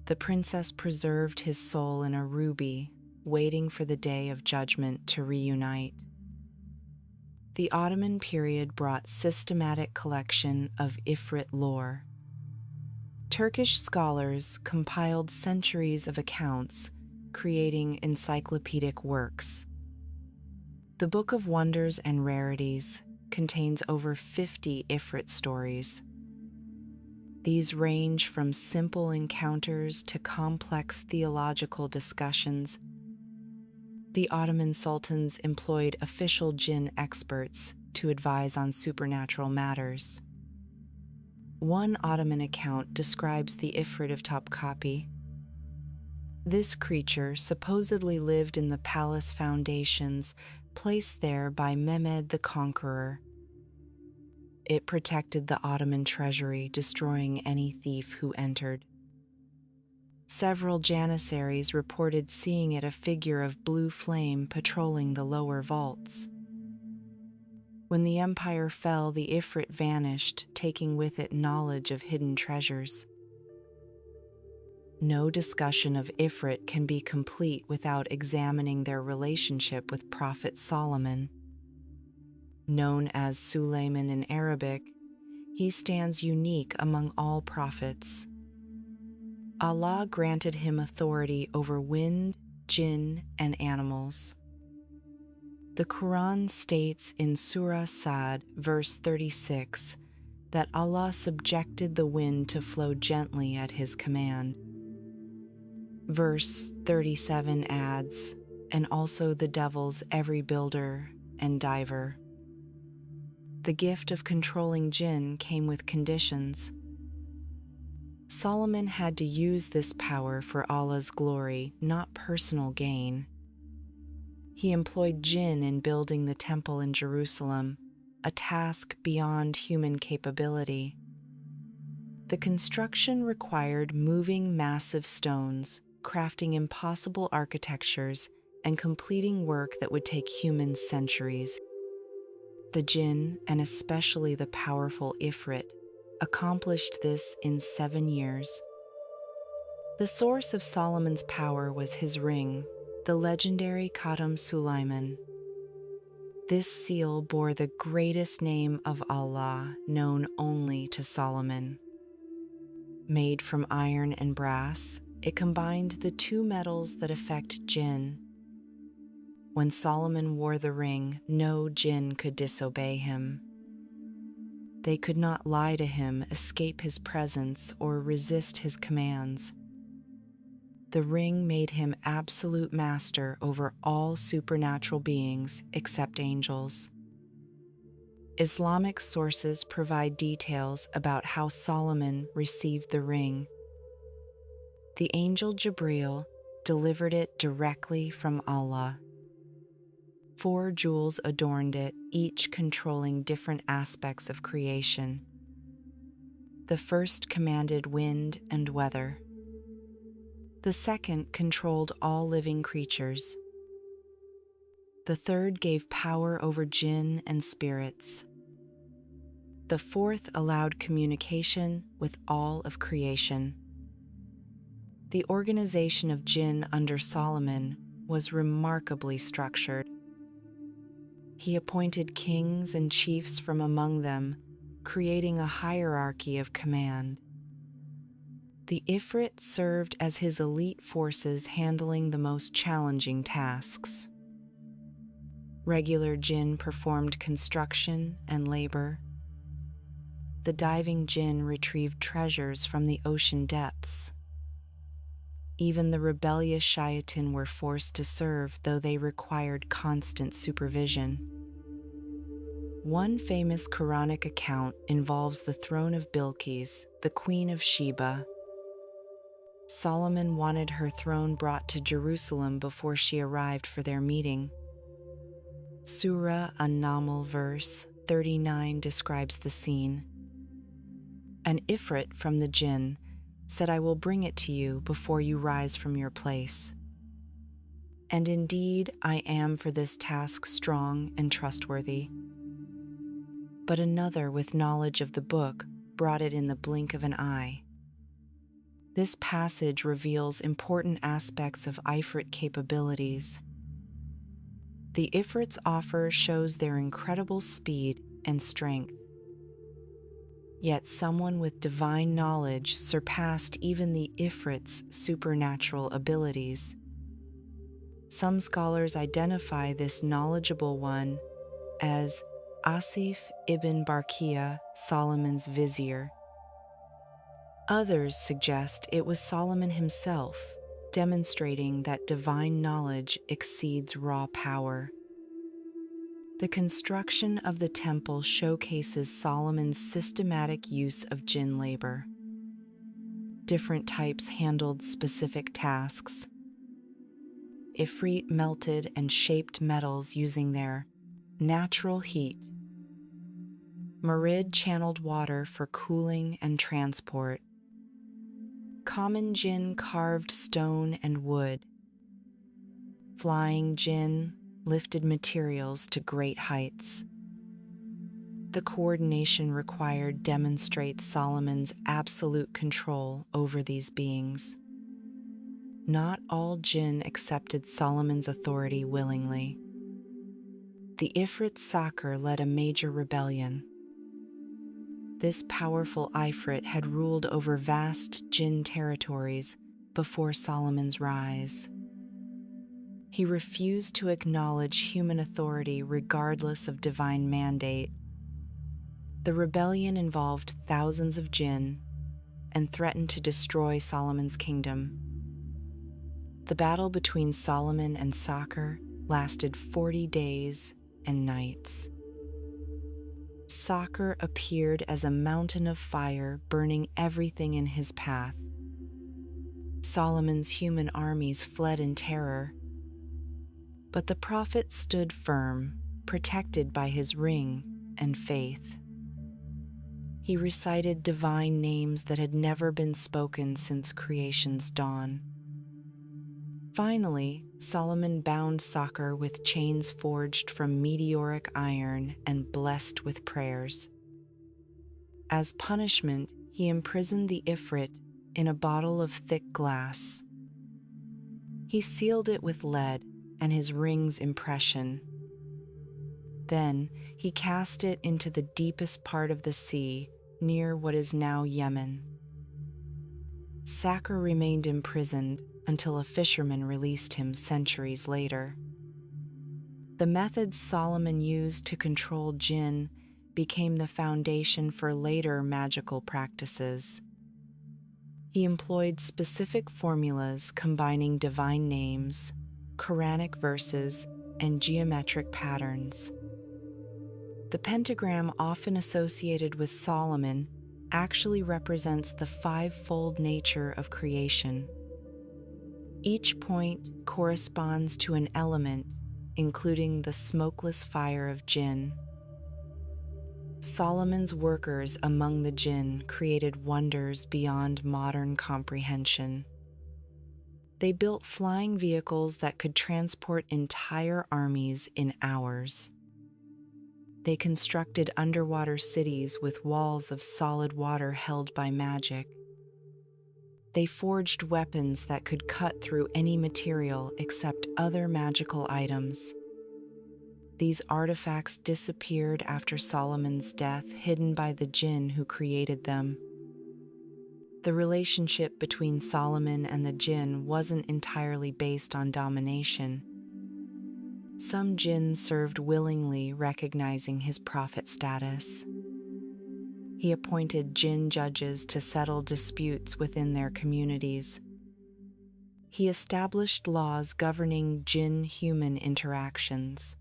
The princess preserved his soul in a ruby, waiting for the day of judgment to reunite. The Ottoman period brought systematic collection of Ifrit lore. Turkish scholars compiled centuries of accounts, creating encyclopedic works. The Book of Wonders and Rarities contains over 50 Ifrit stories. These range from simple encounters to complex theological discussions. The Ottoman sultans employed official Djinn experts to advise on supernatural matters. One Ottoman account describes the Ifrit of Topkapi. This creature supposedly lived in the palace foundations placed there by Mehmed the Conqueror. It protected the Ottoman treasury, destroying any thief who entered. Several janissaries reported seeing it, a figure of blue flame patrolling the lower vaults. When the empire fell, the Ifrit vanished, taking with it knowledge of hidden treasures. No discussion of Ifrit can be complete without examining their relationship with Prophet Solomon. Known as Sulayman in Arabic, he stands unique among all prophets. Allah granted him authority over wind, jinn, and animals. The Quran states in Surah Sad, verse 36, that Allah subjected the wind to flow gently at his command. Verse 37 adds, and also the devils every builder and diver. The gift of controlling jinn came with conditions. Solomon had to use this power for Allah's glory, not personal gain. He employed jinn in building the temple in Jerusalem, a task beyond human capability. The construction required moving massive stones, crafting impossible architectures, and completing work that would take humans centuries. The jinn, and especially the powerful Ifrit, accomplished this in 7 years. The source of Solomon's power was his ring, the legendary Khatam Sulaiman. This seal bore the greatest name of Allah, known only to Solomon. Made from iron and brass, it combined the 2 metals that affect jinn. When Solomon wore the ring, no jinn could disobey him. They could not lie to him, escape his presence, or resist his commands. The ring made him absolute master over all supernatural beings except angels. Islamic sources provide details about how Solomon received the ring. The angel Jibril delivered it directly from Allah. 4 jewels adorned it, each controlling different aspects of creation. The first commanded wind and weather. The second controlled all living creatures. The third gave power over jinn and spirits. The fourth allowed communication with all of creation. The organization of jinn under Solomon was remarkably structured. He appointed kings and chiefs from among them, creating a hierarchy of command. The Ifrit served as his elite forces handling the most challenging tasks. Regular jinn performed construction and labor. The diving jinn retrieved treasures from the ocean depths. Even the rebellious shayatin were forced to serve, though they required constant supervision. One famous Quranic account involves the throne of Bilqis, the queen of Sheba. Solomon wanted her throne brought to Jerusalem before she arrived for their meeting. Surah An-Naml verse 39 describes the scene. An Ifrit from the jinn said, "I will bring it to you before you rise from your place. And indeed, I am for this task strong and trustworthy." But another with knowledge of the book brought it in the blink of an eye. This passage reveals important aspects of Ifrit capabilities. The Ifrit's offer shows their incredible speed and strength. Yet someone with divine knowledge surpassed even the Ifrit's supernatural abilities. Some scholars identify this knowledgeable one as Asif ibn Barkiya, Solomon's vizier. Others suggest it was Solomon himself, demonstrating that divine knowledge exceeds raw power. The construction of the temple showcases Solomon's systematic use of jinn labor. Different types handled specific tasks. Ifrit melted and shaped metals using their natural heat. Marid channeled water for cooling and transport. Common jinn carved stone and wood. Flying jinn lifted materials to great heights. The coordination required demonstrates Solomon's absolute control over these beings. Not all jinn accepted Solomon's authority willingly. The Ifrit Sakhr led a major rebellion. This powerful Ifrit had ruled over vast jinn territories before Solomon's rise. He refused to acknowledge human authority regardless of divine mandate. The rebellion involved thousands of jinn and threatened to destroy Solomon's kingdom. The battle between Solomon and Sakhr lasted 40 days and nights. Sakhr appeared as a mountain of fire, burning everything in his path. Solomon's human armies fled in terror. But the prophet stood firm, protected by his ring and faith. He recited divine names that had never been spoken since creation's dawn. Finally, Solomon bound Sakhr with chains forged from meteoric iron and blessed with prayers. As punishment, he imprisoned the Ifrit in a bottle of thick glass. He sealed it with lead and his ring's impression. Then he cast it into the deepest part of the sea, near what is now Yemen. Sakhr remained imprisoned until a fisherman released him centuries later. The methods Solomon used to control jinn became the foundation for later magical practices. He employed specific formulas combining divine names, Quranic verses, and geometric patterns. The pentagram, often associated with Solomon, actually represents the five-fold nature of creation. Each point corresponds to an element, including the smokeless fire of Djinn. Solomon's workers among the Djinn created wonders beyond modern comprehension. They built flying vehicles that could transport entire armies in hours. They constructed underwater cities with walls of solid water held by magic. They forged weapons that could cut through any material except other magical items. These artifacts disappeared after Solomon's death, hidden by the Djinn who created them. The relationship between Solomon and the Djinn wasn't entirely based on domination. Some Djinn served willingly, recognizing his prophet status. He appointed Djinn judges to settle disputes within their communities. He established laws governing Djinn-human interactions.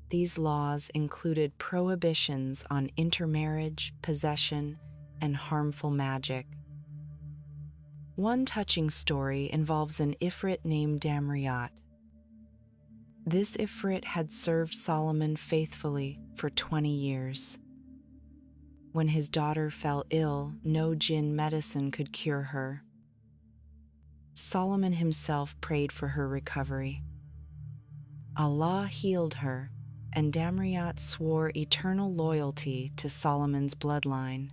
These laws included prohibitions on intermarriage, possession, and harmful magic. One touching story involves an Ifrit named Damriyat. This Ifrit had served Solomon faithfully for 20 years. When his daughter fell ill, no Djinn medicine could cure her. Solomon himself prayed for her recovery. Allah healed her, and Damriyat swore eternal loyalty to Solomon's bloodline.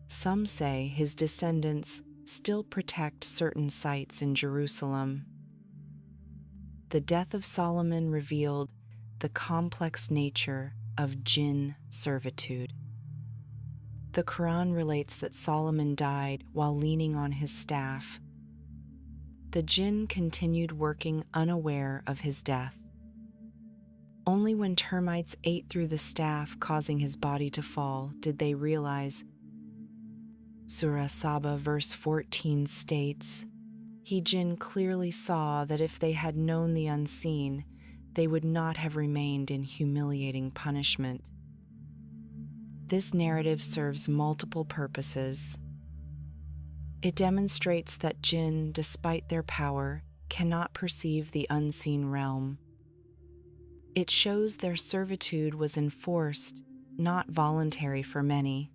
Some say his descendants still protect certain sites in Jerusalem. The death of Solomon revealed the complex nature of Djinn servitude. The Quran relates that Solomon died while leaning on his staff. The Djinn continued working unaware of his death. Only when termites ate through the staff, causing his body to fall, did they realize. Surah Saba verse 14 states, "He Djinn clearly saw that if they had known the unseen, they would not have remained in humiliating punishment." This narrative serves multiple purposes. It demonstrates that Djinn, despite their power, cannot perceive the unseen realm. It shows their servitude was enforced, not voluntary for many.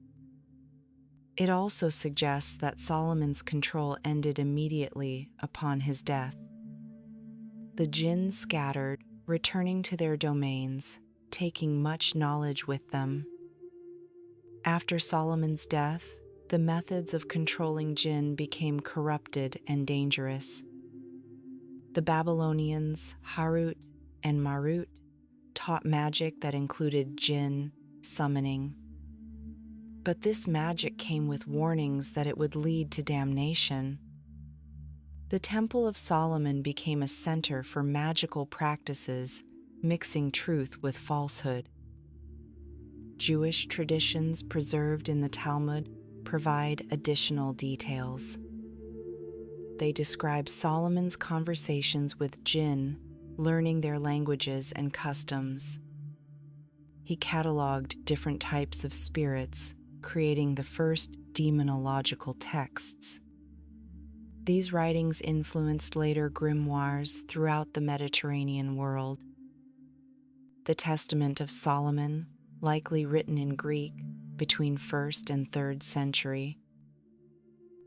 It also suggests that Solomon's control ended immediately upon his death. The Djinn scattered, returning to their domains, taking much knowledge with them. After Solomon's death, the methods of controlling Djinn became corrupted and dangerous. The Babylonians, Harut and Marut, taught magic that included Djinn summoning. But this magic came with warnings that it would lead to damnation. The Temple of Solomon became a center for magical practices, mixing truth with falsehood. Jewish traditions preserved in the Talmud provide additional details. They describe Solomon's conversations with Djinn, learning their languages and customs. He cataloged different types of spirits, creating the first demonological texts. These writings influenced later grimoires throughout the Mediterranean world. The Testament of Solomon, likely written in Greek between 1st and 3rd century,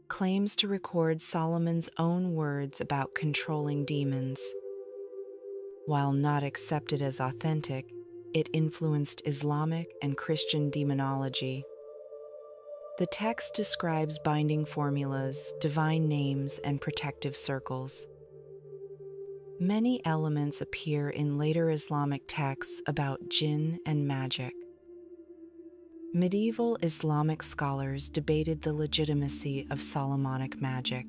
claims to record Solomon's own words about controlling demons. While not accepted as authentic, it influenced Islamic and Christian demonology. The text describes binding formulas, divine names, and protective circles. Many elements appear in later Islamic texts about Djinn and magic. Medieval Islamic scholars debated the legitimacy of Solomonic magic.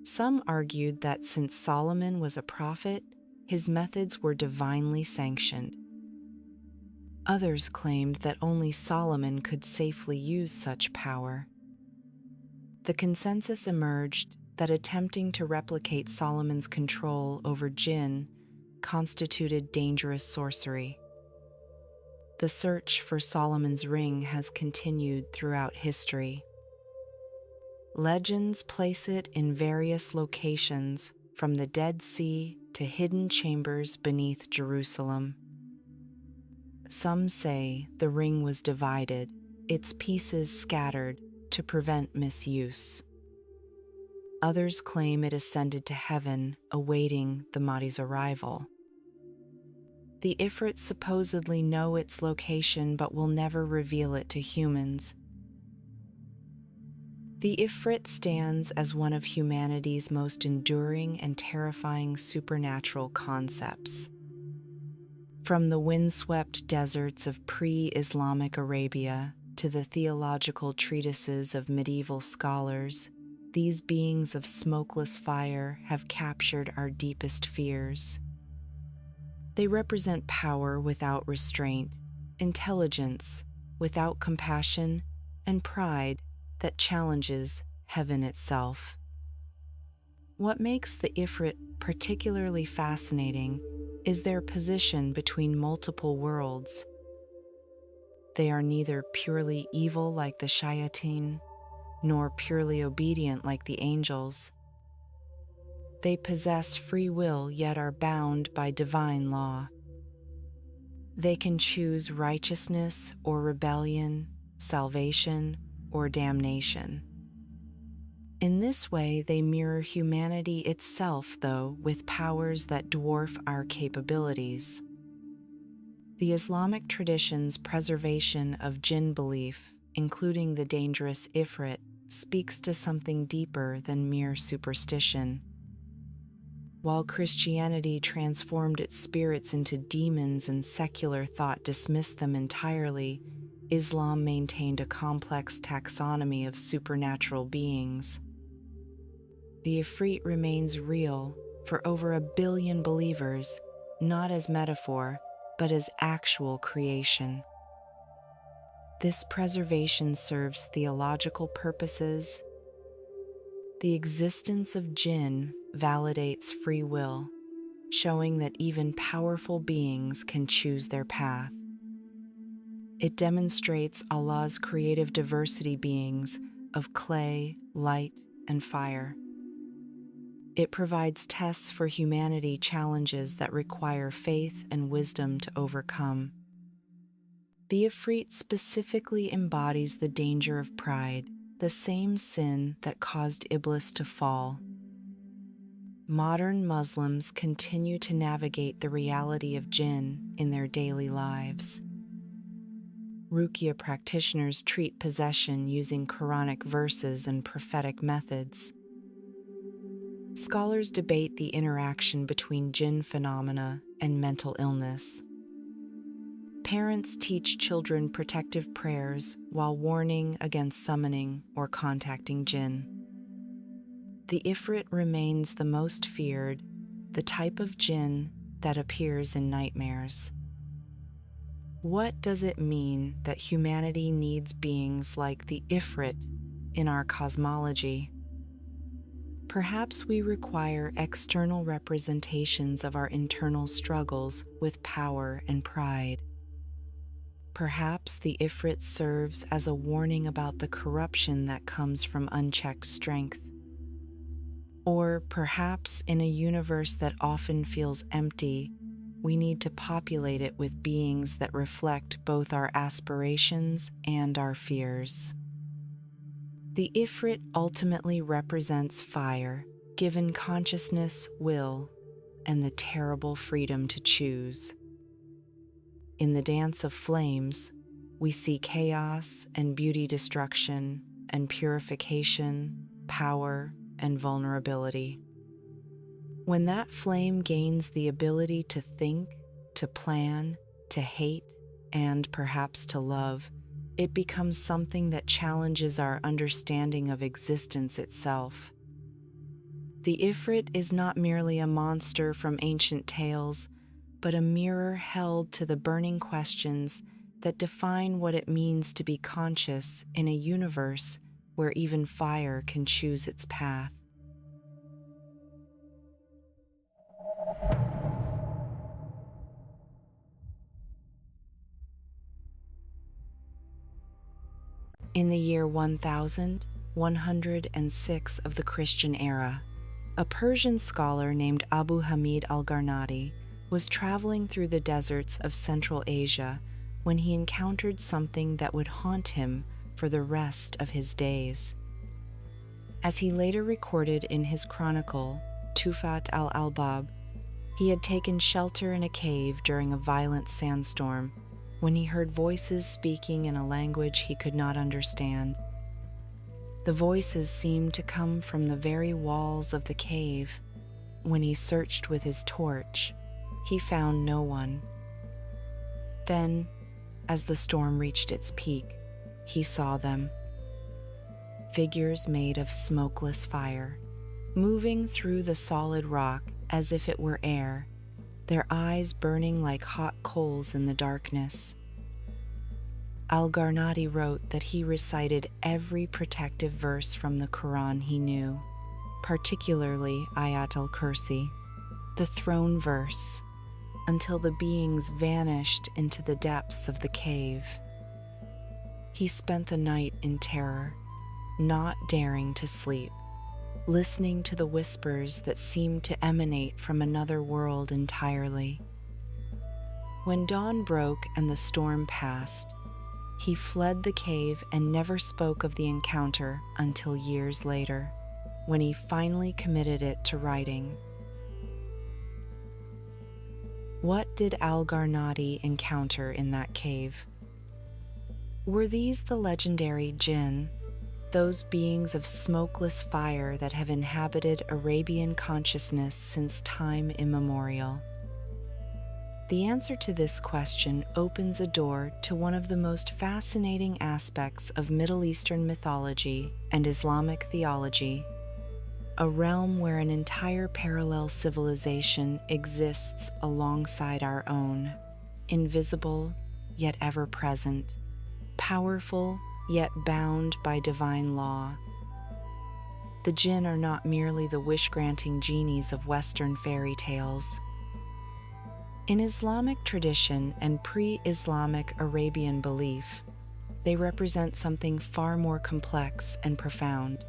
Some argued that since Solomon was a prophet, his methods were divinely sanctioned. Others claimed that only Solomon could safely use such power. The consensus emerged that attempting to replicate Solomon's control over Djinn constituted dangerous sorcery. The search for Solomon's ring has continued throughout history. Legends place it in various locations, from the Dead Sea to hidden chambers beneath Jerusalem. Some say the ring was divided, its pieces scattered to prevent misuse. Others claim it ascended to heaven, awaiting the Mahdi's arrival. The Ifrit supposedly know its location but will never reveal it to humans. The Ifrit stands as one of humanity's most enduring and terrifying supernatural concepts. From the windswept deserts of pre-Islamic Arabia to the theological treatises of medieval scholars, these beings of smokeless fire have captured our deepest fears. They represent power without restraint, intelligence without compassion, and pride that challenges heaven itself. What makes the Ifrit particularly fascinating is their position between multiple worlds. They are neither purely evil like the shayateen, nor purely obedient like the angels. They possess free will yet are bound by divine law. They can choose righteousness or rebellion, salvation or damnation. In this way, they mirror humanity itself, though, with powers that dwarf our capabilities. The Islamic tradition's preservation of Djinn belief, including the dangerous Ifrit, speaks to something deeper than mere superstition. While Christianity transformed its spirits into demons and secular thought dismissed them entirely, Islam maintained a complex taxonomy of supernatural beings. The Ifrit remains real for over 1 billion believers, not as metaphor, but as actual creation. This preservation serves theological purposes. The existence of Djinn validates free will, showing that even powerful beings can choose their path. It demonstrates Allah's creative diversity beings of clay, light, and fire. It provides tests for humanity, challenges that require faith and wisdom to overcome. The Ifrit specifically embodies the danger of pride, the same sin that caused Iblis to fall. Modern Muslims continue to navigate the reality of Djinn in their daily lives. Ruqya practitioners treat possession using Quranic verses and prophetic methods. Scholars debate the interaction between Djinn phenomena and mental illness. Parents teach children protective prayers while warning against summoning or contacting Djinn. The Ifrit remains the most feared, the type of Djinn that appears in nightmares. What does it mean that humanity needs beings like the Ifrit in our cosmology? Perhaps we require external representations of our internal struggles with power and pride. Perhaps the Ifrit serves as a warning about the corruption that comes from unchecked strength. Or perhaps in a universe that often feels empty, we need to populate it with beings that reflect both our aspirations and our fears. The Ifrit ultimately represents fire, given consciousness, will, and the terrible freedom to choose. In the dance of flames, we see chaos and beauty, destruction and purification, power and vulnerability. When that flame gains the ability to think, to plan, to hate, and perhaps to love, it becomes something that challenges our understanding of existence itself. The Ifrit is not merely a monster from ancient tales, but a mirror held to the burning questions that define what it means to be conscious in a universe where even fire can choose its path. In the year 1106 of the Christian era, a Persian scholar named Abu Hamid al-Gharnati was traveling through the deserts of Central Asia when he encountered something that would haunt him for the rest of his days. As he later recorded in his chronicle, Tufat al-Albab, he had taken shelter in a cave during a violent sandstorm when he heard voices speaking in a language he could not understand. The voices seemed to come from the very walls of the cave. When he searched with his torch, he found no one. Then, as the storm reached its peak, he saw them. Figures made of smokeless fire, moving through the solid rock as if it were air, their eyes burning like hot coals in the darkness. Al-Gharnati wrote that he recited every protective verse from the Quran he knew, particularly Ayat al-Kursi, the throne verse, until the beings vanished into the depths of the cave. He spent the night in terror, not daring to sleep, listening to the whispers that seemed to emanate from another world entirely. When dawn broke and the storm passed, he fled the cave and never spoke of the encounter until years later, when he finally committed it to writing. What did Al-Gharnati encounter in that cave? Were these the legendary Djinn, those beings of smokeless fire that have inhabited Arabian consciousness since time immemorial? The answer to this question opens a door to one of the most fascinating aspects of Middle Eastern mythology and Islamic theology, a realm where an entire parallel civilization exists alongside our own, invisible yet ever present, powerful yet bound by divine law. The Djinn are not merely the wish-granting genies of Western fairy tales. In Islamic tradition and pre-Islamic Arabian belief, they represent something far more complex and profound,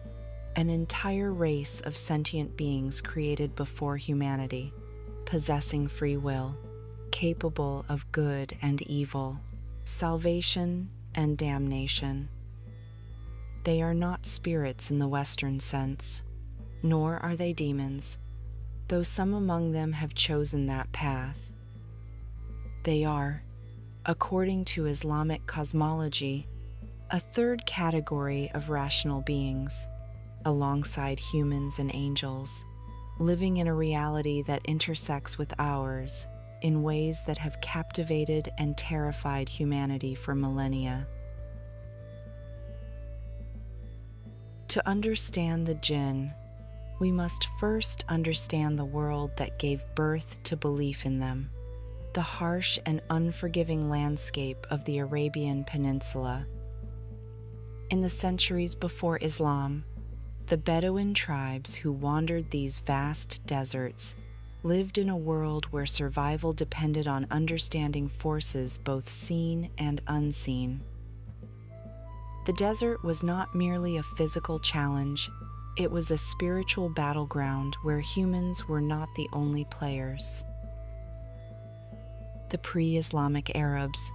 an entire race of sentient beings created before humanity, possessing free will, capable of good and evil, salvation and damnation. They are not spirits in the Western sense, nor are they demons, though some among them have chosen that path. They are, according to Islamic cosmology, a third category of rational beings, alongside humans and angels, living in a reality that intersects with ours in ways that have captivated and terrified humanity for millennia. To understand the Djinn, we must first understand the world that gave birth to belief in them, the harsh and unforgiving landscape of the Arabian Peninsula. In the centuries before Islam, the Bedouin tribes who wandered these vast deserts lived in a world where survival depended on understanding forces both seen and unseen. The desert was not merely a physical challenge, it was a spiritual battleground where humans were not the only players. The pre-Islamic Arabs,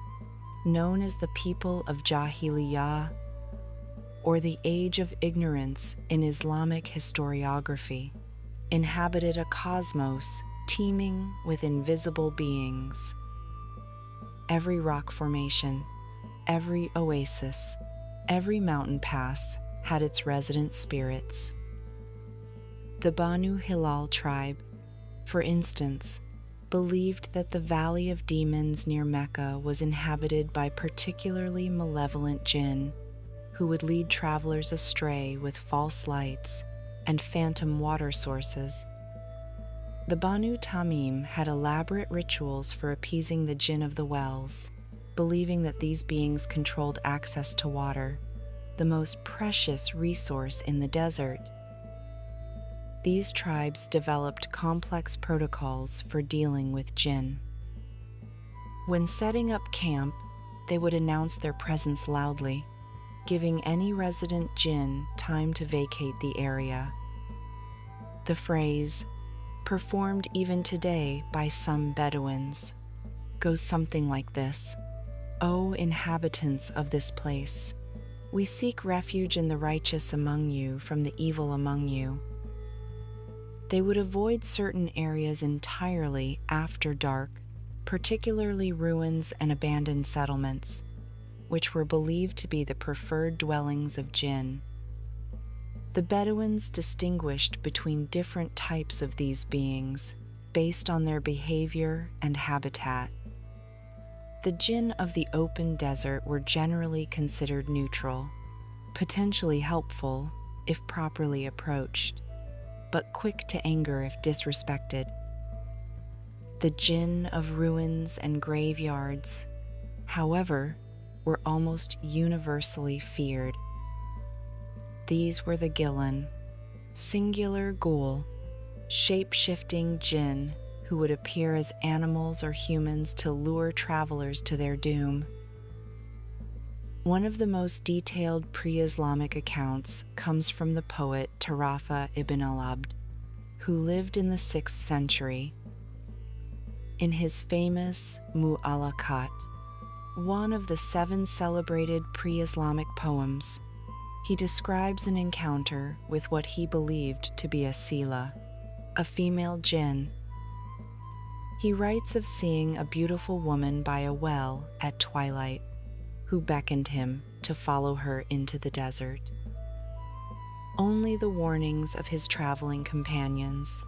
known as the people of Jahiliyyah, or the Age of Ignorance in Islamic historiography, inhabited a cosmos teeming with invisible beings. Every rock formation, every oasis, every mountain pass had its resident spirits. The Banu Hilal tribe, for instance, believed that the Valley of Demons near Mecca was inhabited by particularly malevolent jinn who would lead travelers astray with false lights and phantom water sources. The Banu Tamim had elaborate rituals for appeasing the jinn of the wells, believing that these beings controlled access to water, the most precious resource in the desert. These tribes developed complex protocols for dealing with Djinn. When setting up camp, they would announce their presence loudly, giving any resident Djinn time to vacate the area. The phrase, performed even today by some Bedouins, goes something like this: "O inhabitants of this place, we seek refuge in the righteous among you from the evil among you." They would avoid certain areas entirely after dark, particularly ruins and abandoned settlements, which were believed to be the preferred dwellings of Djinn. The Bedouins distinguished between different types of these beings based on their behavior and habitat. The Djinn of the open desert were generally considered neutral, potentially helpful if properly approached, but quick to anger if disrespected. The Djinn of ruins and graveyards, however, were almost universally feared. These were the Gillen, singular ghoul, shape-shifting Djinn who would appear as animals or humans to lure travelers to their doom. One of the most detailed pre-Islamic accounts comes from the poet Tarafa ibn al-Abd, who lived in the 6th century. In his famous Mu'allaqat, one of the 7 celebrated pre-Islamic poems, he describes an encounter with what he believed to be a Sila, a female Djinn. He writes of seeing a beautiful woman by a well at twilight, who beckoned him to follow her into the desert. Only the warnings of his traveling companions,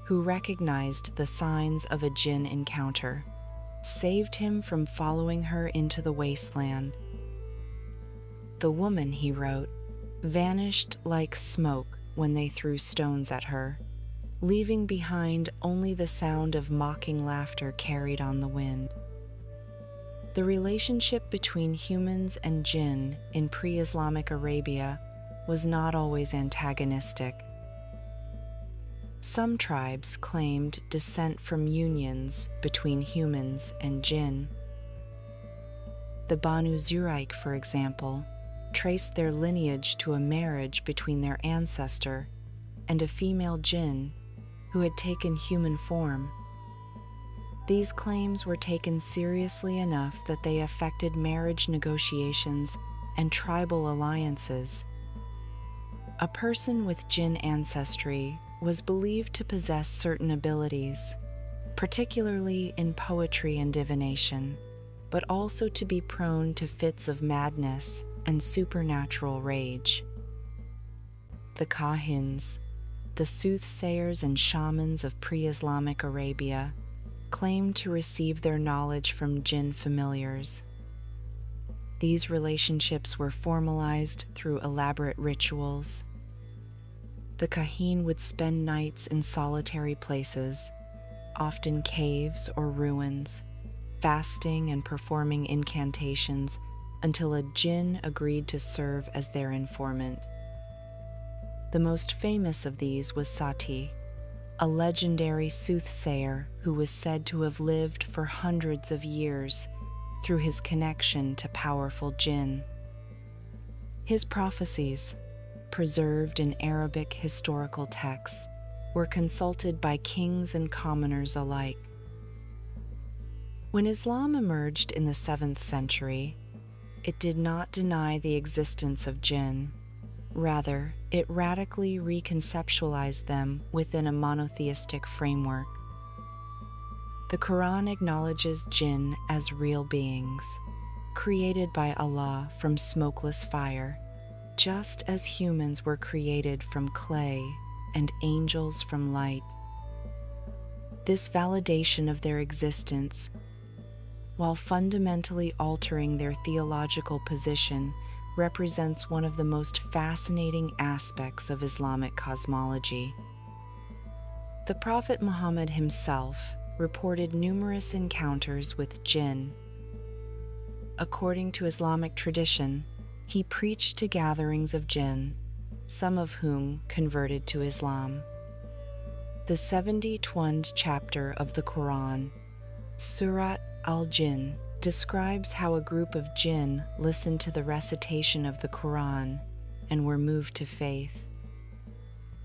who recognized the signs of a Djinn encounter, saved him from following her into the wasteland. The woman, he wrote, vanished like smoke when they threw stones at her, leaving behind only the sound of mocking laughter carried on the wind. The relationship between humans and Djinn in pre-Islamic Arabia was not always antagonistic. Some tribes claimed descent from unions between humans and Djinn. The Banu Zuraik, for example, traced their lineage to a marriage between their ancestor and a female Djinn who had taken human form. These claims were taken seriously enough that they affected marriage negotiations and tribal alliances. A person with Djinn ancestry was believed to possess certain abilities, particularly in poetry and divination, but also to be prone to fits of madness and supernatural rage. The Kahins, the soothsayers and shamans of pre-Islamic Arabia, claimed to receive their knowledge from Djinn familiars. These relationships were formalized through elaborate rituals. The Kahin would spend nights in solitary places, often caves or ruins, fasting and performing incantations until a Djinn agreed to serve as their informant. The most famous of these was Sati, a legendary soothsayer who was said to have lived for hundreds of years through his connection to powerful Djinn. His prophecies, preserved in Arabic historical texts, were consulted by kings and commoners alike. When Islam emerged in the 7th century, it did not deny the existence of Djinn. Rather, it radically reconceptualized them within a monotheistic framework. The Quran acknowledges Djinn as real beings, created by Allah from smokeless fire, just as humans were created from clay and angels from light. This validation of their existence, while fundamentally altering their theological position, represents one of the most fascinating aspects of Islamic cosmology. The Prophet Muhammad himself reported numerous encounters with Djinn. According to Islamic tradition, He preached to gatherings of jinn, some of whom converted to Islam. The 72nd chapter of the Quran, Surat al-Jinn, describes how a group of jinn listened to the recitation of the Quran and were moved to faith.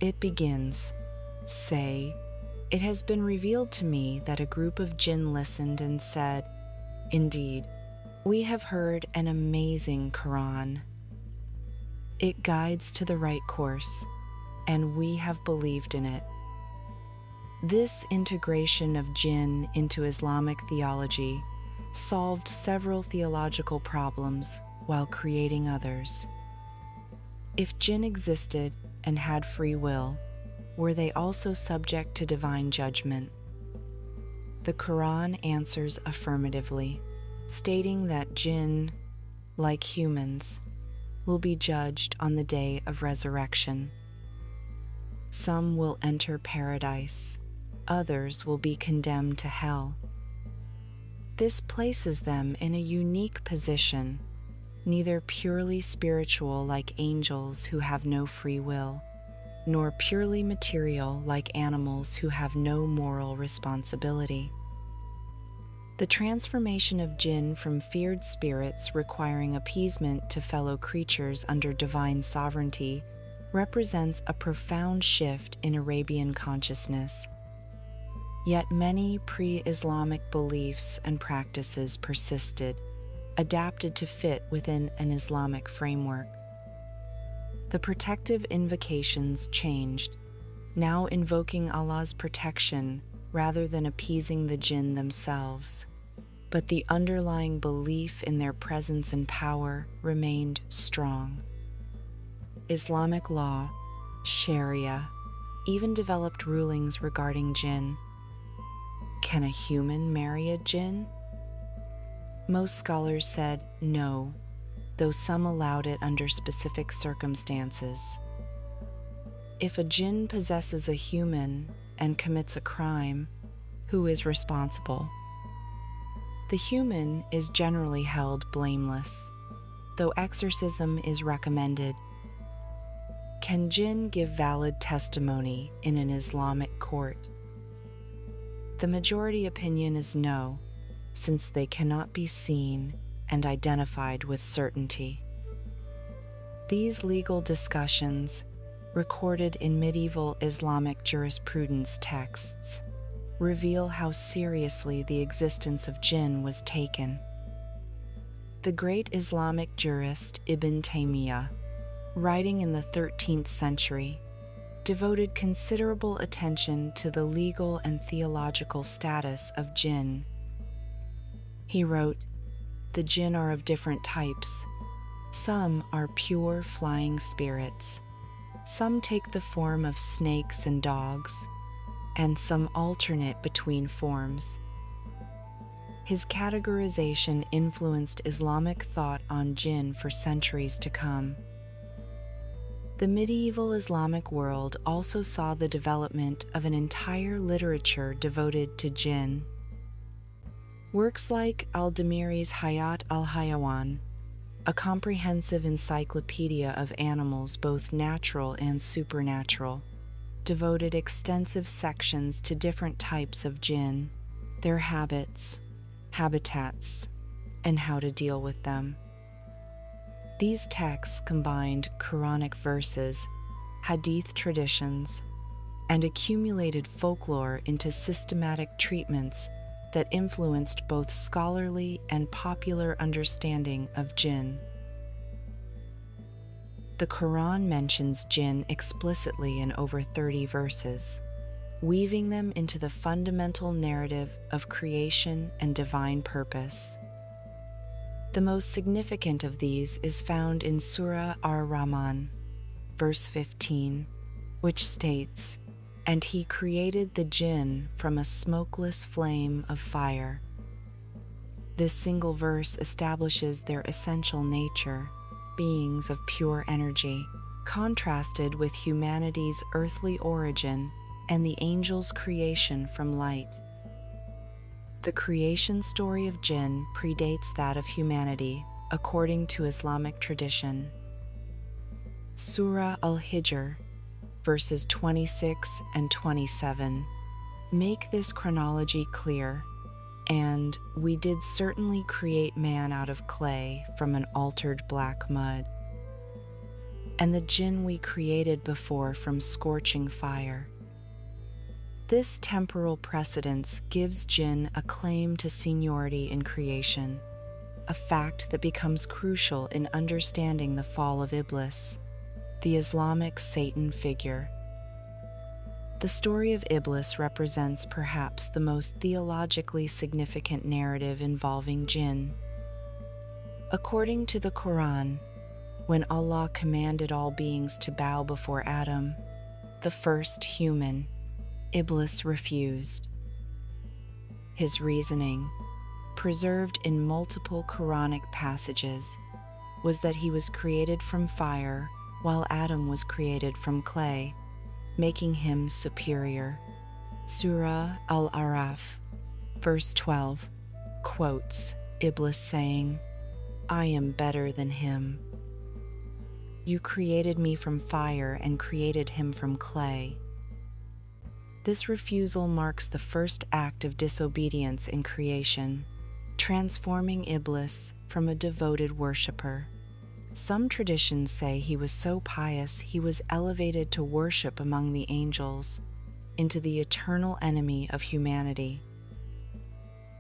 It begins, "Say, it has been revealed to me that a group of jinn listened and said, 'Indeed, we have heard an amazing Quran. It guides to the right course, and we have believed in it.'" This integration of jinn into Islamic theology solved several theological problems while creating others. If jinn existed and had free will, were they also subject to divine judgment? The Quran answers affirmatively, stating that jinn, like humans, will be judged on the day of resurrection. Some will enter paradise, others will be condemned to hell. This places them in a unique position, neither purely spiritual like angels who have no free will, nor purely material like animals who have no moral responsibility. The transformation of jinn from feared spirits requiring appeasement to fellow creatures under divine sovereignty represents a profound shift in Arabian consciousness. Yet many pre-Islamic beliefs and practices persisted, adapted to fit within an Islamic framework. The protective invocations changed, now invoking Allah's protection rather than appeasing the jinn themselves. But the underlying belief in their presence and power remained strong. Islamic law, Sharia, even developed rulings regarding jinn. Can a human marry a jinn? Most scholars said no, though some allowed it under specific circumstances. If a jinn possesses a human and commits a crime, who is responsible? The human is generally held blameless, though exorcism is recommended. Can jinn give valid testimony in an Islamic court? The majority opinion is no, since they cannot be seen and identified with certainty. These legal discussions, recorded in medieval Islamic jurisprudence texts, reveal how seriously the existence of jinn was taken. The great Islamic jurist Ibn Taymiyyah, writing in the 13th century, devoted considerable attention to the legal and theological status of jinn. He wrote, "The jinn are of different types. Some are pure flying spirits. Some take the form of snakes and dogs, and some alternate between forms." His categorization influenced Islamic thought on jinn for centuries to come. The medieval Islamic world also saw the development of an entire literature devoted to jinn. Works like al-Damiri's Hayat al-Hayawan, a comprehensive encyclopedia of animals both natural and supernatural, devoted extensive sections to different types of jinn, their habits, habitats, and how to deal with them. These texts combined Quranic verses, hadith traditions, and accumulated folklore into systematic treatments that influenced both scholarly and popular understanding of jinn. The Quran mentions jinn explicitly in over 30 verses, weaving them into the fundamental narrative of creation and divine purpose. The most significant of these is found in Surah Ar-Rahman, verse 15, which states, "And he created the jinn from a smokeless flame of fire." This single verse establishes their essential nature, beings of pure energy, contrasted with humanity's earthly origin and the angels' creation from light. The creation story of jinn predates that of humanity according to Islamic tradition. Surah Al-Hijr, verses 26 and 27, make this chronology clear. And we did certainly create man out of clay from an altered black mud, and the jinn we created before from scorching fire. This temporal precedence gives jinn a claim to seniority in creation, a fact that becomes crucial in understanding the fall of Iblis, the Islamic Satan figure. The story of Iblis represents perhaps the most theologically significant narrative involving jinn. According to the Quran, when Allah commanded all beings to bow before Adam, the first human, Iblis refused. His reasoning, preserved in multiple Quranic passages, was that he was created from fire while Adam was created from clay, making him superior. Surah Al-Araf, verse 12, quotes Iblis saying, "I am better than him. You created me from fire and created him from clay." This refusal marks the first act of disobedience in creation, transforming Iblis from a devoted worshiper. Some traditions say he was so pious he was elevated to worship among the angels, into the eternal enemy of humanity.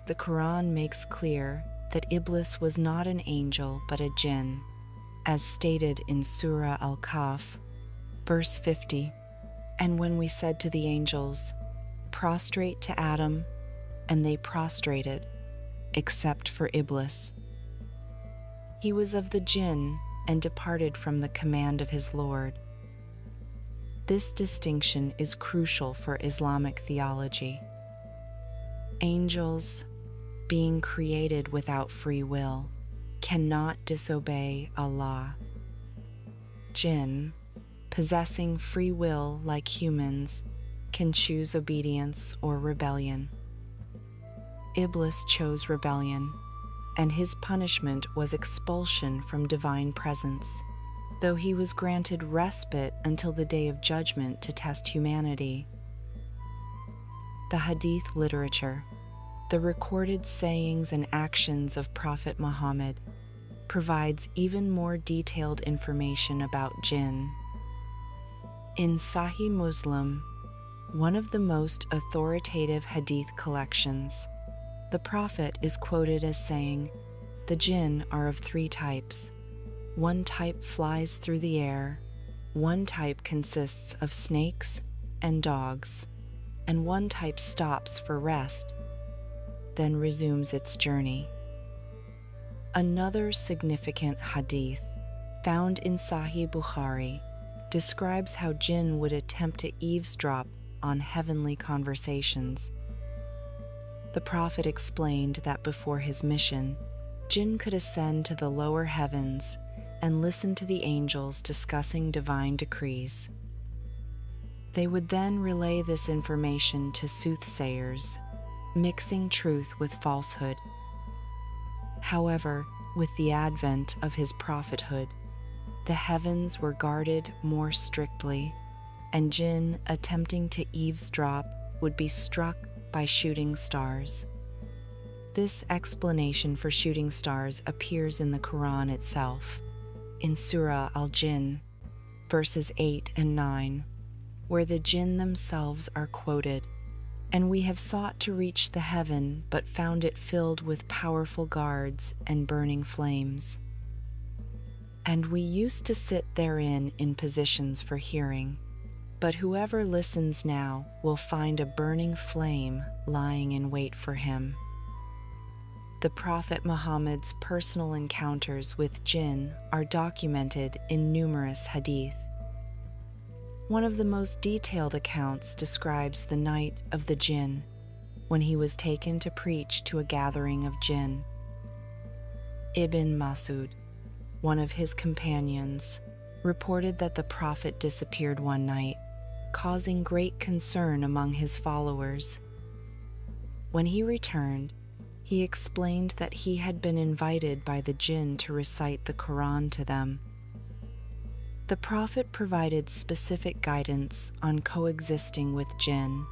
The Quran makes clear that Iblis was not an angel but a jinn, as stated in Surah Al-Kahf, verse 50. And when we said to the angels, "Prostrate to Adam," and they prostrated, except for Iblis. He was of the jinn and departed from the command of his Lord. This distinction is crucial for Islamic theology. Angels, being created without free will, cannot disobey Allah. Jinn, possessing free will like humans, can choose obedience or rebellion. Iblis chose rebellion, and his punishment was expulsion from divine presence, though he was granted respite until the day of judgment to test humanity. The Hadith literature, the recorded sayings and actions of Prophet Muhammad, provides even more detailed information about jinn. In Sahih Muslim, one of the most authoritative Hadith collections, the Prophet is quoted as saying, "The jinn are of three types. One type flies through the air, one type consists of snakes and dogs, and one type stops for rest, then resumes its journey." Another significant hadith, found in Sahih Bukhari, describes how jinn would attempt to eavesdrop on heavenly conversations. The Prophet explained that before his mission, jinn could ascend to the lower heavens and listen to the angels discussing divine decrees. They would then relay this information to soothsayers, mixing truth with falsehood. However, with the advent of his prophethood, the heavens were guarded more strictly, and jinn attempting to eavesdrop would be struck by shooting stars. This explanation for shooting stars appears in the Quran itself, in Surah Al-Jinn, verses 8 and 9, where the jinn themselves are quoted, "And we have sought to reach the heaven, but found it filled with powerful guards and burning flames. And we used to sit therein in positions for hearing, but whoever listens now will find a burning flame lying in wait for him." The Prophet Muhammad's personal encounters with jinn are documented in numerous hadith. One of the most detailed accounts describes the night of the jinn, when he was taken to preach to a gathering of jinn. Ibn Masud, one of his companions, reported that the Prophet disappeared one night, causing great concern among his followers. When he returned, He explained that he had been invited by the Jinn to recite the Quran to them. The Prophet provided specific guidance on coexisting with Jinn.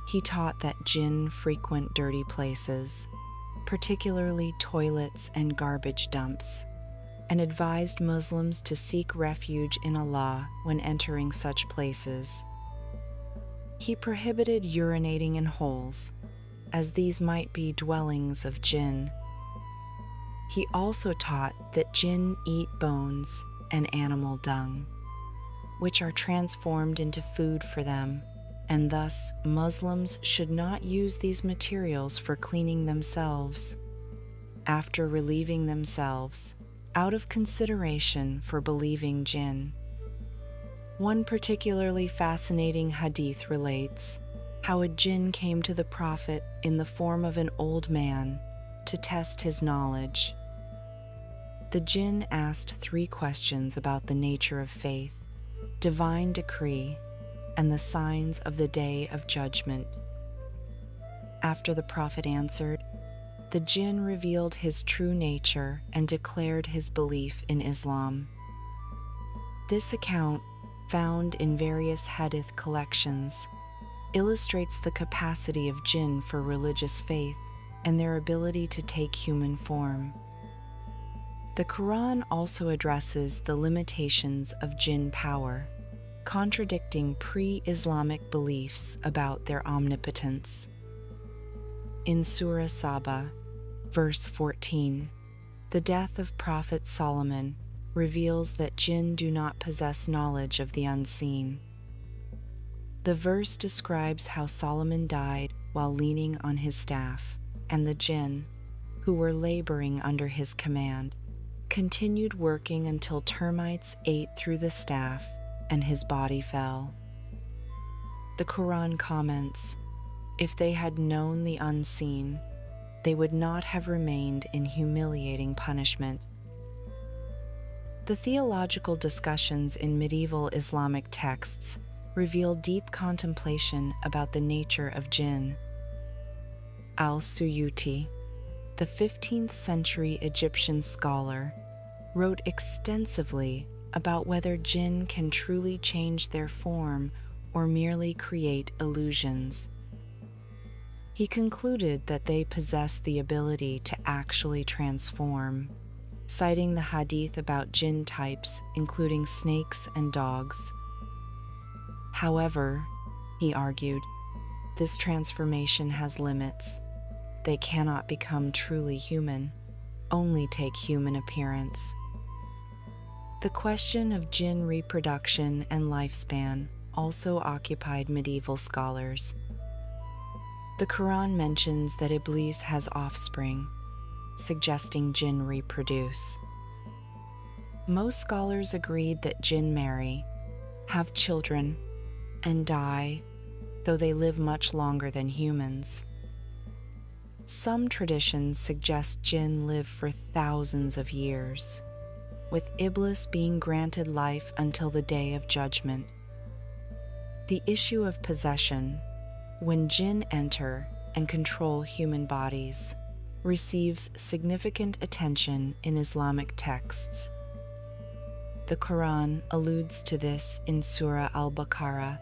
He taught that Jinn frequent dirty places, particularly toilets and garbage dumps, and advised Muslims to seek refuge in Allah when entering such places. He prohibited urinating in holes, as these might be dwellings of Jinn. He also taught that Jinn eat bones and animal dung, which are transformed into food for them, and thus Muslims should not use these materials for cleaning themselves after relieving themselves, out of consideration for believing Jinn. One particularly fascinating hadith relates how a Jinn came to the Prophet in the form of an old man to test his knowledge. The Jinn asked 3 questions about the nature of faith, divine decree, and the signs of the Day of Judgment. After the Prophet answered, the Jinn revealed his true nature and declared his belief in Islam. This account, found in various hadith collections, illustrates the capacity of Jinn for religious faith and their ability to take human form. The Quran also addresses the limitations of Jinn power, contradicting pre-Islamic beliefs about their omnipotence. In Surah Saba, verse 14, the death of Prophet Solomon reveals that Jinn do not possess knowledge of the unseen. The verse describes how Solomon died while leaning on his staff, and the Jinn, who were laboring under his command, continued working until termites ate through the staff and his body fell. The Quran comments, "If they had known the unseen, they would not have remained in humiliating punishment." The theological discussions in medieval Islamic texts reveal deep contemplation about the nature of Jinn. Al-Suyuti, the 15th century Egyptian scholar, wrote extensively about whether Jinn can truly change their form or merely create illusions. He concluded that they possess the ability to actually transform, citing the hadith about Jinn types, including snakes and dogs. However, he argued, this transformation has limits. They cannot become truly human, only take human appearance. The question of Jinn reproduction and lifespan also occupied medieval scholars. The Quran mentions that Iblis has offspring, suggesting Jinn reproduce. Most scholars agreed that Jinn marry, have children, and die, though they live much longer than humans. Some traditions suggest Jinn live for thousands of years, with Iblis being granted life until the Day of Judgment. The issue of possession, when Jinn enter and control human bodies, receives significant attention in Islamic texts. The Quran alludes to this in Surah Al-Baqarah,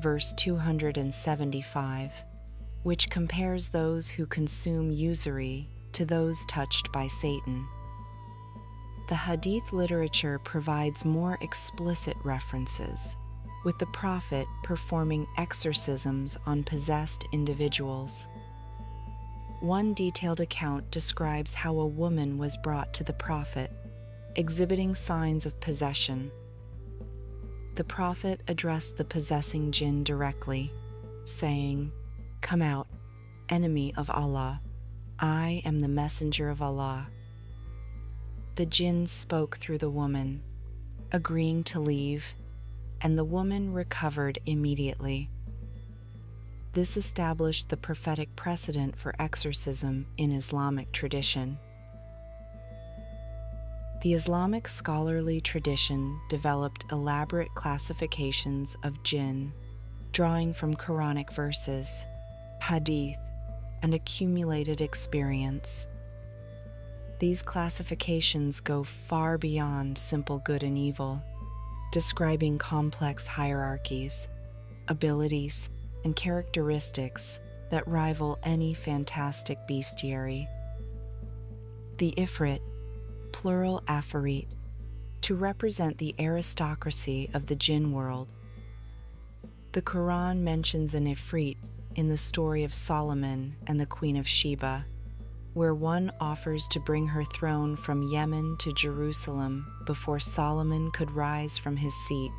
verse 275, which compares those who consume usury to those touched by Satan. The Hadith literature provides more explicit references, with the Prophet performing exorcisms on possessed individuals. One detailed account describes how a woman was brought to the Prophet, exhibiting signs of possession. The Prophet addressed the possessing Jinn directly, saying, "Come out, enemy of Allah. I am the messenger of Allah." The Jinn spoke through the woman, agreeing to leave, and the woman recovered immediately. This established the prophetic precedent for exorcism in Islamic tradition. The Islamic scholarly tradition developed elaborate classifications of Jinn, drawing from Quranic verses, hadith, and accumulated experience. These classifications go far beyond simple good and evil, describing complex hierarchies, abilities, and characteristics that rival any fantastic bestiary. The Ifrit, plural Afarit, to represent the aristocracy of the Djinn world. The Quran mentions an Ifrit in the story of Solomon and the Queen of Sheba, where one offers to bring her throne from Yemen to Jerusalem before Solomon could rise from his seat.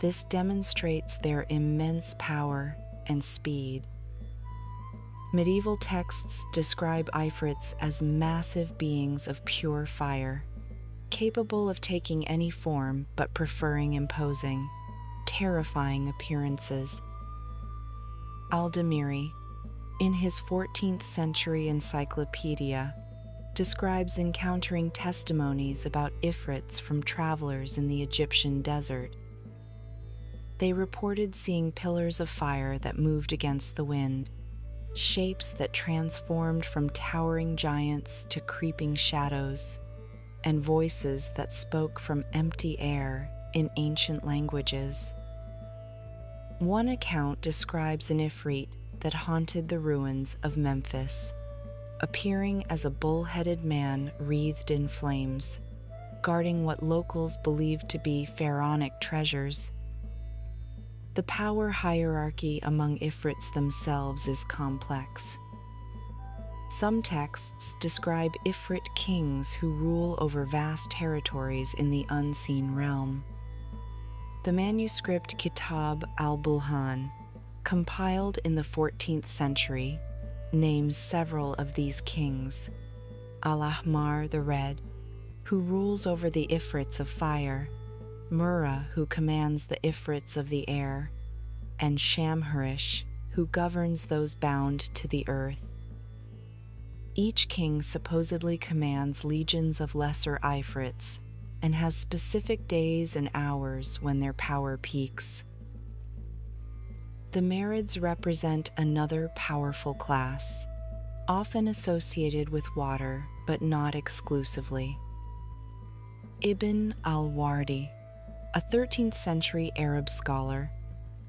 This demonstrates their immense power and speed. Medieval texts describe Ifrits as massive beings of pure fire, capable of taking any form but preferring imposing, terrifying appearances. Al-Damiri, in his 14th century encyclopedia, describes encountering testimonies about Ifrits from travelers in the Egyptian desert. They reported seeing pillars of fire that moved against the wind, shapes that transformed from towering giants to creeping shadows, and voices that spoke from empty air in ancient languages. One account describes an Ifrit that haunted the ruins of Memphis, appearing as a bull-headed man wreathed in flames, guarding what locals believed to be pharaonic treasures. The power hierarchy among Ifrits themselves is complex. Some texts describe Ifrit kings who rule over vast territories in the unseen realm. The manuscript Kitab al-Bulhan, compiled in the 14th century, names several of these kings: Al-Ahmar the Red, who rules over the Ifrits of fire, Murra, who commands the Ifrits of the air, and Shamhurish, who governs those bound to the earth. Each king supposedly commands legions of lesser Ifrits and has specific days and hours when their power peaks. The Marids represent another powerful class, often associated with water, but not exclusively. Ibn al-Wardi, a 13th century Arab scholar,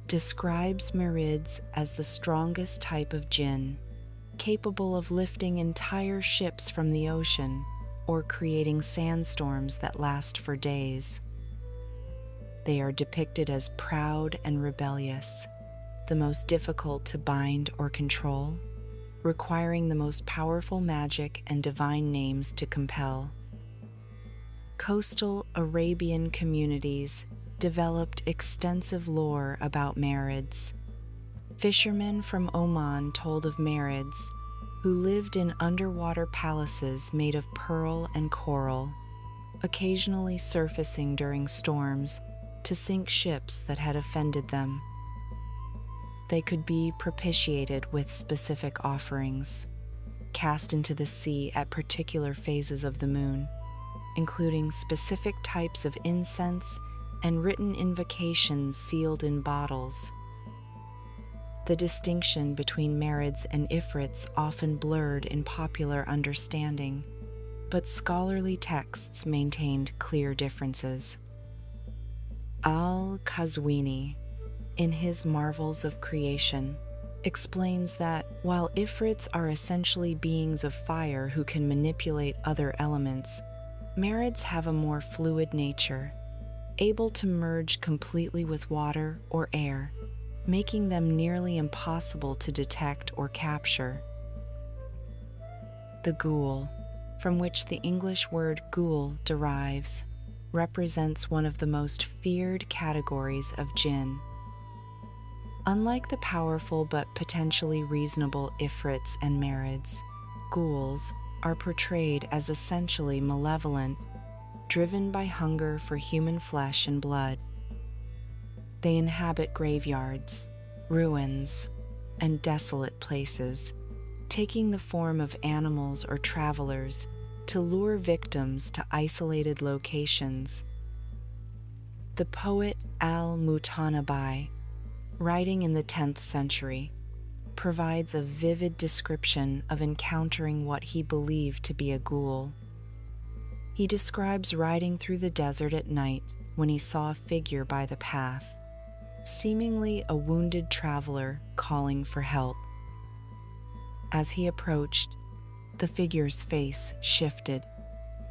describes Marids as the strongest type of Djinn, capable of lifting entire ships from the ocean or creating sandstorms that last for days. They are depicted as proud and rebellious, the most difficult to bind or control, requiring the most powerful magic and divine names to compel. Coastal Arabian communities developed extensive lore about Marids. Fishermen from Oman told of Marids who lived in underwater palaces made of pearl and coral, occasionally surfacing during storms to sink ships that had offended them. They could be propitiated with specific offerings, cast into the sea at particular phases of the moon, including specific types of incense and written invocations sealed in bottles. The distinction between Marids and Ifrits often blurred in popular understanding, but scholarly texts maintained clear differences. Al-Qazwini, in his Marvels of Creation, explains that while Ifrits are essentially beings of fire who can manipulate other elements, Marids have a more fluid nature, able to merge completely with water or air, making them nearly impossible to detect or capture. The ghoul, from which the English word ghoul derives, represents one of the most feared categories of Djinn. Unlike the powerful but potentially reasonable Ifrits and Marids, ghouls are portrayed as essentially malevolent, driven by hunger for human flesh and blood. They inhabit graveyards, ruins, and desolate places, taking the form of animals or travelers to lure victims to isolated locations. The poet al-Mutanabi, writing in the 10th century, provides a vivid description of encountering what he believed to be a ghoul. He describes riding through the desert at night when he saw a figure by the path, seemingly a wounded traveler calling for help. As he approached, the figure's face shifted,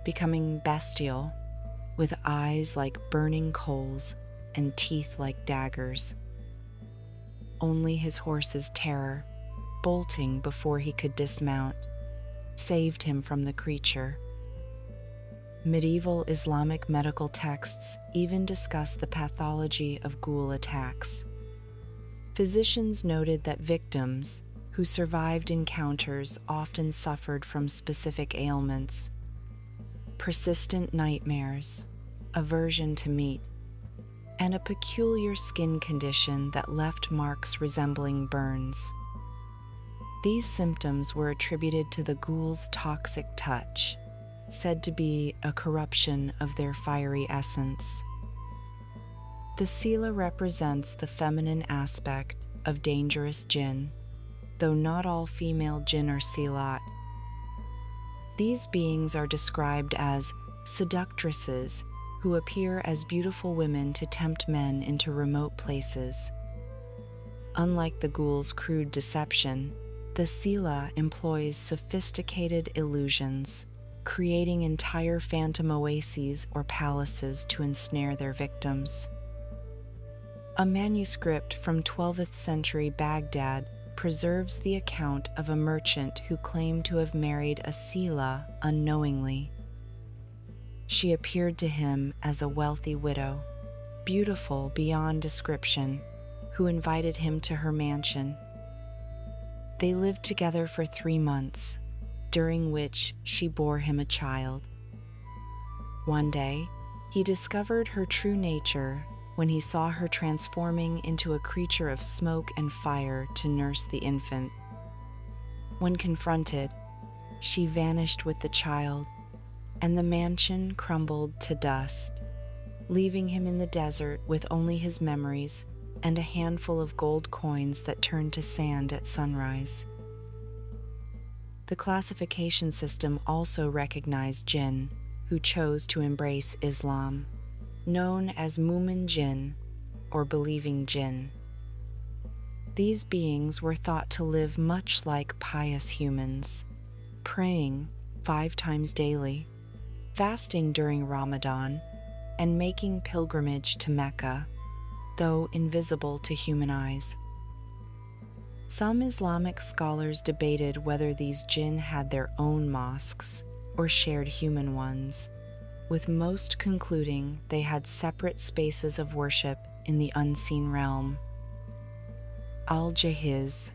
becoming bestial, with eyes like burning coals and teeth like daggers. Only his horse's terror, bolting before he could dismount, saved him from the creature. Medieval Islamic medical texts even discuss the pathology of ghoul attacks. Physicians noted that victims who survived encounters often suffered from specific ailments: persistent nightmares, aversion to meat, and a peculiar skin condition that left marks resembling burns. These symptoms were attributed to the ghoul's toxic touch, said to be a corruption of their fiery essence. The Sila represents the feminine aspect of dangerous Djinn, though not all female Djinn are Silat. These beings are described as seductresses who appear as beautiful women to tempt men into remote places. Unlike the ghoul's crude deception, the Sila employs sophisticated illusions, creating entire phantom oases or palaces to ensnare their victims. A manuscript from 12th century Baghdad preserves the account of a merchant who claimed to have married a Sila unknowingly. She appeared to him as a wealthy widow, beautiful beyond description, who invited him to her mansion. They lived together for 3 months, during which she bore him a child. One day, he discovered her true nature when he saw her transforming into a creature of smoke and fire to nurse the infant. When confronted, she vanished with the child, and the mansion crumbled to dust, leaving him in the desert with only his memories and a handful of gold coins that turned to sand at sunrise. The classification system also recognized Djinn who chose to embrace Islam, known as Mu'min Djinn, or believing Djinn. These beings were thought to live much like pious humans, praying 5 times daily, fasting during Ramadan, and making pilgrimage to Mecca, though invisible to human eyes. Some Islamic scholars debated whether these Djinn had their own mosques or shared human ones, with most concluding they had separate spaces of worship in the unseen realm. Al-Jahiz,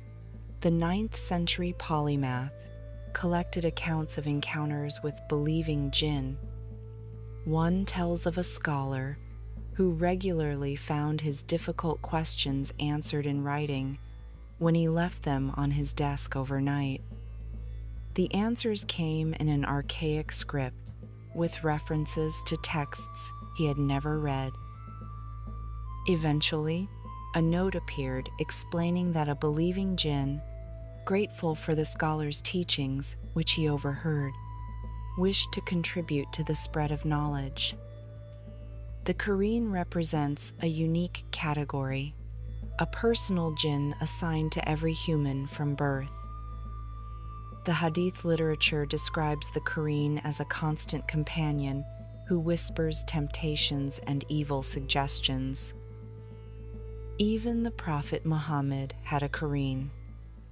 the 9th century polymath, collected accounts of encounters with believing Djinn. One tells of a scholar who regularly found his difficult questions answered in writing when he left them on his desk overnight. The answers came in an archaic script with references to texts he had never read. Eventually, a note appeared explaining that a believing Djinn, grateful for the scholar's teachings, which he overheard, wished to contribute to the spread of knowledge. The Quran represents a unique category, a personal Djinn assigned to every human from birth. The Hadith literature describes the Quran as a constant companion who whispers temptations and evil suggestions. Even the Prophet Muhammad had a Quran,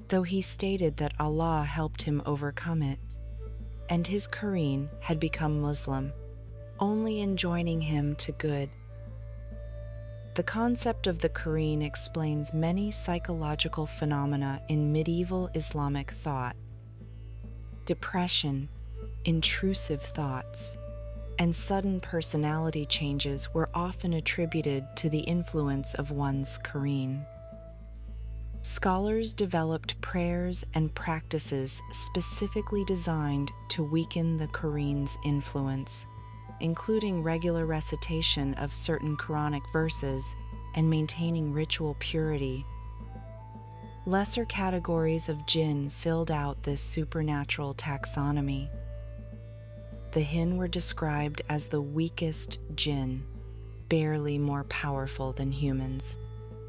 though he stated that Allah helped him overcome it, and his Quran had become Muslim, only enjoining him to good. The concept of the Quran explains many psychological phenomena in medieval Islamic thought. Depression, intrusive thoughts, and sudden personality changes were often attributed to the influence of one's Quran. Scholars developed prayers and practices specifically designed to weaken the Quran's influence, including regular recitation of certain Quranic verses and maintaining ritual purity. Lesser categories of jinn filled out this supernatural taxonomy. The Jinn were described as the weakest jinn, barely more powerful than humans,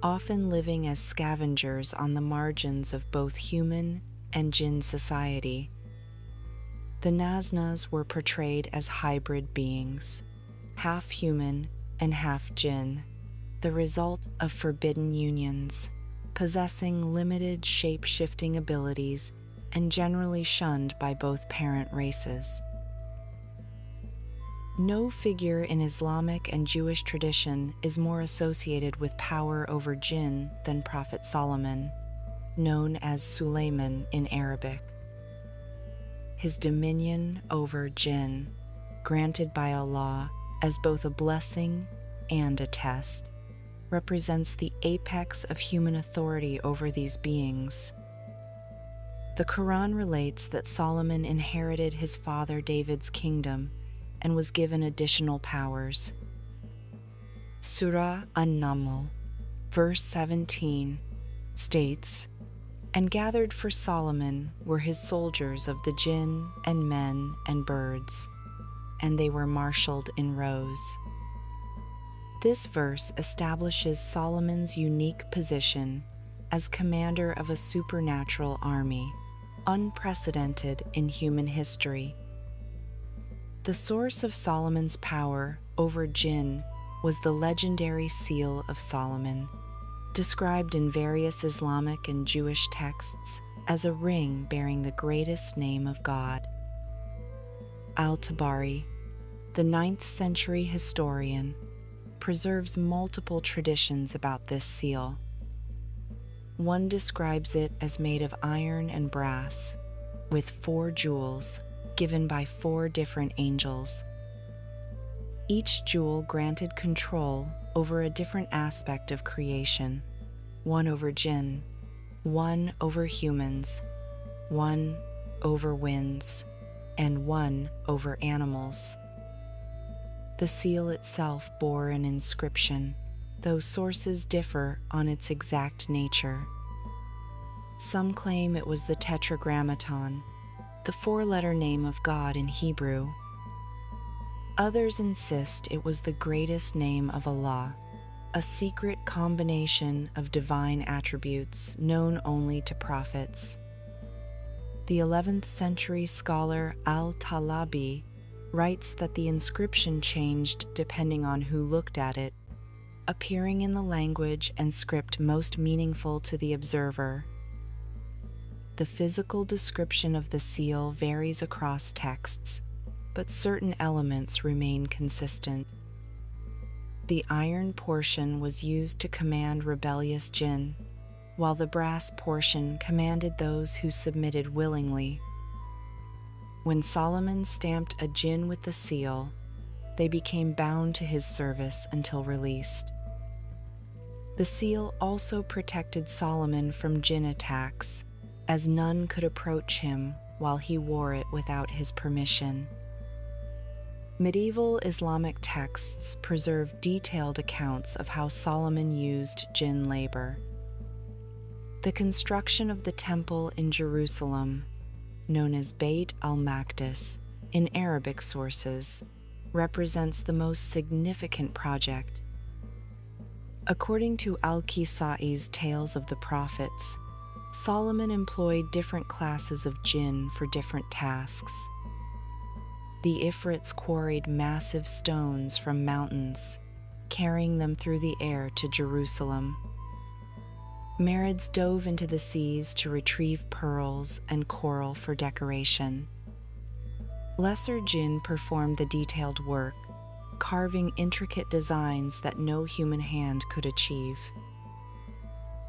often living as scavengers on the margins of both human and jinn society. The Naznas were portrayed as hybrid beings, half human and half jinn, the result of forbidden unions, possessing limited shape-shifting abilities and generally shunned by both parent races. No figure in Islamic and Jewish tradition is more associated with power over jinn than Prophet Solomon, known as Sulayman in Arabic. His dominion over jinn, granted by Allah as both a blessing and a test, represents the apex of human authority over these beings. The Quran relates that Solomon inherited his father David's kingdom and was given additional powers. Surah An-Naml, verse 17, states, "And gathered for Solomon were his soldiers of the jinn and men and birds, and they were marshaled in rows." This verse establishes Solomon's unique position as commander of a supernatural army, unprecedented in human history. The source of Solomon's power over jinn was the legendary Seal of Solomon, described in various Islamic and Jewish texts as a ring bearing the greatest name of God. Al-Tabari, the 9th century historian, preserves multiple traditions about this seal. One describes it as made of iron and brass, with 4 jewels given by 4 different angels. Each jewel granted control over a different aspect of creation, one over jinn, one over humans, one over winds, and one over animals. The seal itself bore an inscription, though sources differ on its exact nature. Some claim it was the Tetragrammaton, the 4-letter name of God in Hebrew. Others insist it was the greatest name of Allah, a secret combination of divine attributes known only to prophets. The 11th century scholar Al-Talabi writes that the inscription changed depending on who looked at it, appearing in the language and script most meaningful to the observer. The physical description of the seal varies across texts, but certain elements remain consistent. The iron portion was used to command rebellious jinn, while the brass portion commanded those who submitted willingly. When Solomon stamped a jinn with the seal, they became bound to his service until released. The seal also protected Solomon from jinn attacks, as none could approach him while he wore it without his permission. Medieval Islamic texts preserve detailed accounts of how Solomon used jinn labor. The construction of the temple in Jerusalem, known as Beit al-Maqdis in Arabic sources, represents the most significant project. According to Al-Kisai's Tales of the Prophets, Solomon employed different classes of jinn for different tasks. The Ifrits quarried massive stones from mountains, carrying them through the air to Jerusalem. Marids dove into the seas to retrieve pearls and coral for decoration. Lesser jinn performed the detailed work, carving intricate designs that no human hand could achieve.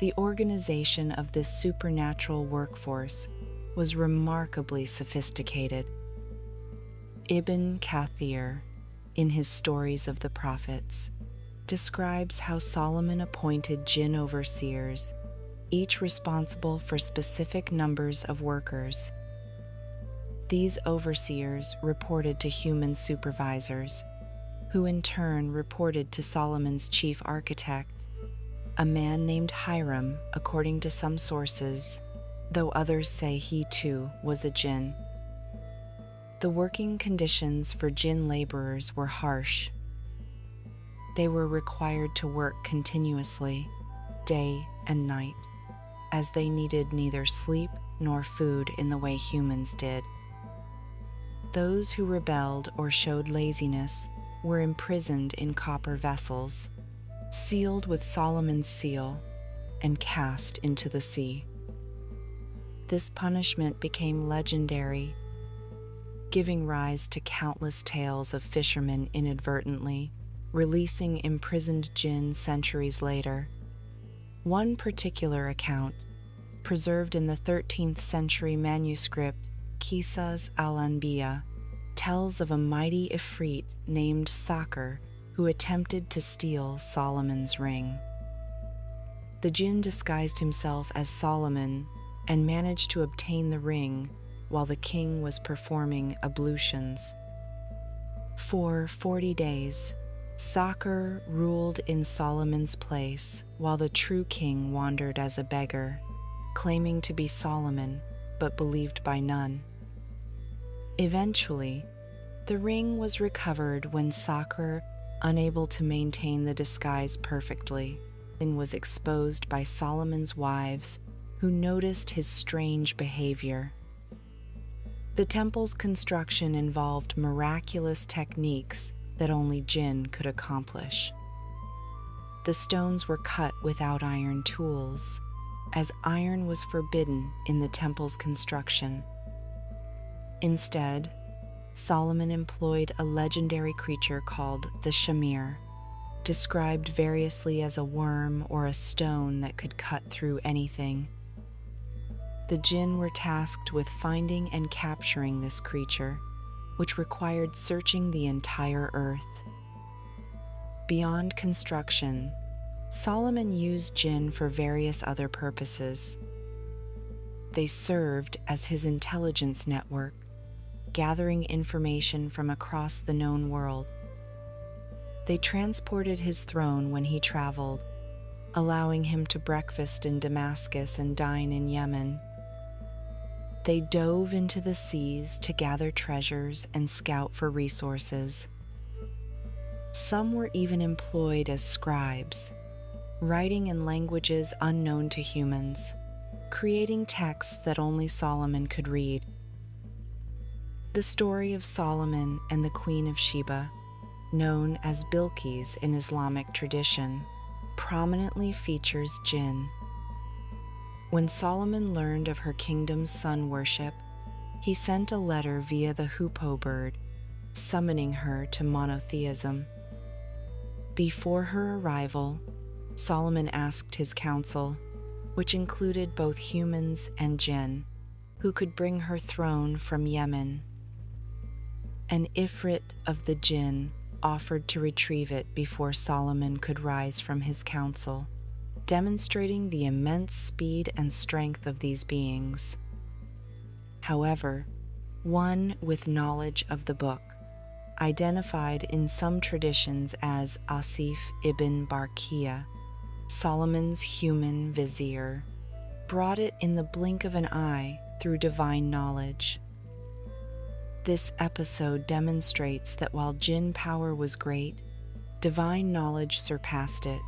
The organization of this supernatural workforce was remarkably sophisticated. Ibn Kathir, in his Stories of the Prophets, describes how Solomon appointed jinn overseers, each responsible for specific numbers of workers. These overseers reported to human supervisors, who in turn reported to Solomon's chief architect. a man named Hiram, according to some sources, though others say he too was a Djinn. The working conditions for Djinn laborers were harsh. They were required to work continuously, day and night, as they needed neither sleep nor food in the way humans did. Those who rebelled or showed laziness were imprisoned in copper vessels, sealed with Solomon's seal, and cast into the sea. This punishment became legendary, giving rise to countless tales of fishermen inadvertently releasing imprisoned Djinn centuries later. One particular account, preserved in the 13th century manuscript Qisas al-Anbiya, tells of a mighty Ifrit named Sakr who attempted to steal Solomon's ring. The Djinn disguised himself as Solomon and managed to obtain the ring while the king was performing ablutions. For 40 days, Sakr ruled in Solomon's place while the true king wandered as a beggar, claiming to be Solomon but believed by none. Eventually, the ring was recovered when Sakr, unable to maintain the disguise perfectly, and was exposed by Solomon's wives, who noticed his strange behavior. The temple's construction involved miraculous techniques that only Djinn could accomplish. The stones were cut without iron tools, as iron was forbidden in the temple's construction. Instead, Solomon employed a legendary creature called the Shamir, described variously as a worm or a stone that could cut through anything. The Djinn were tasked with finding and capturing this creature, which required searching the entire earth. Beyond construction, Solomon used Djinn for various other purposes. They served as his intelligence network, gathering information from across the known world. They transported his throne when he traveled, allowing him to breakfast in Damascus and dine in Yemen. They dove into the seas to gather treasures and scout for resources. Some were even employed as scribes, writing in languages unknown to humans, creating texts that only Solomon could read. The story of Solomon and the Queen of Sheba, known as Bilqis in Islamic tradition, prominently features Djinn. When Solomon learned of her kingdom's sun worship, he sent a letter via the hoopoe bird, summoning her to monotheism. Before her arrival, Solomon asked his council, which included both humans and Djinn, who could bring her throne from Yemen. An Ifrit of the Djinn offered to retrieve it before Solomon could rise from his council, demonstrating the immense speed and strength of these beings. However, one with knowledge of the book, identified in some traditions as Asif ibn Barkiya, Solomon's human vizier, brought it in the blink of an eye through divine knowledge. This episode demonstrates that while Djinn power was great, divine knowledge surpassed it.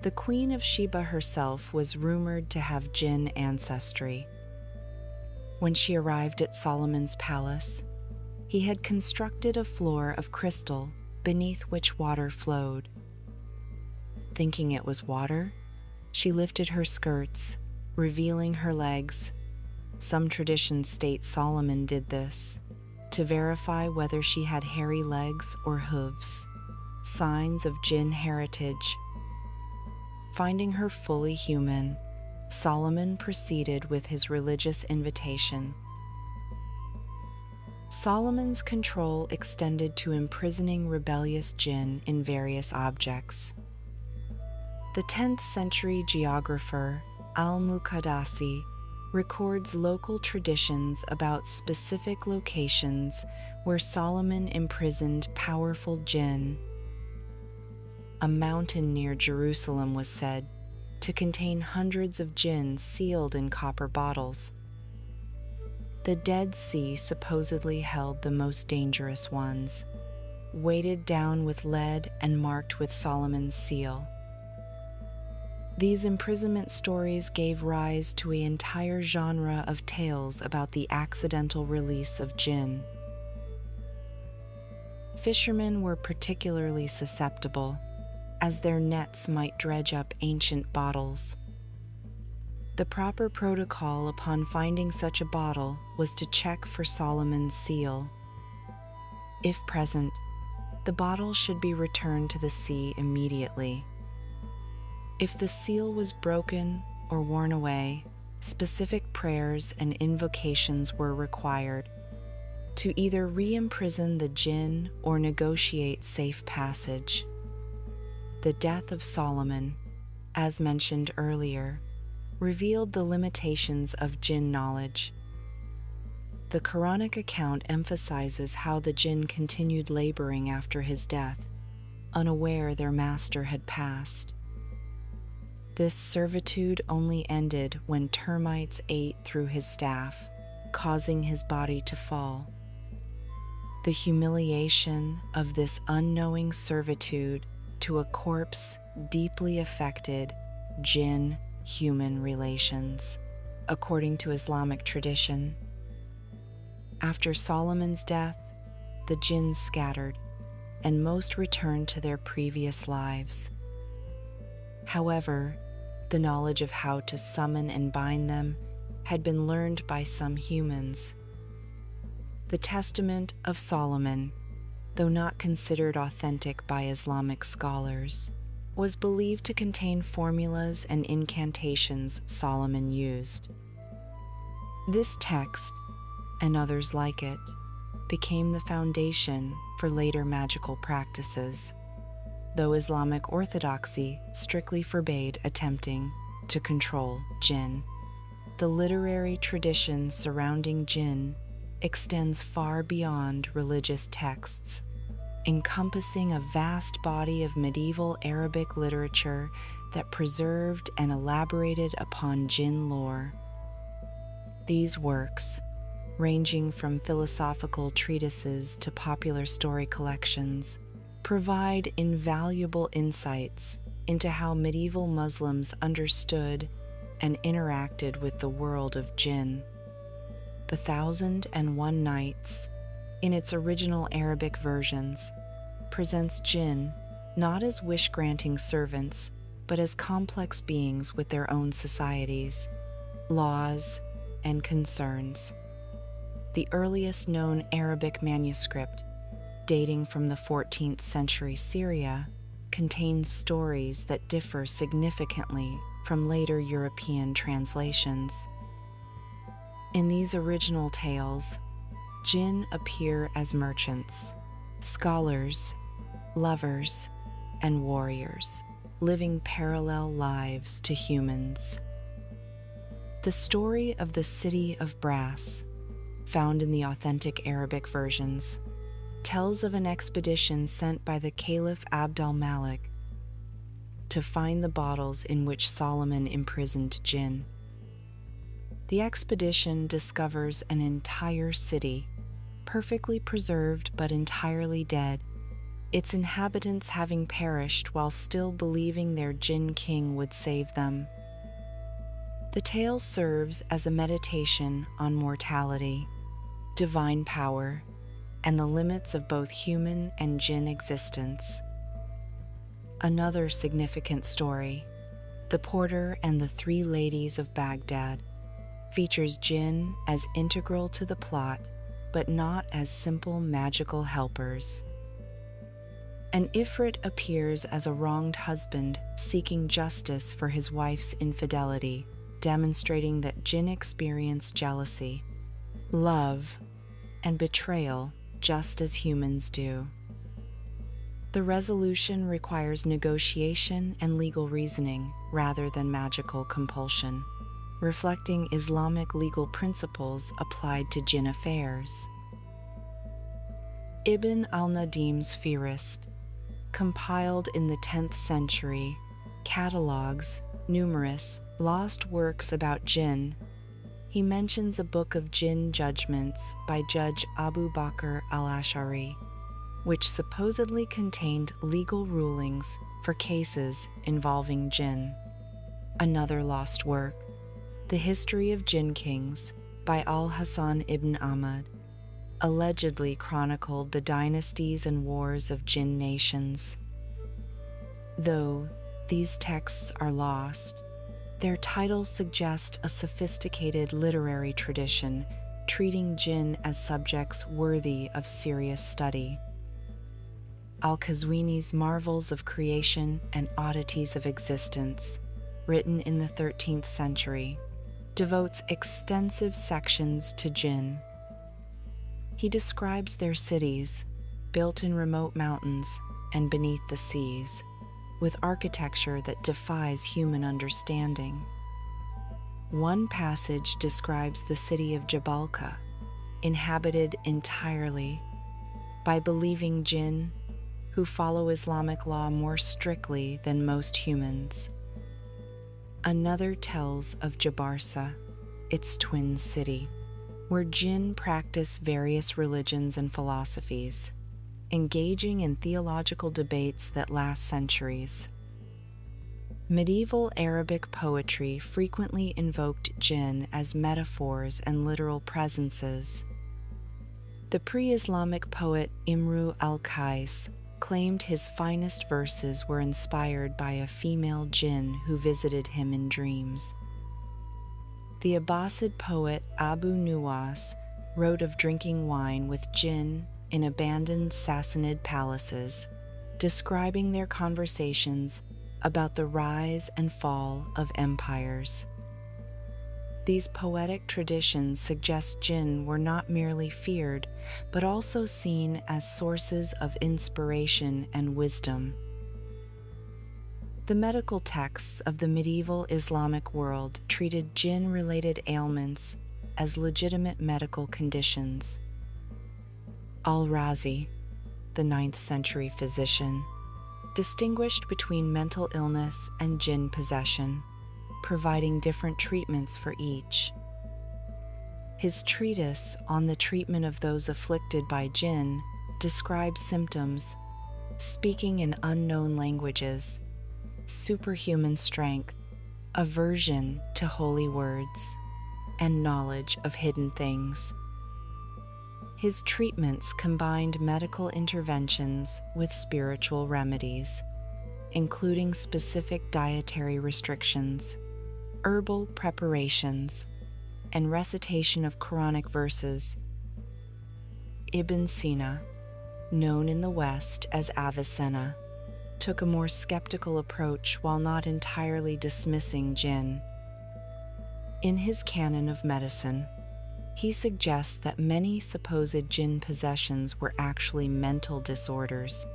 The Queen of Sheba herself was rumored to have Djinn ancestry. When she arrived at Solomon's palace, he had constructed a floor of crystal beneath which water flowed. Thinking it was water, she lifted her skirts, revealing her legs. Some traditions state Solomon did this to verify whether she had hairy legs or hooves, signs of Djinn heritage. Finding her fully human, Solomon proceeded with his religious invitation. Solomon's control extended to imprisoning rebellious Djinn in various objects. The 10th century geographer Al-Muqaddasi records local traditions about specific locations where Solomon imprisoned powerful Djinn. a mountain near Jerusalem was said to contain hundreds of jinn sealed in copper bottles. The Dead Sea supposedly held the most dangerous ones, weighted down with lead and marked with Solomon's seal. These imprisonment stories gave rise to an entire genre of tales about the accidental release of jinn. Fishermen were particularly susceptible, as their nets might dredge up ancient bottles. The proper protocol upon finding such a bottle was to check for Solomon's seal. If present, the bottle should be returned to the sea immediately. If the seal was broken or worn away, specific prayers and invocations were required to either re-imprison the jinn or negotiate safe passage. The death of Solomon, as mentioned earlier, revealed the limitations of jinn knowledge. The Quranic account emphasizes how the jinn continued laboring after his death, unaware their master had passed. This servitude only ended when termites ate through his staff, causing his body to fall. The humiliation of this unknowing servitude to a corpse deeply affected jinn-human relations, according to Islamic tradition. After Solomon's death, the jinn scattered, and most returned to their previous lives. However, the knowledge of how to summon and bind them had been learned by some humans. The Testament of Solomon, though not considered authentic by Islamic scholars, was believed to contain formulas and incantations Solomon used. This text, and others like it, became the foundation for later magical practices, though Islamic orthodoxy strictly forbade attempting to control jinn. The literary tradition surrounding jinn extends far beyond religious texts, encompassing a vast body of medieval Arabic literature that preserved and elaborated upon jinn lore. These works, ranging from philosophical treatises to popular story collections, provide invaluable insights into how medieval Muslims understood and interacted with the world of jinn. The 1001 Nights, in its original Arabic versions, presents jinn not as wish-granting servants, but as complex beings with their own societies, laws, and concerns. The earliest known Arabic manuscript, dating from the 14th century Syria, contains stories that differ significantly from later European translations. In these original tales, jinn appear as merchants, scholars, lovers, and warriors, living parallel lives to humans. The story of the City of Brass, found in the authentic Arabic versions, tells of an expedition sent by the Caliph Abd al-Malik to find the bottles in which Solomon imprisoned jinn. The expedition discovers an entire city, perfectly preserved but entirely dead, its inhabitants having perished while still believing their jinn king would save them. The tale serves as a meditation on mortality, divine power, and the limits of both human and jinn existence. Another significant story, The Porter and the Three Ladies of Baghdad, features jinn as integral to the plot, but not as simple magical helpers. An Ifrit appears as a wronged husband seeking justice for his wife's infidelity, demonstrating that jinn experience jealousy, love, and betrayal just as humans do. The resolution requires negotiation and legal reasoning rather than magical compulsion, reflecting Islamic legal principles applied to jinn affairs. Ibn al-Nadim's Fihrist, compiled in the 10th century, catalogs numerous lost works about Djinn. He mentions a book of Djinn judgments by Judge Abu Bakr al-Ash'ari, which supposedly contained legal rulings for cases involving Djinn. Another lost work, The History of Djinn Kings by al-Hasan ibn Ahmad, allegedly chronicled the dynasties and wars of Djinn nations. Though these texts are lost, their titles suggest a sophisticated literary tradition treating Djinn as subjects worthy of serious study. Al-Qazwini's Marvels of Creation and Oddities of Existence, written in the 13th century, devotes extensive sections to Djinn. He describes their cities, built in remote mountains and beneath the seas, with architecture that defies human understanding. One passage describes the city of Jabalka, inhabited entirely by believing Djinn who follow Islamic law more strictly than most humans. Another tells of Jabarsa, its twin city, where Djinn practice various religions and philosophies, engaging in theological debates that last centuries. Medieval Arabic poetry frequently invoked Djinn as metaphors and literal presences. The pre-Islamic poet Imru al-Qais claimed his finest verses were inspired by a female Djinn who visited him in dreams. The Abbasid poet Abu Nuwas wrote of drinking wine with Djinn in abandoned Sassanid palaces, describing their conversations about the rise and fall of empires. These poetic traditions suggest Djinn were not merely feared, but also seen as sources of inspiration and wisdom. The medical texts of the medieval Islamic world treated Djinn-related ailments as legitimate medical conditions. Al-Razi, the 9th century physician, distinguished between mental illness and Djinn possession, providing different treatments for each. His treatise on the treatment of those afflicted by Djinn describes symptoms, speaking in unknown languages, superhuman strength, aversion to holy words, and knowledge of hidden things. His treatments combined medical interventions with spiritual remedies, including specific dietary restrictions, herbal preparations, and recitation of Quranic verses. Ibn Sina, known in the West as Avicenna, took a more skeptical approach while not entirely dismissing Djinn. In his Canon of Medicine, he suggests that many supposed Djinn possessions were actually mental disorders,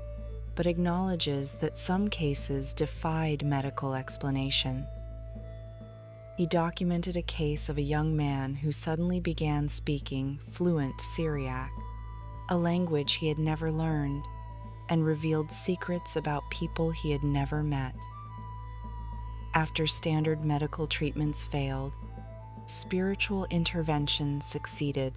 but acknowledges that some cases defied medical explanation. He documented a case of a young man who suddenly began speaking fluent Syriac, a language he had never learned, and revealed secrets about people he had never met. After standard medical treatments failed, spiritual intervention succeeded,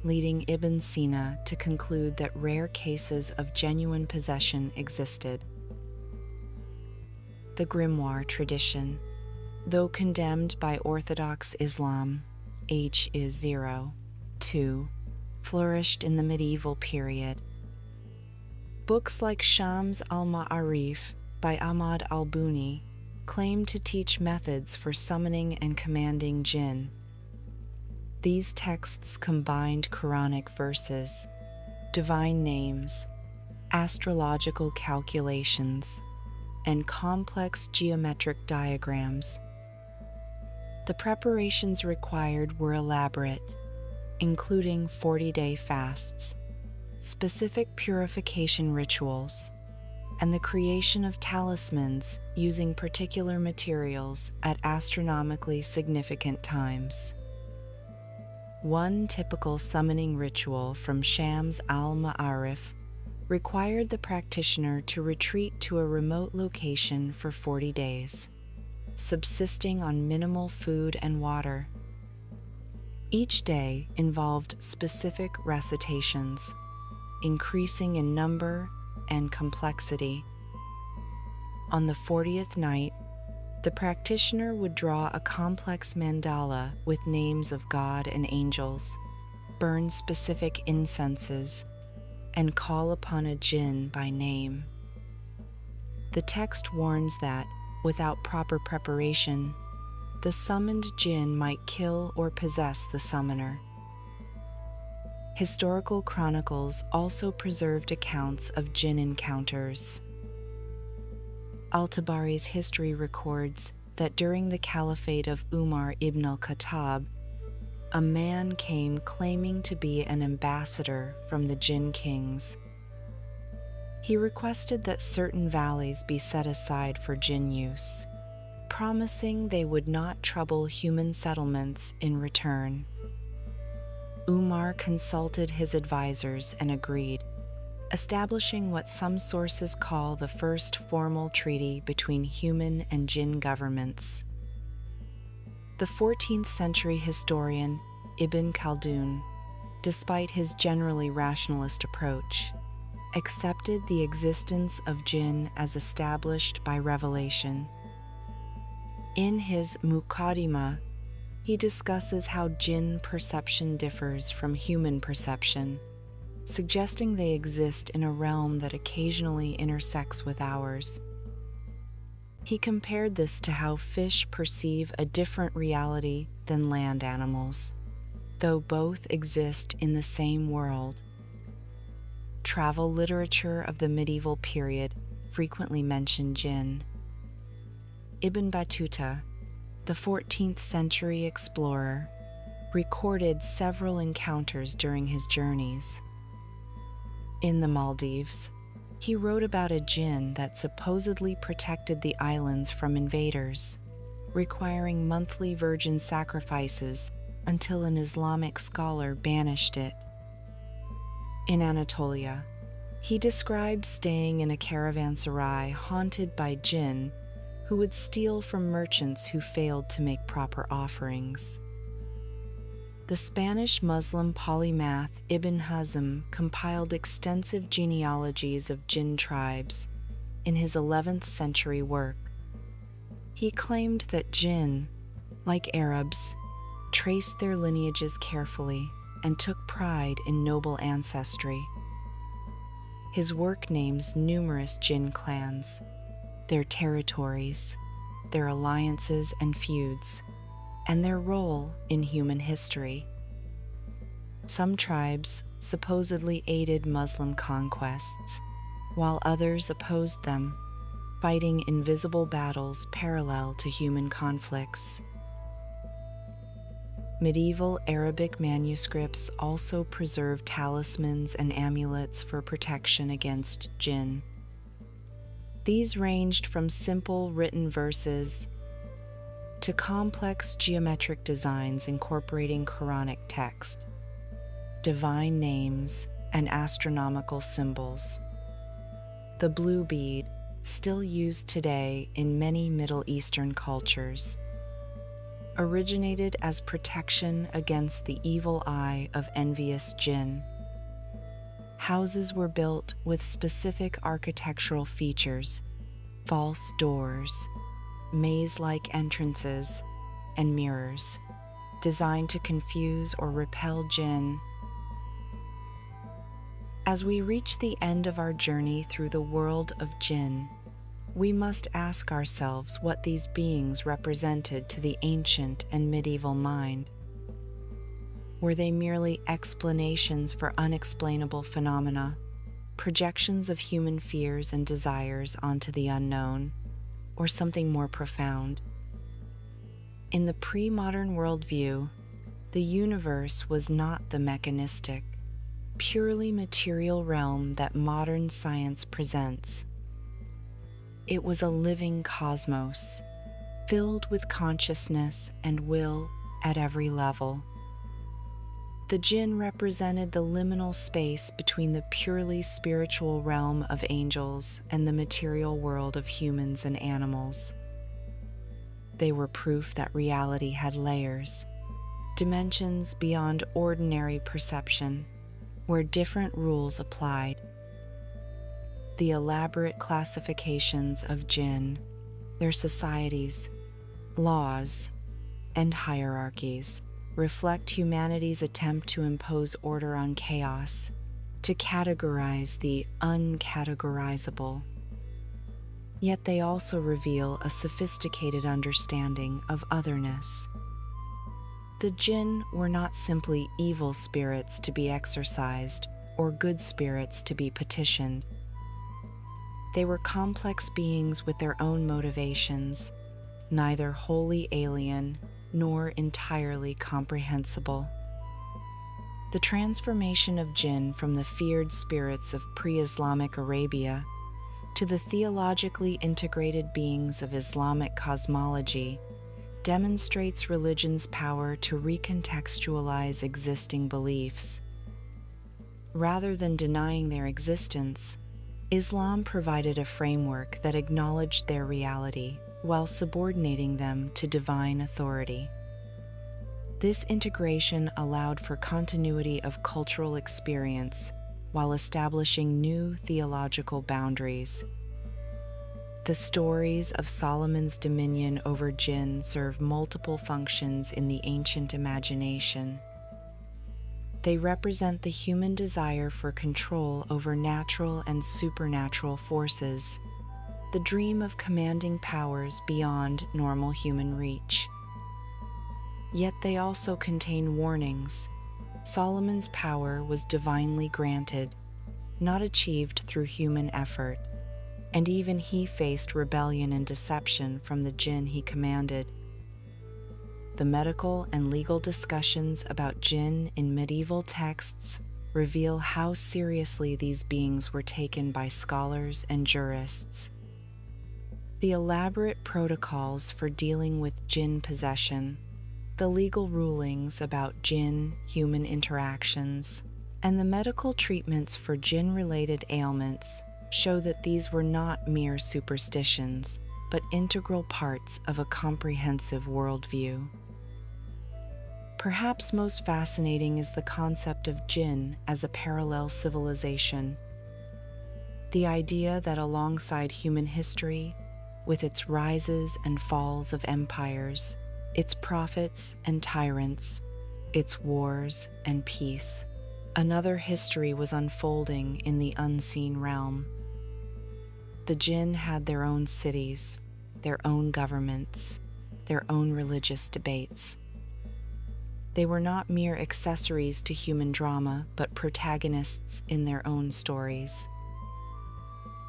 leading Ibn Sina to conclude that rare cases of genuine possession existed. The grimoire tradition, though condemned by Orthodox Islam, H is 0, 2, flourished in the medieval period. Books like Shams al-Ma'arif by Ahmad al-Buni claim to teach methods for summoning and commanding Djinn. These texts combined Quranic verses, divine names, astrological calculations, and complex geometric diagrams. The preparations required were elaborate, including 40-day fasts, specific purification rituals, and the creation of talismans using particular materials at astronomically significant times. One typical summoning ritual from Shams al-Ma'arif required the practitioner to retreat to a remote location for 40 days, subsisting on minimal food and water. Each day involved specific recitations, increasing in number and complexity. On the 40th night, the practitioner would draw a complex mandala with names of God and angels, burn specific incenses, and call upon a Djinn by name. The text warns that, without proper preparation, the summoned Djinn might kill or possess the summoner. Historical chronicles also preserved accounts of Djinn encounters. Al-Tabari's history records that during the caliphate of Umar ibn al-Khattab, a man came claiming to be an ambassador from the Djinn kings. He requested that certain valleys be set aside for Djinn use, promising they would not trouble human settlements in return. Umar consulted his advisors and agreed, establishing what some sources call the first formal treaty between human and Djinn governments. The 14th century historian Ibn Khaldun, despite his generally rationalist approach, accepted the existence of Djinn as established by revelation. In his Muqaddimah, he discusses how Djinn perception differs from human perception, suggesting they exist in a realm that occasionally intersects with ours. He compared this to how fish perceive a different reality than land animals, though both exist in the same world. Travel literature of the medieval period frequently mentioned Djinn. Ibn Battuta, the 14th century explorer, recorded several encounters during his journeys. In the Maldives, he wrote about a Djinn that supposedly protected the islands from invaders, requiring monthly virgin sacrifices until an Islamic scholar banished it. In Anatolia, he described staying in a caravanserai haunted by Djinn who would steal from merchants who failed to make proper offerings. The Spanish Muslim polymath Ibn Hazm compiled extensive genealogies of Djinn tribes in his 11th century work. He claimed that Djinn, like Arabs, traced their lineages carefully and took pride in noble ancestry. His work names numerous Djinn clans, their territories, their alliances and feuds, and their role in human history. Some tribes supposedly aided Muslim conquests, while others opposed them, fighting invisible battles parallel to human conflicts. Medieval Arabic manuscripts also preserve talismans and amulets for protection against Djinn. These ranged from simple written verses to complex geometric designs incorporating Quranic text, divine names, and astronomical symbols. The blue bead, still used today in many Middle Eastern cultures, originated as protection against the evil eye of envious Djinn. Houses were built with specific architectural features, false doors, maze-like entrances, and mirrors, designed to confuse or repel Djinn. As we reach the end of our journey through the world of Djinn, we must ask ourselves what these beings represented to the ancient and medieval mind. Were they merely explanations for unexplainable phenomena, projections of human fears and desires onto the unknown, or something more profound? In the pre-modern worldview, the universe was not the mechanistic, purely material realm that modern science presents. It was a living cosmos, filled with consciousness and will at every level. The Djinn represented the liminal space between the purely spiritual realm of angels and the material world of humans and animals. They were proof that reality had layers, dimensions beyond ordinary perception, where different rules applied. The elaborate classifications of Djinn, their societies, laws, and hierarchies reflect humanity's attempt to impose order on chaos, to categorize the uncategorizable. Yet they also reveal a sophisticated understanding of otherness. The Djinn were not simply evil spirits to be exorcised or good spirits to be petitioned. They were complex beings with their own motivations, neither wholly alien nor entirely comprehensible. The transformation of Djinn from the feared spirits of pre-Islamic Arabia to the theologically integrated beings of Islamic cosmology demonstrates religion's power to recontextualize existing beliefs. Rather than denying their existence, Islam provided a framework that acknowledged their reality while subordinating them to divine authority. This integration allowed for continuity of cultural experience while establishing new theological boundaries. The stories of Solomon's dominion over Djinn serve multiple functions in the ancient imagination. They represent the human desire for control over natural and supernatural forces, the dream of commanding powers beyond normal human reach. Yet they also contain warnings. Solomon's power was divinely granted, not achieved through human effort, and even he faced rebellion and deception from the Djinn he commanded. The medical and legal discussions about Djinn in medieval texts reveal how seriously these beings were taken by scholars and jurists. The elaborate protocols for dealing with Djinn possession, the legal rulings about Djinn-human interactions, and the medical treatments for Djinn-related ailments show that these were not mere superstitions, but integral parts of a comprehensive worldview. Perhaps most fascinating is the concept of Djinn as a parallel civilization. The idea that alongside human history, with its rises and falls of empires, its prophets and tyrants, its wars and peace, another history was unfolding in the unseen realm. The Djinn had their own cities, their own governments, their own religious debates. They were not mere accessories to human drama, but protagonists in their own stories.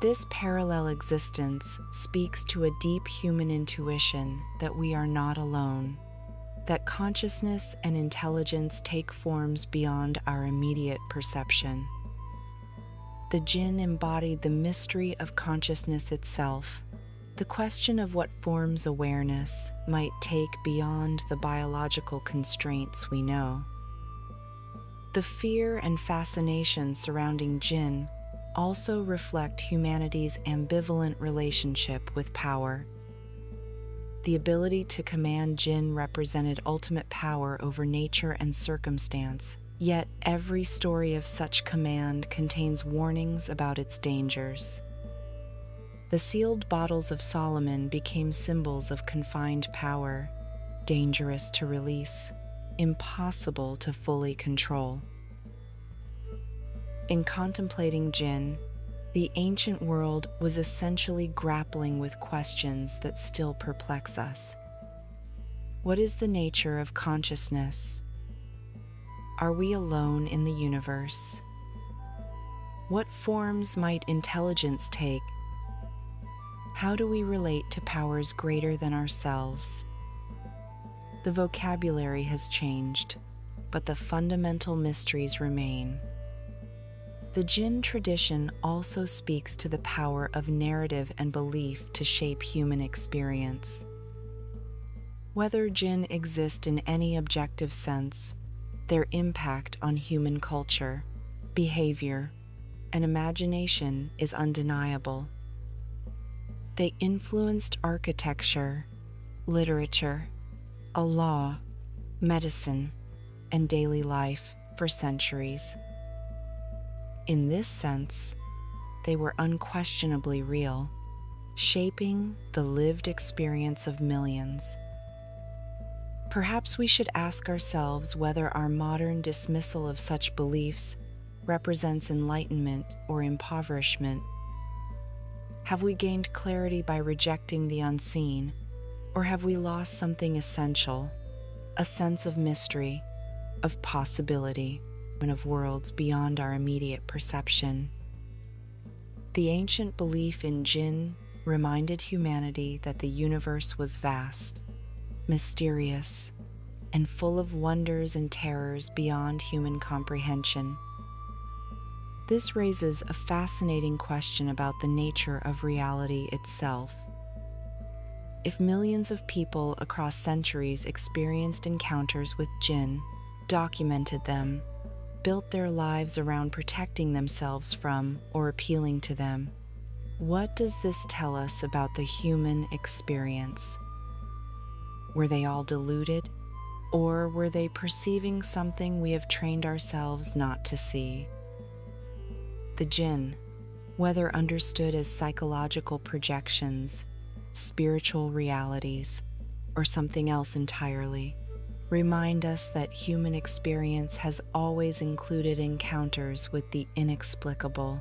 This parallel existence speaks to a deep human intuition that we are not alone, that consciousness and intelligence take forms beyond our immediate perception. The Djinn embodied the mystery of consciousness itself, the question of what forms awareness might take beyond the biological constraints we know. The fear and fascination surrounding Djinn also reflect humanity's ambivalent relationship with power. The ability to command Djinn represented ultimate power over nature and circumstance, yet every story of such command contains warnings about its dangers. The sealed bottles of Solomon became symbols of confined power, dangerous to release, impossible to fully control. In contemplating Djinn, the ancient world was essentially grappling with questions that still perplex us. What is the nature of consciousness? Are we alone in the universe? What forms might intelligence take? How do we relate to powers greater than ourselves? The vocabulary has changed, but the fundamental mysteries remain. The Djinn tradition also speaks to the power of narrative and belief to shape human experience. Whether Djinn exist in any objective sense, Their impact on human culture, behavior, and imagination is undeniable. They influenced architecture, literature, law, medicine, and daily life for centuries. In this sense, they were unquestionably real, shaping the lived experience of millions. Perhaps we should ask ourselves whether our modern dismissal of such beliefs represents enlightenment or impoverishment. Have we gained clarity by rejecting the unseen, or have we lost something essential, a sense of mystery, of possibility, and of worlds beyond our immediate perception? The ancient belief in Djinn reminded humanity that the universe was vast, mysterious, and full of wonders and terrors beyond human comprehension. This raises a fascinating question about the nature of reality itself. If millions of people across centuries experienced encounters with Djinn, documented them, built their lives around protecting themselves from or appealing to them, what does this tell us about the human experience? Were they all deluded, or were they perceiving something we have trained ourselves not to see? The Djinn, whether understood as psychological projections, spiritual realities, or something else entirely, remind us that human experience has always included encounters with the inexplicable.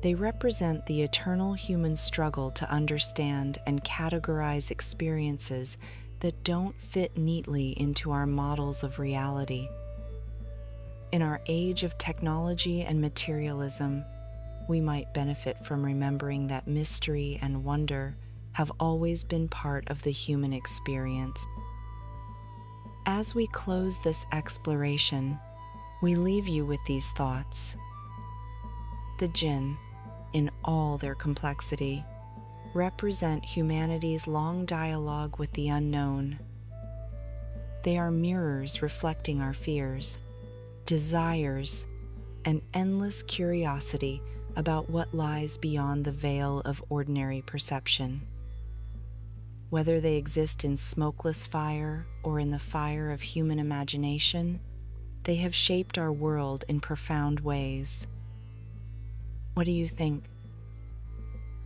They represent the eternal human struggle to understand and categorize experiences that don't fit neatly into our models of reality. In our age of technology and materialism, we might benefit from remembering that mystery and wonder have always been part of the human experience. As we close this exploration, we leave you with these thoughts. The Djinn, in all their complexity, represent humanity's long dialogue with the unknown. They are mirrors reflecting our fears, desires, and endless curiosity about what lies beyond the veil of ordinary perception. Whether they exist in smokeless fire or in the fire of human imagination, they have shaped our world in profound ways. What do you think?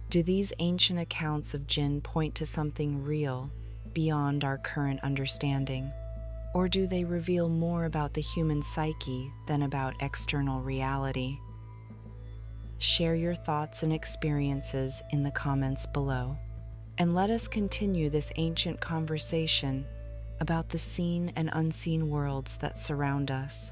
Do these ancient accounts of Djinn point to something real beyond our current understanding, or do they reveal more about the human psyche than about external reality? Share your thoughts and experiences in the comments below, and let us continue this ancient conversation about the seen and unseen worlds that surround us.